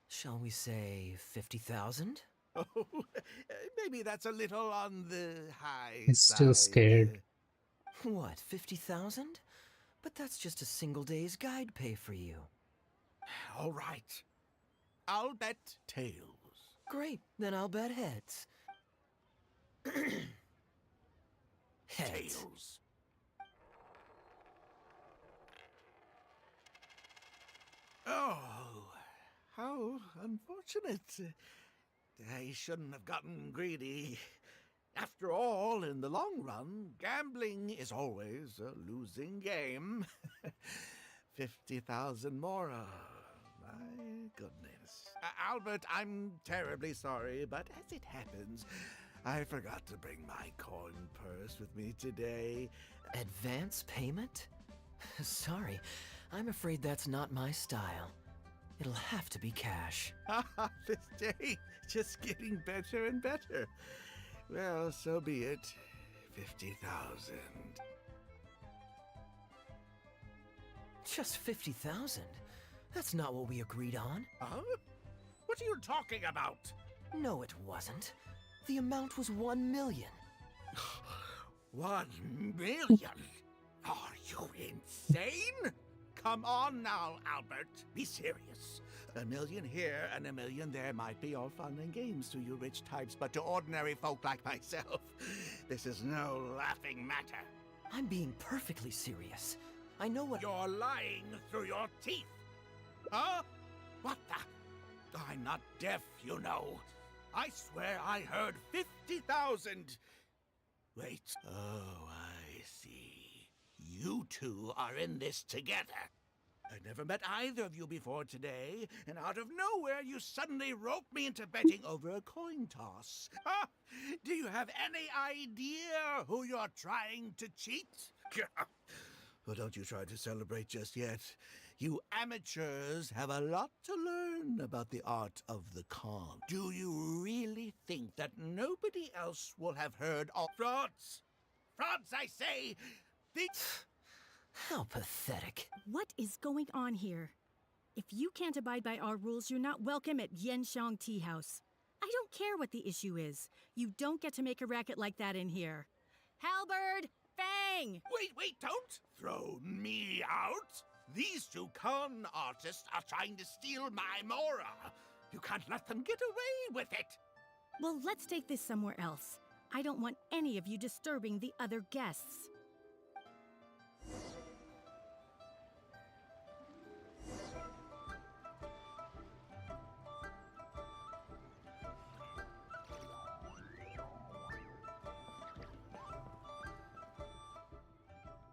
Shall we say 50,000? Oh, maybe that's a little on the high He's still scared. What, 50,000? But that's just a single day's guide pay for you. All right. I'll bet tails. Great, then I'll bet heads. Heads. Tails. Oh, how unfortunate. I shouldn't have gotten greedy. After all, in the long run, gambling is always a losing game. 50,000 more. My goodness. Albert, I'm terribly sorry, but as it happens, I forgot to bring my coin purse with me today. Advance payment? Sorry, I'm afraid that's not my style. It'll have to be cash. This day just getting better and better. Well, so be it. 50,000. Just 50,000? That's not what we agreed on. Huh? What are you talking about? No, it wasn't. The amount was 1 million. 1 million? Are you insane? Come on now, Albert. Be serious. 1 million here and 1 million there might be all fun and games to you rich types, but to ordinary folk like myself, this is no laughing matter. I'm being perfectly serious. I know what— You're lying through your teeth. Huh? What the? I'm not deaf, you know. I swear I heard 50,000. Wait. Oh, I see. You two are in this together. I never met either of you before today, and out of nowhere you suddenly roped me into betting over a coin toss. Huh? Do you have any idea who you're trying to cheat? Well, don't you try to celebrate just yet. You amateurs have a lot to learn about the art of the con. Do you really think that nobody else will have heard all— Frauds! Frauds, I say! How pathetic. What is going on here? If you can't abide by our rules, you're not welcome at Yenshang Tea House. I don't care what the issue is. You don't get to make a racket like that in here. Halberd! Fang! Wait, don't throw me out! These two con artists are trying to steal my Mora. You can't let them get away with it. Well, let's take this somewhere else. I don't want any of you disturbing the other guests.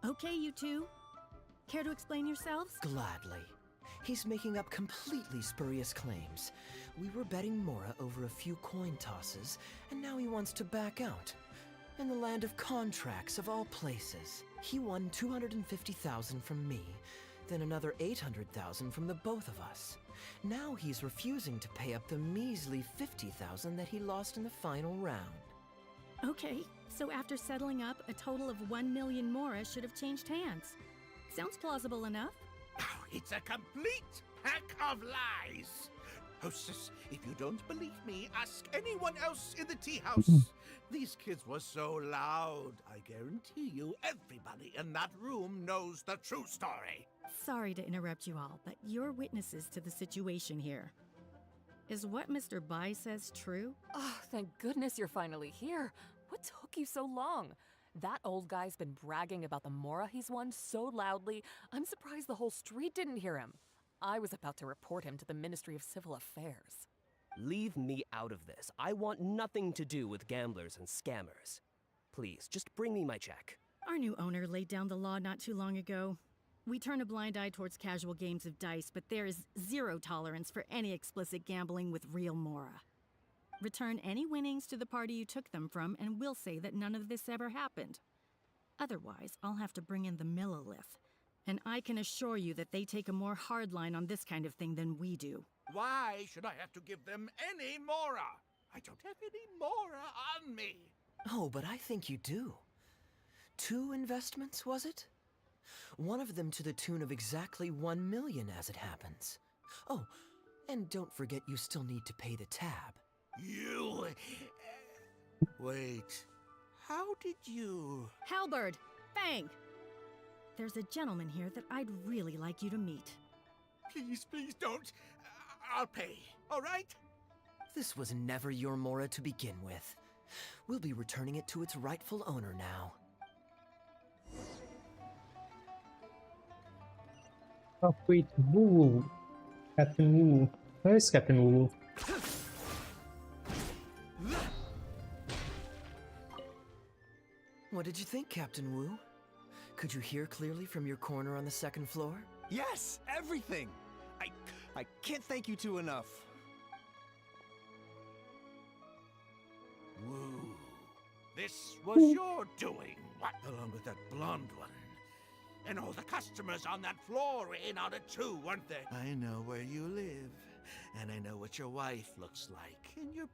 Okay, you two. Care to explain yourselves? Gladly. He's making up completely spurious claims. We were betting Mora over a few coin tosses, and now he wants to back out. In the land of contracts, of all places. He won 250,000 from me, then another 800,000 from the both of us. Now he's refusing to pay up the measly 50,000 that he lost in the final round. Okay, so after settling up, a total of 1 million Mora should have changed hands. Sounds plausible enough. It's a complete pack of lies. Hostess, if you don't believe me, ask anyone else in the tea house. These kids were so loud. I guarantee you everybody in that room knows the true story. Sorry to interrupt you all, but you're witnesses to the situation here. Is what Mr. Bai says true? Oh, thank goodness you're finally here. What took you so long? That old guy's been bragging about the Mora he's won so loudly, I'm surprised the whole street didn't hear him. I was about to report him to the Ministry of Civil Affairs. Leave me out of this. I want nothing to do with gamblers and scammers. Please, just bring me my check. Our new owner laid down the law not too long ago. We turn a blind eye towards casual games of dice, but there is zero tolerance for any explicit gambling with real Mora. Return any winnings to the party you took them from, and we'll say that none of this ever happened. Otherwise, I'll have to bring in the Millilith. And I can assure you that they take a more hard line on this kind of thing than we do. Why should I have to give them any Mora? I don't have any Mora on me. Oh, but I think you do. 2 investments, was it? One of them to the tune of exactly 1 million as it happens. Oh, and don't forget you still need to pay the tab. You... Wait. How did you... Halberd! Fang! There's a gentleman here that I'd really like you to meet. Please don't. I'll pay, all right? This was never your Mora to begin with. We'll be returning it to its rightful owner now. Oh, wait, Woo. Captain Woo. Where is Captain Woo? What did you think, Captain Wu? Could you hear clearly from your corner on the 2nd floor? Yes, everything! I can't thank you two enough. Woo. This was your doing, what? Along with that blonde one. And all the customers on that floor were in on it too, weren't they? I know where you live. And I know what your wife looks like. And you're...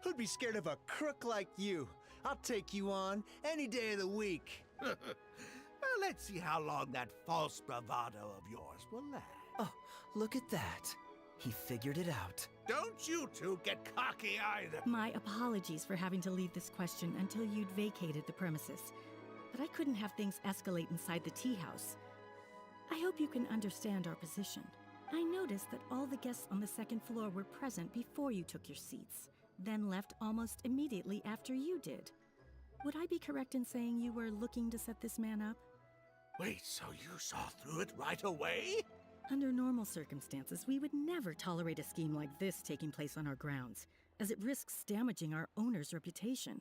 Who'd be scared of a crook like you? I'll take you on any day of the week. Well, let's see how long that false bravado of yours will last. Oh, look at that. He figured it out. Don't you two get cocky either. My apologies for having to leave this question until you'd vacated the premises. But I couldn't have things escalate inside the tea house. I hope you can understand our position. I noticed that all the guests on the 2nd floor were present before you took your seats, then left almost immediately after you did. Would I be correct in saying you were looking to set this man up? Wait, so you saw through it right away? Under normal circumstances, we would never tolerate a scheme like this taking place on our grounds, as it risks damaging our owner's reputation.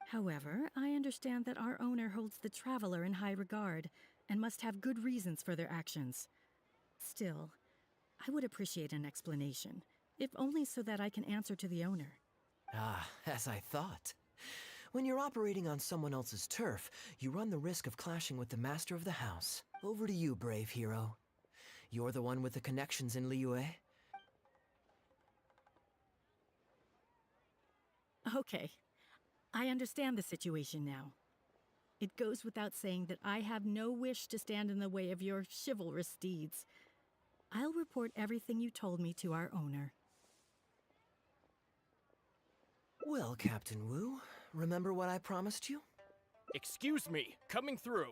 However, I understand that our owner holds the Traveler in high regard, and must have good reasons for their actions. Still, I would appreciate an explanation, if only so that I can answer to the owner. Ah, as I thought. When you're operating on someone else's turf, you run the risk of clashing with the master of the house. Over to you, brave hero. You're the one with the connections in Liyue? Okay, I understand the situation now. It goes without saying that I have no wish to stand in the way of your chivalrous deeds. I'll report everything you told me to our owner. Well, Captain Wu, remember what I promised you? Excuse me, coming through.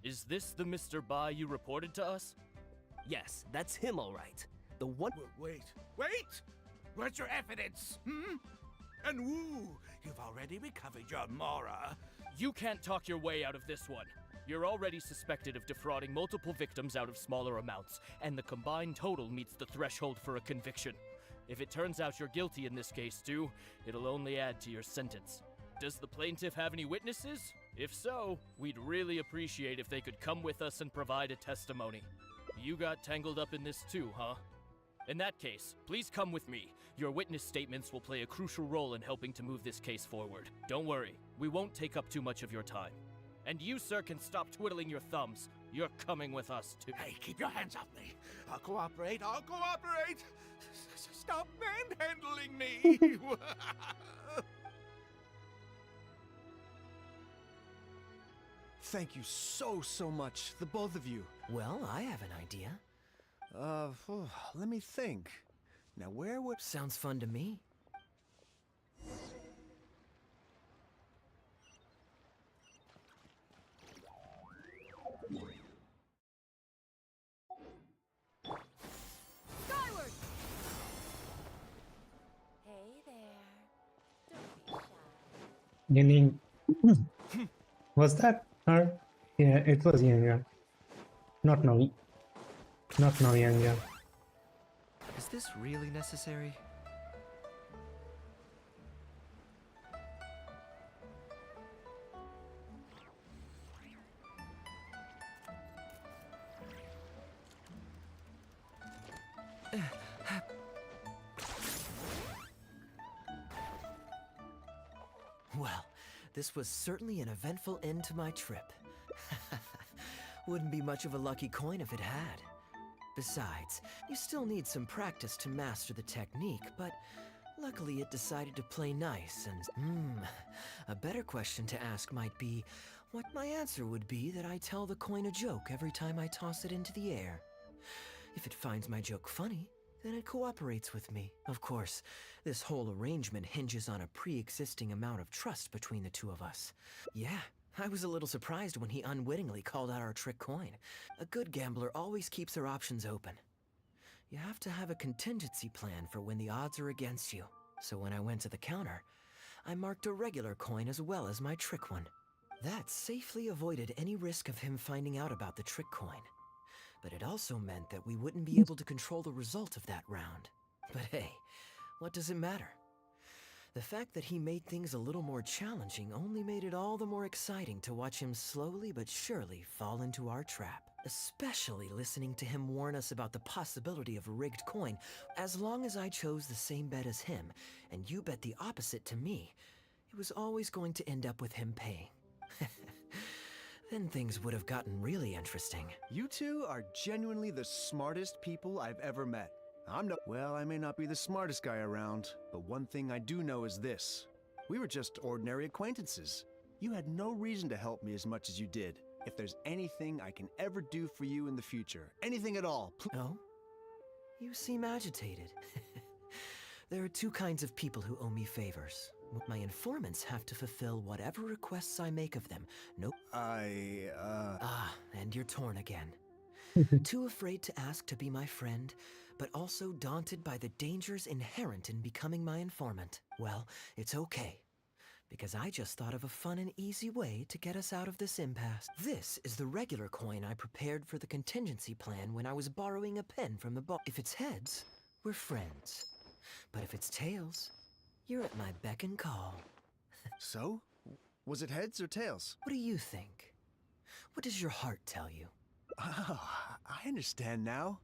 Is this the Mr. Bai you reported to us? Yes, that's him all right. The one... Wait! Where's your evidence? And Wu, you've already recovered your Mora. You can't talk your way out of this one. You're already suspected of defrauding multiple victims out of smaller amounts, and the combined total meets the threshold for a conviction. If it turns out you're guilty in this case, too, it'll only add to your sentence. Does the plaintiff have any witnesses? If so, we'd really appreciate if they could come with us and provide a testimony. You got tangled up in this too, huh? In that case, please come with me. Your witness statements will play a crucial role in helping to move this case forward. Don't worry, we won't take up too much of your time. And you, sir, can stop twiddling your thumbs. You're coming with us, too. Hey, keep your hands off me. I'll cooperate. Stop manhandling me. Thank you so much, the both of you. Well, I have an idea. Let me think. Now where would... Sounds fun to me. Skyward! Hey there. Don't be shy. Meaning, was that her? Yeah, it was Yanga. Not Navi. Not Navi Yanga. Is this really necessary? Well, this was certainly an eventful end to my trip. Wouldn't be much of a lucky coin if it had. Besides, you still need some practice to master the technique, but luckily it decided to play nice and... a better question to ask might be, what my answer would be that I tell the coin a joke every time I toss it into the air. If it finds my joke funny, then it cooperates with me. Of course, this whole arrangement hinges on a pre-existing amount of trust between the two of us. Yeah, I was a little surprised when he unwittingly called out our trick coin. A good gambler always keeps their options open. You have to have a contingency plan for when the odds are against you. So when I went to the counter, I marked a regular coin as well as my trick one. That safely avoided any risk of him finding out about the trick coin. But it also meant that we wouldn't be able to control the result of that round. But hey, what does it matter? The fact that he made things a little more challenging only made it all the more exciting to watch him slowly but surely fall into our trap. Especially listening to him warn us about the possibility of a rigged coin. As long as I chose the same bet as him, and you bet the opposite to me, it was always going to end up with him paying. Then things would have gotten really interesting. You two are genuinely the smartest people I've ever met. Well, I may not be the smartest guy around, but one thing I do know is this. We were just ordinary acquaintances. You had no reason to help me as much as you did. If there's anything I can ever do for you in the future, anything at all, Oh? You seem agitated. There are two kinds of people who owe me favors. My informants have to fulfill whatever requests I make of them. Nope. Ah, and you're torn again. Too afraid to ask to be my friend, but also daunted by the dangers inherent in becoming my informant. Well, it's okay, because I just thought of a fun and easy way to get us out of this impasse. This is the regular coin I prepared for the contingency plan when I was borrowing a pen from the bar. If it's heads, we're friends. But if it's tails, you're at my beck and call. So? Was it heads or tails? What do you think? What does your heart tell you? Oh, I understand now.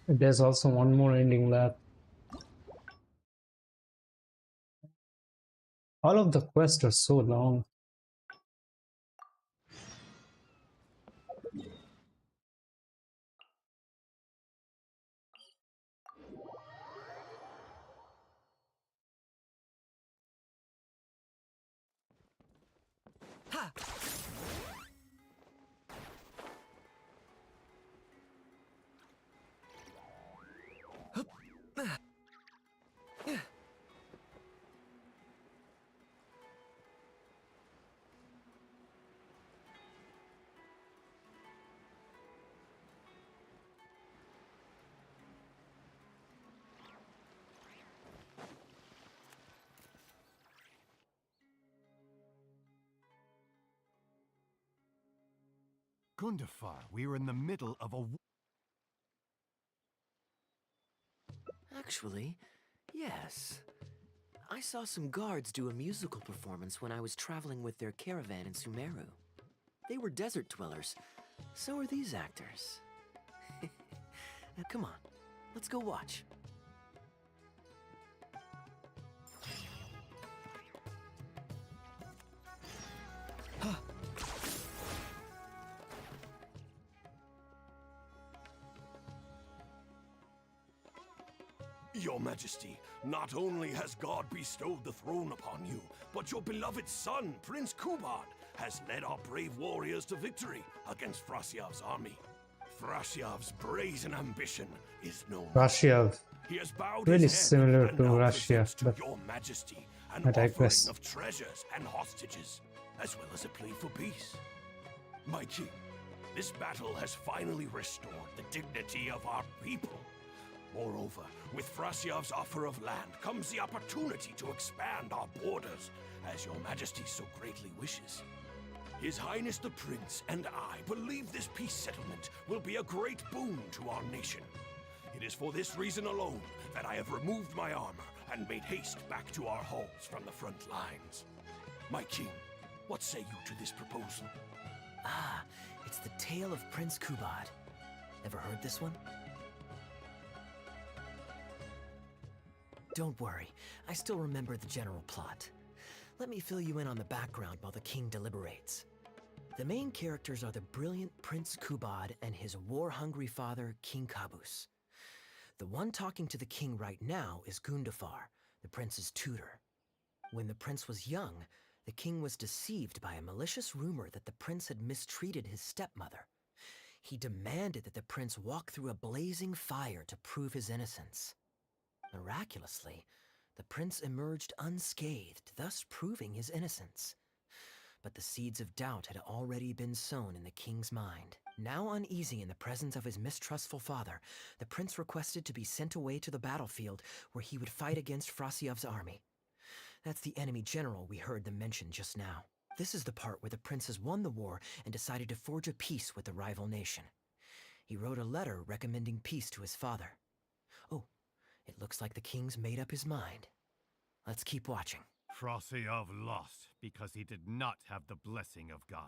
There's also one more ending left. All of the quests are so long. Gundafar, we are in the middle of a... Actually, yes. I saw some guards do a musical performance when I was traveling with their caravan in Sumeru. They were desert dwellers. So are these actors. Come on, let's go watch. Your Majesty, not only has God bestowed the throne upon you, but your beloved son, Prince Kubad, has led our brave warriors to victory against Frasiav's army. Frasiav's brazen ambition is no more. Frasiav. He has bowed Really his head similar and to now Russia, presents to but your Majesty an I offering digress. of treasures and hostages, as well as a plea for peace. My king, this battle has finally restored the dignity of our people. Moreover, with Frasiav's offer of land comes the opportunity to expand our borders, as your Majesty so greatly wishes. His Highness the Prince and I believe this peace settlement will be a great boon to our nation. It is for this reason alone that I have removed my armor and made haste back to our halls from the front lines. My king, what say you to this proposal? Ah, it's the tale of Prince Kubad. Ever heard this one? Don't worry, I still remember the general plot. Let me fill you in on the background while the king deliberates. The main characters are the brilliant Prince Kubad and his war-hungry father, King Kabus. The one talking to the king right now is Gundafar, the prince's tutor. When the prince was young, the king was deceived by a malicious rumor that the prince had mistreated his stepmother. He demanded that the prince walk through a blazing fire to prove his innocence. Miraculously, the prince emerged unscathed, thus proving his innocence. But the seeds of doubt had already been sown in the king's mind. Now uneasy in the presence of his mistrustful father, the prince requested to be sent away to the battlefield where he would fight against Frasiav's army. That's the enemy general we heard them mention just now. This is the part where the prince has won the war and decided to forge a peace with the rival nation. He wrote a letter recommending peace to his father. Oh, it looks like the king's made up his mind. Let's keep watching. Frasiav lost because he did not have the blessing of God.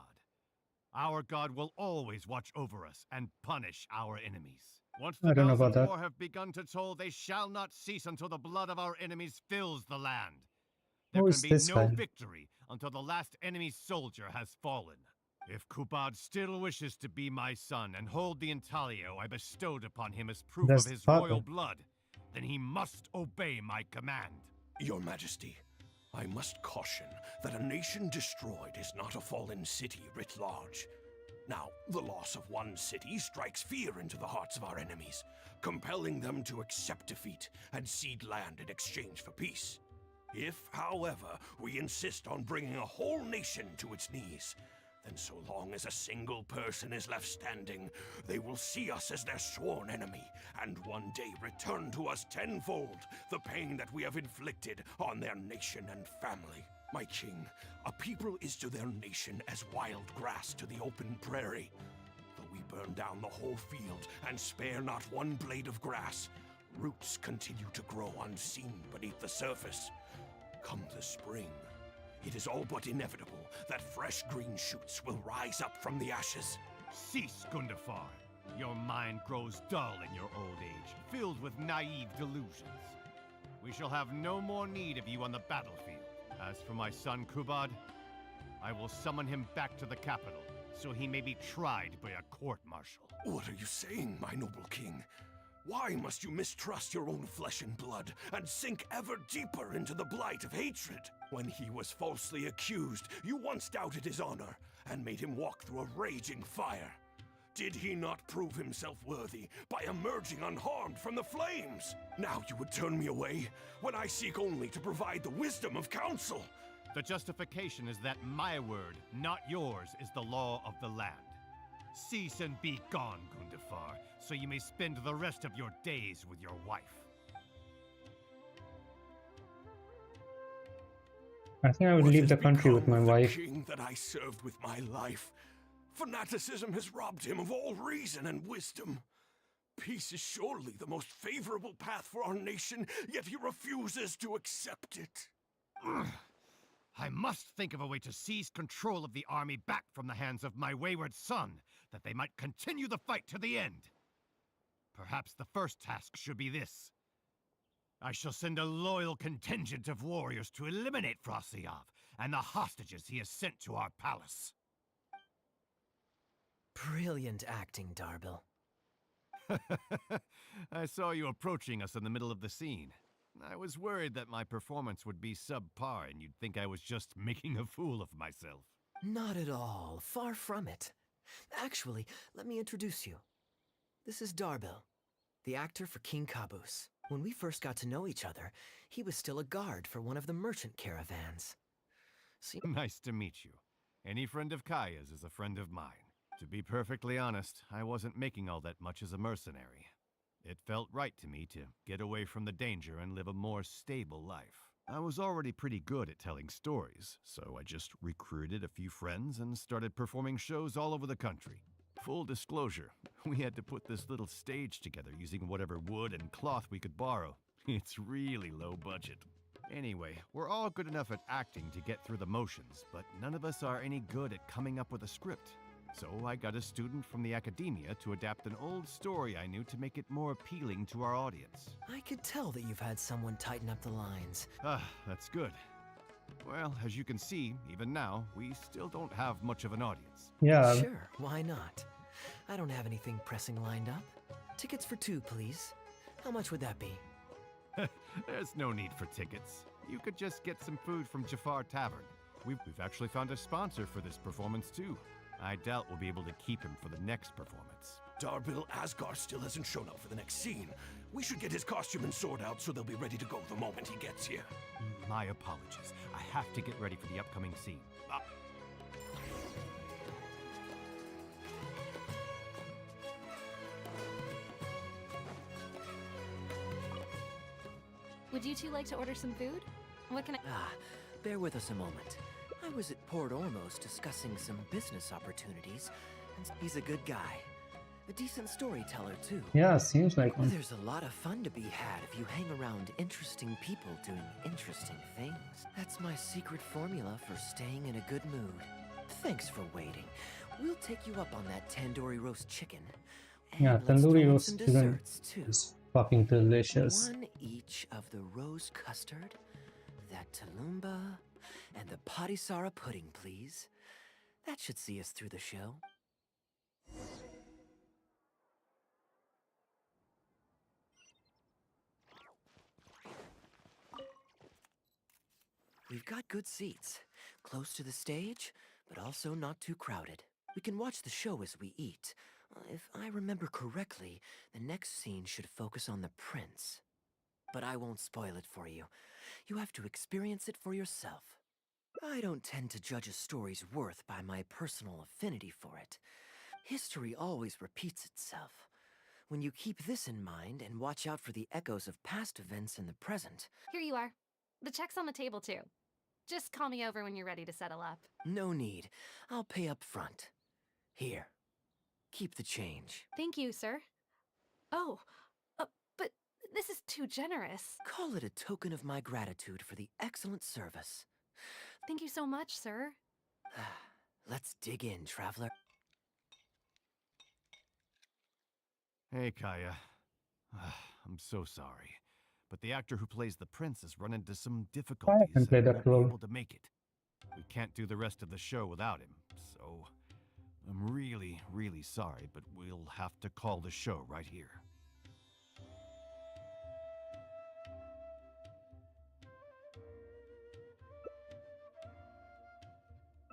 Our God will always watch over us and punish our enemies. Once I the don't know bells about of that. war have begun to toll, they shall not cease until the blood of our enemies fills the land. There Who can is be this no guy? victory until the last enemy soldier has fallen. If Kubad still wishes to be my son and hold the intaglio I bestowed upon him as proof That's of his the father. royal blood, then he must obey my command. Your Majesty, I must caution that a nation destroyed is not a fallen city writ large. Now, the loss of one city strikes fear into the hearts of our enemies, compelling them to accept defeat and cede land in exchange for peace. If, however, we insist on bringing a whole nation to its knees, then so long as a single person is left standing, they will see us as their sworn enemy, and one day return to us tenfold the pain that we have inflicted on their nation and family. My king, a people is to their nation as wild grass to the open prairie. Though we burn down the whole field and spare not one blade of grass, roots continue to grow unseen beneath the surface. Come the spring, it is all but inevitable that fresh green shoots will rise up from the ashes. Cease, Gundafar. Your mind grows dull in your old age, filled with naive delusions. We shall have no more need of you on the battlefield. As for my son Kubad, I will summon him back to the capital, so he may be tried by a court-martial. What are you saying, my noble king? Why must you mistrust your own flesh and blood and sink ever deeper into the blight of hatred? When he was falsely accused, you once doubted his honor and made him walk through a raging fire. Did he not prove himself worthy by emerging unharmed from the flames? Now you would turn me away when I seek only to provide the wisdom of counsel. The justification is that my word, not yours, is the law of the land. Cease and be gone, Gundafar, so you may spend the rest of your days with your wife. I think I would What leave has the country with become my of the wife. king that I served with my life? Fanaticism has robbed him of all reason and wisdom. Peace is surely the most favorable path for our nation, yet he refuses to accept it. I must think of a way to seize control of the army back from the hands of my wayward son, that they might continue the fight to the end. Perhaps the first task should be this. I shall send a loyal contingent of warriors to eliminate Frosiyov and the hostages he has sent to our palace. Brilliant acting, Darbil. I saw you approaching us in the middle of the scene. I was worried that my performance would be subpar and you'd think I was just making a fool of myself. Not at all. Far from it. Actually, let me introduce you. This is Darbil, the actor for King Caboose. When we first got to know each other, he was still a guard for one of the merchant caravans. Nice to meet you. Any friend of Kaya's is a friend of mine. To be perfectly honest, I wasn't making all that much as a mercenary. It felt right to me to get away from the danger and live a more stable life. I was already pretty good at telling stories, so I just recruited a few friends and started performing shows all over the country. Full disclosure, we had to put this little stage together using whatever wood and cloth we could borrow. It's really low budget. Anyway, we're all good enough at acting to get through the motions, but none of us are any good at coming up with a script. So I got a student from the academia to adapt an old story I knew to make it more appealing to our audience. I could tell that you've had someone tighten up the lines. That's good. Well, as you can see, even now, we still don't have much of an audience. Yeah. Sure, why not? I don't have anything pressing lined up. Tickets for 2, please. How much would that be? There's no need for tickets. You could just get some food from Jafar Tavern. We've actually found a sponsor for this performance, too. I doubt we'll be able to keep him for the next performance. Darbil Asgar still hasn't shown up for the next scene. We should get his costume and sword out so they'll be ready to go the moment he gets here. My apologies. I have to get ready for the upcoming scene. Would you two like to order some food? What can I... Bear with us a moment. I was at Port Ormos discussing some business opportunities, and he's a good guy. A decent storyteller, too. Yeah, seems like one. There's a lot of fun to be had if you hang around interesting people doing interesting things. That's my secret formula for staying in a good mood. Thanks for waiting. We'll take you up on that tandoori roast chicken. Yeah, tandoori roast chicken is fucking delicious. 1 each of the rose custard, that talumba, and the patisara pudding, please. That should see us through the show. We've got good seats, close to the stage, but also not too crowded. We can watch the show as we eat. If I remember correctly, the next scene should focus on the prince. But I won't spoil it for you. You have to experience it for yourself. I don't tend to judge a story's worth by my personal affinity for it. History always repeats itself. When you keep this in mind and watch out for the echoes of past events in the present... Here you are. The check's on the table, too. Just call me over when you're ready to settle up. No need. I'll pay up front. Here. Keep the change. Thank you, sir. Oh, but this is too generous. Call it a token of my gratitude for the excellent service. Thank you so much, sir. Let's dig in, traveler. Hey, Kaya. I'm so sorry, but the actor who plays the prince has run into some difficulties. I can play that and won't role. be able to make it. We can't do the rest of the show without him, so I'm really, really sorry, but we'll have to call the show right here.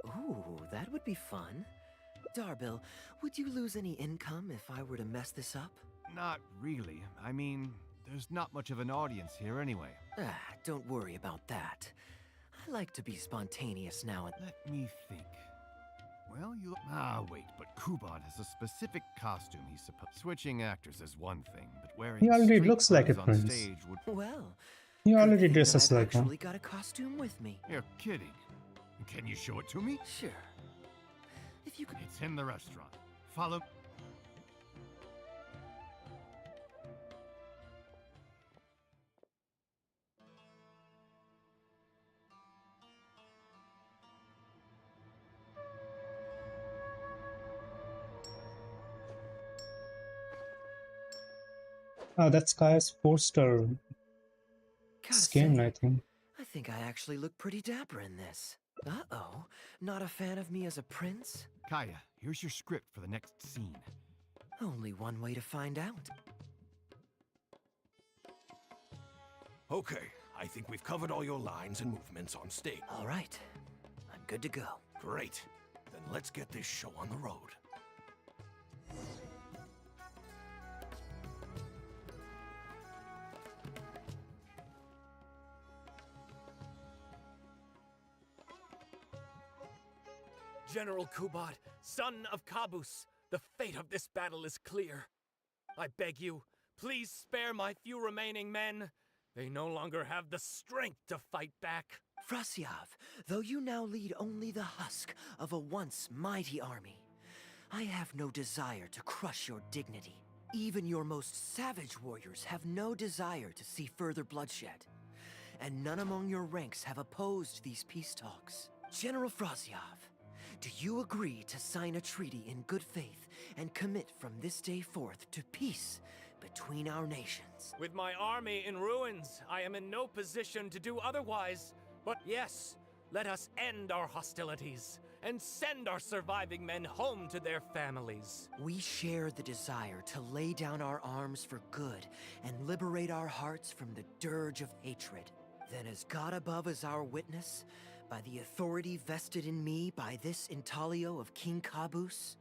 Ooh, that would be fun. Darbil, would you lose any income if I were to mess this up? Not really. I mean, there's not much of an audience here anyway. Don't worry about that. I like to be spontaneous now and... Let me think. Well, you... wait, but Kuban has a specific costume he's supposed... Switching actors is one thing, but wearing He already street looks like a clothes on prince. stage would... Well... He already I've dresses like actually one. got a costume with me. You're kidding. Can you show it to me? Sure. If If you could... It's in the restaurant. Follow... That's Kaya's poster skin, I think. I think I actually look pretty dapper in this. Uh-oh. Not a fan of me as a prince? Kaya, here's your script for the next scene. Only one way to find out. Okay, I think we've covered all your lines and movements on stage. All right. I'm good to go. Great. Then let's get this show on the road. General Kubad, son of Kabus, the fate of this battle is clear. I beg you, please spare my few remaining men. They no longer have the strength to fight back. Frasyav, though you now lead only the husk of a once mighty army, I have no desire to crush your dignity. Even your most savage warriors have no desire to see further bloodshed. And none among your ranks have opposed these peace talks. General Frasyav, do you agree to sign a treaty in good faith and commit from this day forth to peace between our nations? With my army in ruins, I am in no position to do otherwise. But yes, let us end our hostilities and send our surviving men home to their families. We share the desire to lay down our arms for good and liberate our hearts from the dirge of hatred. Then as God above is our witness, by the authority vested in me by this intaglio of King Kabus,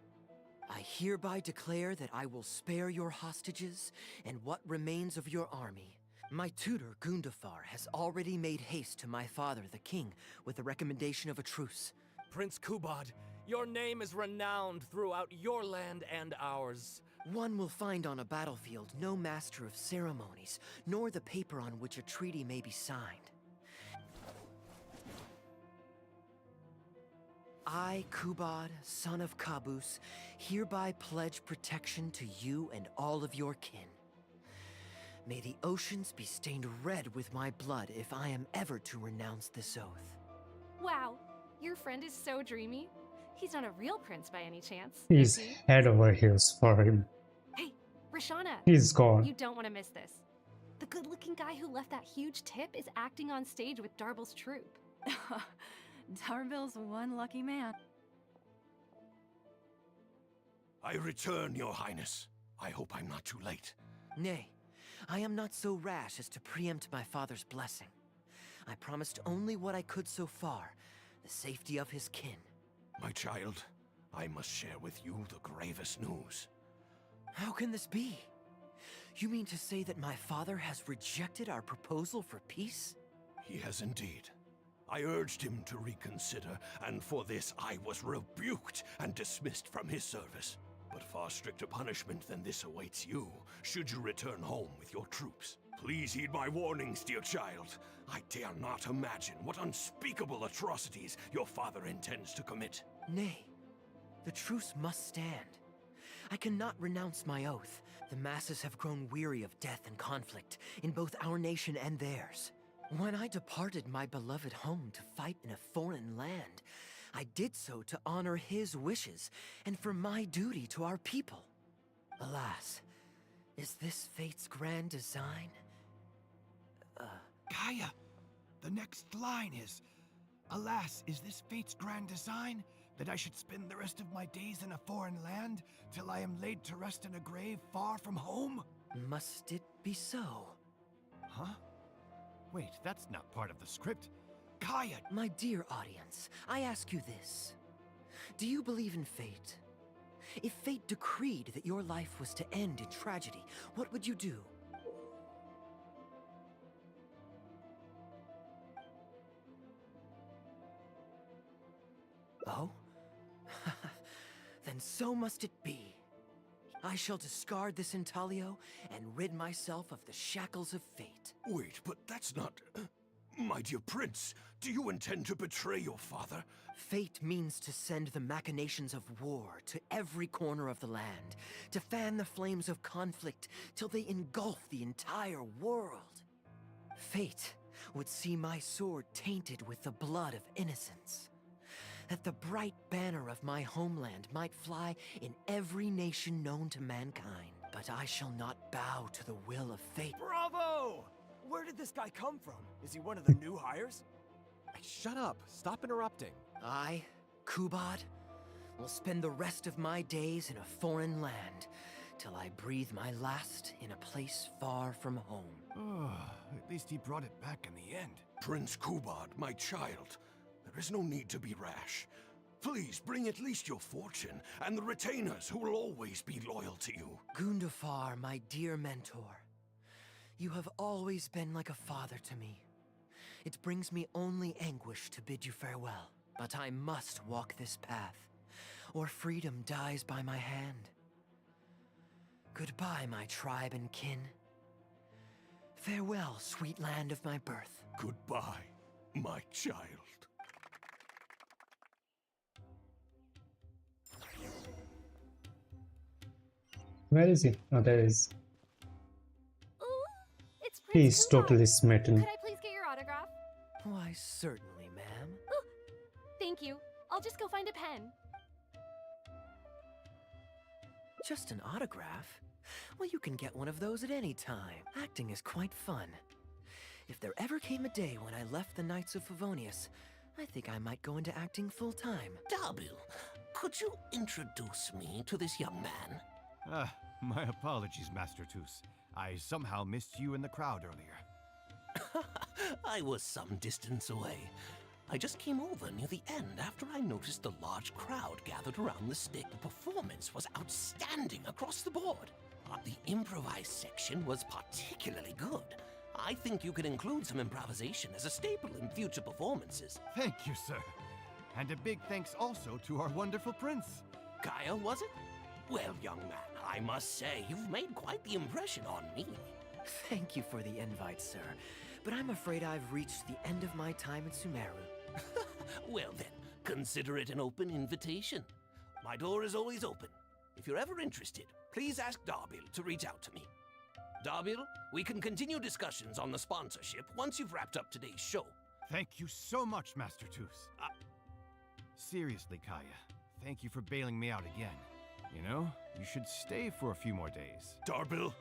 I hereby declare that I will spare your hostages and what remains of your army. My tutor, Gundafar, has already made haste to my father, the king, with the recommendation of a truce. Prince Kubad, your name is renowned throughout your land and ours. One will find on a battlefield no master of ceremonies, nor the paper on which a treaty may be signed. I, Kubad, son of Kabus, hereby pledge protection to you and all of your kin. May the oceans be stained red with my blood if I am ever to renounce this oath. Wow, your friend is so dreamy. He's not a real prince by any chance. He's head over heels for him. Hey, Rashana. He's gone. You don't want to miss this. The good-looking guy who left that huge tip is acting on stage with Darbel's troupe. Darbel's one lucky man. I return, Your Highness. I hope I'm not too late. Nay, I am not so rash as to preempt my father's blessing. I promised only what I could so far, the safety of his kin. My child, I must share with you the gravest news. How can this be? You mean to say that my father has rejected our proposal for peace? He has indeed. I urged him to reconsider, and for this I was rebuked and dismissed from his service. But far stricter punishment than this awaits you, should you return home with your troops. Please heed my warnings, dear child. I dare not imagine what unspeakable atrocities your father intends to commit. Nay, the truce must stand. I cannot renounce my oath. The masses have grown weary of death and conflict, in both our nation and theirs. When I departed my beloved home to fight in a foreign land, I did so to honor his wishes and for my duty to our people. Alas, is this fate's grand design? Kaya, the next line is, alas, is this fate's grand design, that I should spend the rest of my days in a foreign land, till I am laid to rest in a grave far from home? Must it be so? Huh? Wait, that's not part of the script. Kaya! My dear audience, I ask you this. Do you believe in fate? If fate decreed that your life was to end in tragedy, what would you do? Oh? Then so must it be. I shall discard this intaglio and rid myself of the shackles of fate. Wait, but that's not... My dear prince, do you intend to betray your father? Fate means to send the machinations of war to every corner of the land, to fan the flames of conflict till they engulf the entire world. Fate would see my sword tainted with the blood of innocence, that the bright banner of my homeland might fly in every nation known to mankind. But I shall not bow to the will of fate. Bravo! Where did this guy come from? Is he one of the new hires? Shut up. Stop interrupting. I, Kubad, will spend the rest of my days in a foreign land till I breathe my last in a place far from home. Oh, at least he brought it back in the end. Prince Kubad, my child, there is no need to be rash. Please bring at least your fortune and the retainers who will always be loyal to you. Gundafar, my dear mentor, you have always been like a father to me. It brings me only anguish to bid you farewell, but I must walk this path, or freedom dies by my hand. Goodbye, my tribe and kin. Farewell, sweet land of my birth. Goodbye, my child. Where is he? Oh, there he is. It's Prince He's Kubad. totally smitten. Could I please get your autograph? Why, certainly, ma'am. Thank you. I'll just go find a pen. Just an autograph? Well, you can get one of those at any time. Acting is quite fun. If there ever came a day when I left the Knights of Favonius, I think I might go into acting full-time. Darbil, could you introduce me to this young man? My apologies, Master Toos. I somehow missed you in the crowd earlier. I was some distance away. I just came over near the end after I noticed the large crowd gathered around the stage. The performance was outstanding across the board. The improvised section was particularly good. I think you could include some improvisation as a staple in future performances. Thank you, sir. And a big thanks also to our wonderful prince. Kaya, was it? Well, young man, I must say, you've made quite the impression on me. Thank you for the invite, sir. But I'm afraid I've reached the end of my time at Sumeru. Well then, consider it an open invitation. My door is always open. If you're ever interested, please ask Darbil to reach out to me. Darbil, we can continue discussions on the sponsorship once you've wrapped up today's show. Thank you so much, Master Toos. Seriously, Kaya, thank you for bailing me out again. You know, you should stay for a few more days. Darbil,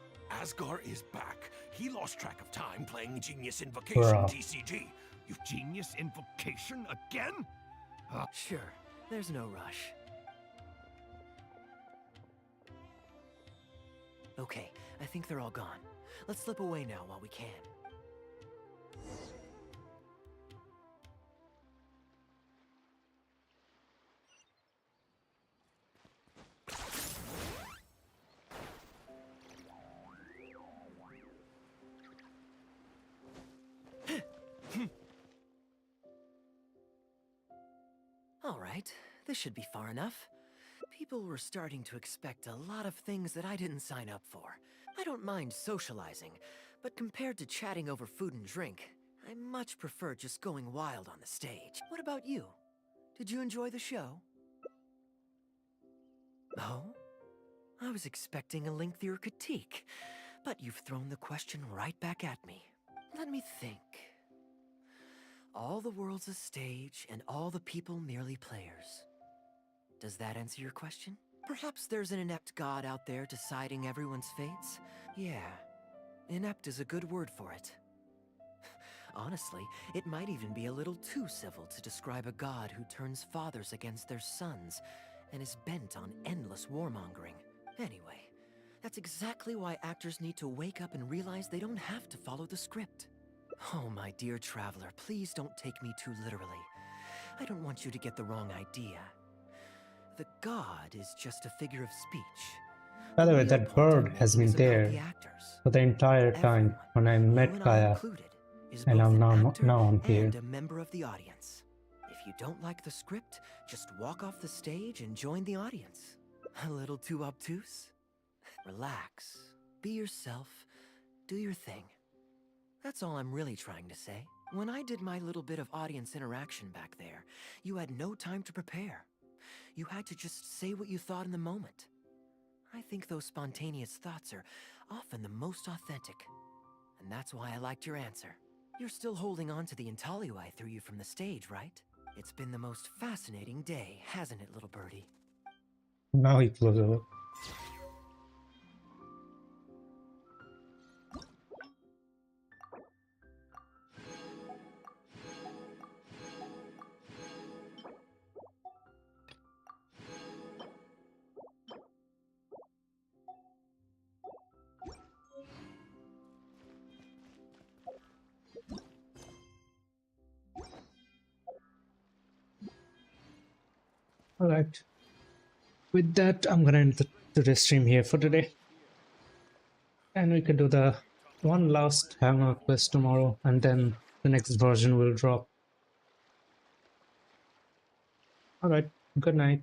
Asgar is back. He lost track of time playing Genius Invocation TCG. You Genius Invocation again? Sure, there's no rush. Okay, I think they're all gone. Let's slip away now while we can. All right, this should be far enough. People were starting to expect a lot of things that I didn't sign up for. I don't mind socializing, but compared to chatting over food and drink, I much prefer just going wild on the stage. What about you? Did you enjoy the show? Oh? I was expecting a lengthier critique, but you've thrown the question right back at me. Let me think. All the world's a stage, and all the people merely players. Does that answer your question? Perhaps there's an inept god out there deciding everyone's fates? Yeah, inept is a good word for it. Honestly, it might even be a little too civil to describe a god who turns fathers against their sons and is bent on endless warmongering. Anyway, that's exactly why actors need to wake up and realize they don't have to follow the script. Oh, my dear traveler, please don't take me too literally. I don't want you to get the wrong idea. The god is just a figure of speech. By the way, that bird has been there for the entire time when I met Kaya, and now I'm here. And a member of the audience. If you don't like the script, just walk off the stage and join the audience. A little too obtuse? Relax, be yourself, do your thing. That's all I'm really trying to say. When I did my little bit of audience interaction back there, you had no time to prepare. You had to just say what you thought in the moment. I think those spontaneous thoughts are often the most authentic. And that's why I liked your answer. You're still holding on to the intaglio I threw you from the stage, right? It's been the most fascinating day, hasn't it, little birdie? Now he closes it. Alright. With that, I'm gonna end today's stream here for today. And we can do the one last Archon Quest tomorrow, and then the next version will drop. Alright, good night.